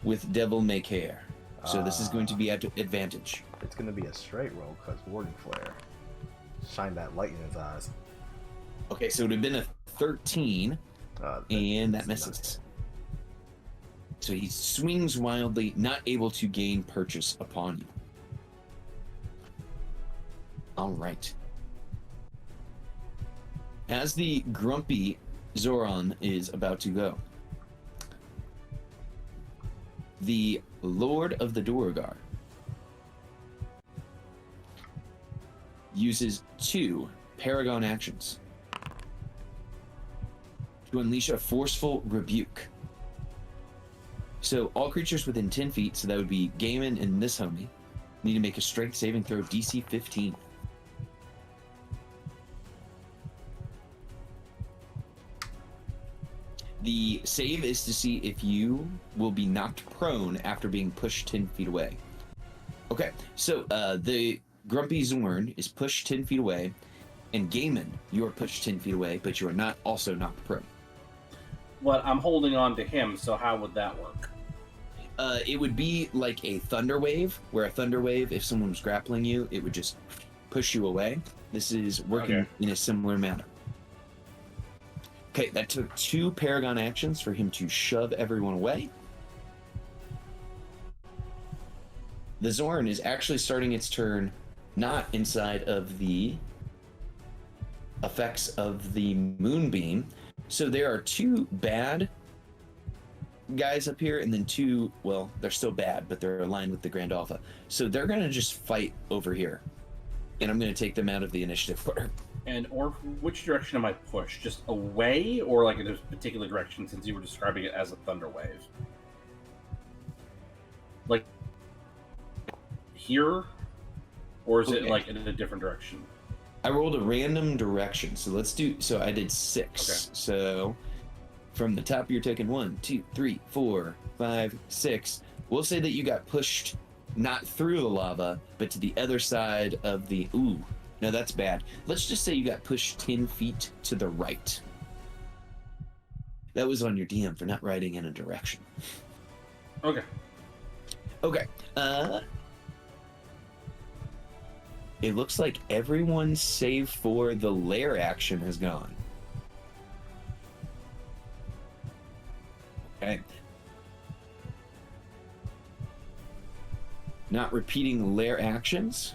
Speaker 8: with Devil May Care. So this is going to be at advantage.
Speaker 5: It's going to be a straight roll because Warden Flare. Shine that light in his eyes.
Speaker 8: Okay, so it would have been a 13, and that misses. So he swings wildly, not able to gain purchase upon you. All right. As the grumpy Zoran is about to go, the Lord of the Duergar uses 2 Paragon actions to to unleash a forceful rebuke. So all creatures within 10 feet, so that would be Gaiman and this homie, need to make a strength saving throw DC 15. The save is to see if you will be knocked prone after being pushed 10 feet away. Okay, so the Grumpy Zorn is pushed 10 feet away, and Gaiman, you are pushed 10 feet away, but you are not also knocked prone.
Speaker 3: Well, I'm holding on to him, so how would that work?
Speaker 8: It would be like a thunder wave, where a thunder wave, if someone was grappling you, it would just push you away. This is working in a similar manner. Okay, that took 2 Paragon actions for him to shove everyone away. The Zorn is actually starting its turn not inside of the effects of the Moonbeam. So there are 2 bad guys up here, and then 2, well, they're still bad, but they're aligned with the Grand Alpha. So they're going to just fight over here. And I'm going to take them out of the initiative order.
Speaker 3: And or which direction am I pushed? Just away, or like in a particular direction, since you were describing it as a thunder wave? Like here, or is it like in a different direction?
Speaker 8: I rolled a random direction, so let's do. So I did 6.
Speaker 3: Okay.
Speaker 8: So from the top, you're taking 1, 2, 3, 4, 5, 6. We'll say that you got pushed not through the lava, but to the other side of the. Ooh. No, that's bad. Let's just say you got pushed 10 feet to the right. That was on your DM for not writing in a direction.
Speaker 3: Okay.
Speaker 8: Okay. It looks like everyone save for the lair action has gone. Okay. Not repeating lair actions.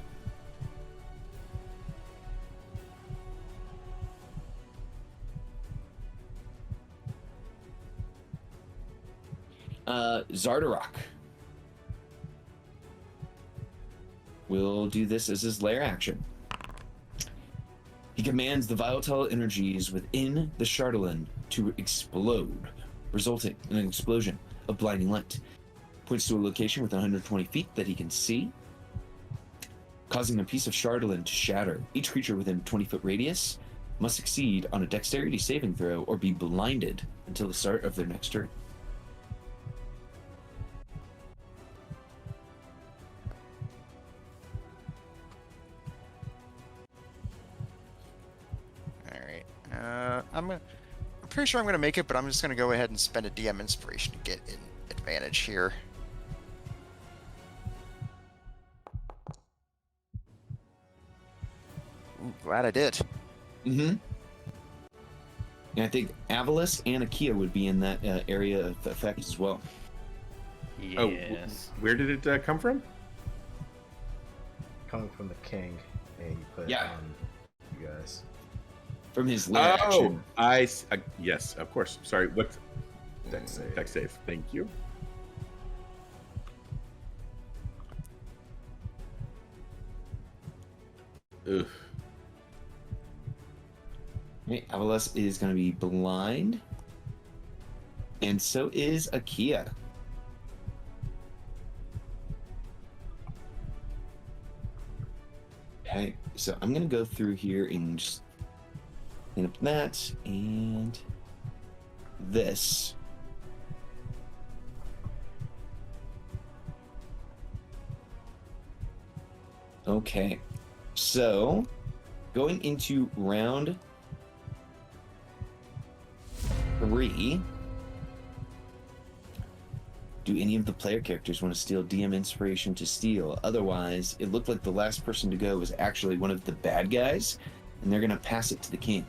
Speaker 8: Zardarok will do this as his lair action. He commands the volatile energies within the Chardalyn to explode, resulting in an explosion of blinding light. Points to a location within 120 feet that he can see, causing a piece of Chardalyn to shatter. Each creature within 20-foot radius must succeed on a dexterity saving throw or be blinded until the start of their next turn.
Speaker 2: I'm pretty sure I'm going to make it, but I'm just going to go ahead and spend a DM inspiration to get an advantage here. Ooh, glad I did.
Speaker 8: Mm-hmm. And I think Avalis and Akia would be in that area of effect as well.
Speaker 4: Yes.
Speaker 6: Where did it come from?
Speaker 5: Coming from the king, and you put
Speaker 8: Yeah.
Speaker 5: on you guys.
Speaker 8: From his lair action.
Speaker 6: Yes, of course. Sorry, what?
Speaker 5: Dex save.
Speaker 6: Dex save. Thank you. Ugh.
Speaker 8: Okay, Avalis is going to be blind. And so is Akia. Okay, so I'm going to go through here and just clean up that and this. Okay, so going into round 3, do any of the player characters want to steal DM inspiration to steal? Otherwise, it looked like the last person to go was actually one of the bad guys, and they're going to pass it to the king.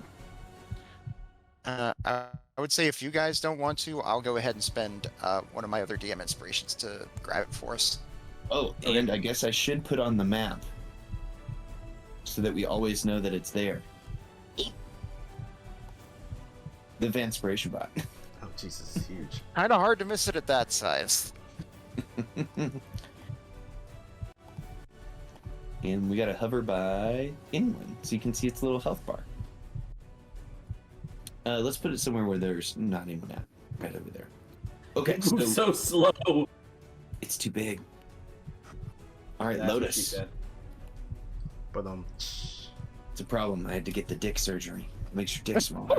Speaker 2: I would say if you guys don't want to, I'll go ahead and spend one of my other DM inspirations to grab it for us.
Speaker 8: Oh, and I guess I should put on the map so that we always know that it's there. The Vanspiration bot.
Speaker 5: Oh, Jesus, it's huge.
Speaker 2: Kind of hard to miss it at that size.
Speaker 8: And we got to hover by inland so you can see its little health bar. Let's put it somewhere where there's not anyone at. Right over there. Okay,
Speaker 9: It moves so slow.
Speaker 8: it's too big. All right,
Speaker 9: That's what she
Speaker 8: Lotus.
Speaker 9: said.
Speaker 5: But
Speaker 8: It's a problem. I had to get the dick surgery. It makes your dick smaller.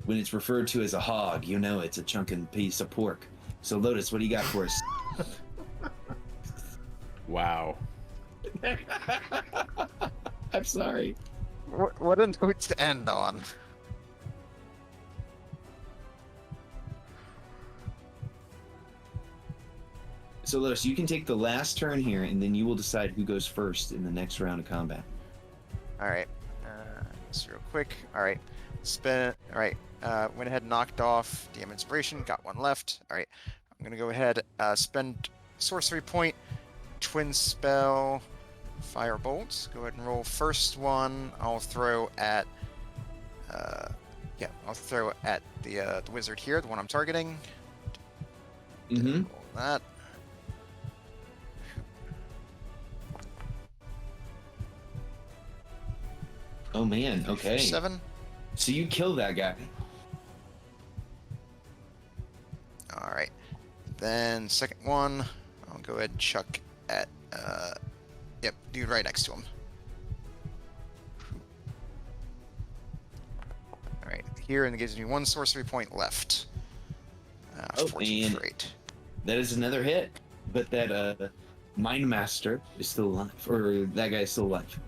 Speaker 8: When it's referred to as a hog, you know it's a chunkin' piece of pork. So, Lotus, what do you got for us?
Speaker 6: Wow.
Speaker 8: I'm sorry.
Speaker 2: What a note to end on.
Speaker 8: So, Lotus, you can take the last turn here, and then you will decide who goes first in the next round of combat.
Speaker 2: All right. Just real quick. All right. Spin. All right. Went ahead and knocked off DM Inspiration. Got one left. All right. I'm gonna go ahead. Spend Sorcery Point. Twin Spell. Firebolt. Go ahead and roll first one. I'll throw at. Yeah. I'll throw at the wizard here, the one I'm targeting.
Speaker 8: Mm-hmm.
Speaker 2: Roll that.
Speaker 8: Oh, man. Okay.
Speaker 2: 7.
Speaker 8: So you kill that guy.
Speaker 2: All right. Then second one, I'll go ahead and chuck at yep, dude right next to him. All right, here, and it gives me 1 sorcery point left. 14
Speaker 8: and
Speaker 2: for 8.
Speaker 8: that is another hit. But that Mind Master is still alive. Or that guy is still alive.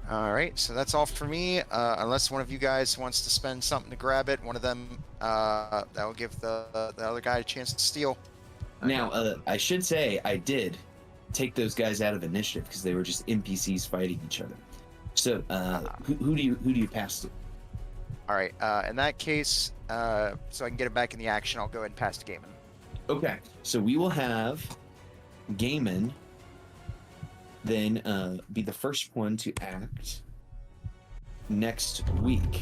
Speaker 2: All right, so that's all for me. Unless one of you guys wants to spend something to grab it, one of them that will give the other guy a chance to steal.
Speaker 8: Now, I should say I did take those guys out of initiative because they were just NPCs fighting each other. So, who do you pass to?
Speaker 2: All right, in that case, so I can get it back in the action, I'll go ahead and pass to Gaiman.
Speaker 8: Okay, so we will have Gaiman then be the first one to act next week.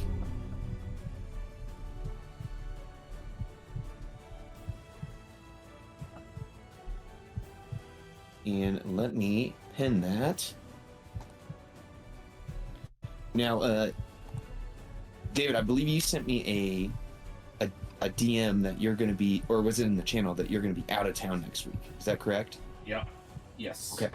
Speaker 8: And let me pin that. Now, David, I believe you sent me a DM that you're going to be, or was it in the channel that you're going to be out of town next week? Is that correct?
Speaker 3: Yep. Yes.
Speaker 8: Okay.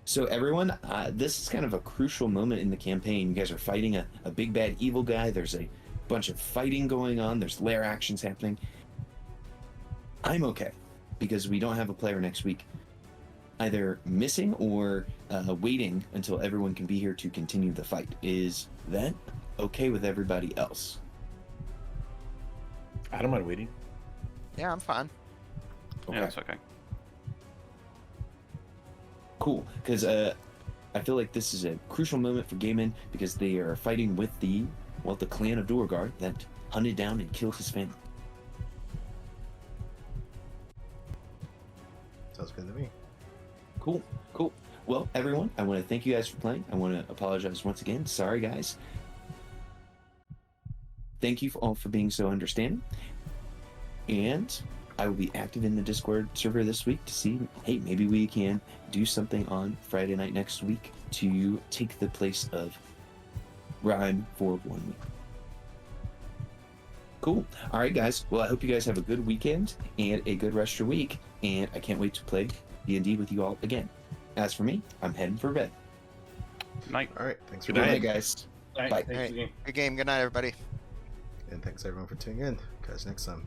Speaker 8: So everyone, this is kind of a crucial moment in the campaign. You guys are fighting a big bad evil guy. There's a bunch of fighting going on. There's lair actions happening. I'm okay because we don't have a player next week, either missing or waiting until everyone can be here to continue the fight. Is that okay with everybody else?
Speaker 6: I don't mind waiting.
Speaker 2: Yeah, I'm fine.
Speaker 8: Okay.
Speaker 4: Yeah, it's okay.
Speaker 8: Cool, because I feel like this is a crucial moment for Gaiman because they are fighting with the clan of Dorgard that hunted down and killed his family.
Speaker 5: sounds good to me.
Speaker 8: Cool. Well, everyone, I want to thank you guys for playing. I want to apologize once again. Sorry, guys. Thank you all for being so understanding. And I will be active in the Discord server this week to see, hey, maybe we can do something on Friday night next week to take the place of Rime for 1 week. Cool. All right, guys. Well, I hope you guys have a good weekend and a good rest of your week. And I can't wait to play D&D with you all again. As for me, I'm heading for bed.
Speaker 4: Good night.
Speaker 5: All right, thanks for
Speaker 8: Good
Speaker 5: playing,
Speaker 8: night, guys.
Speaker 3: Thanks,
Speaker 8: Bye.
Speaker 3: thanks again.
Speaker 2: Good game. Good night, everybody.
Speaker 5: and thanks everyone for tuning in. Catch you next time.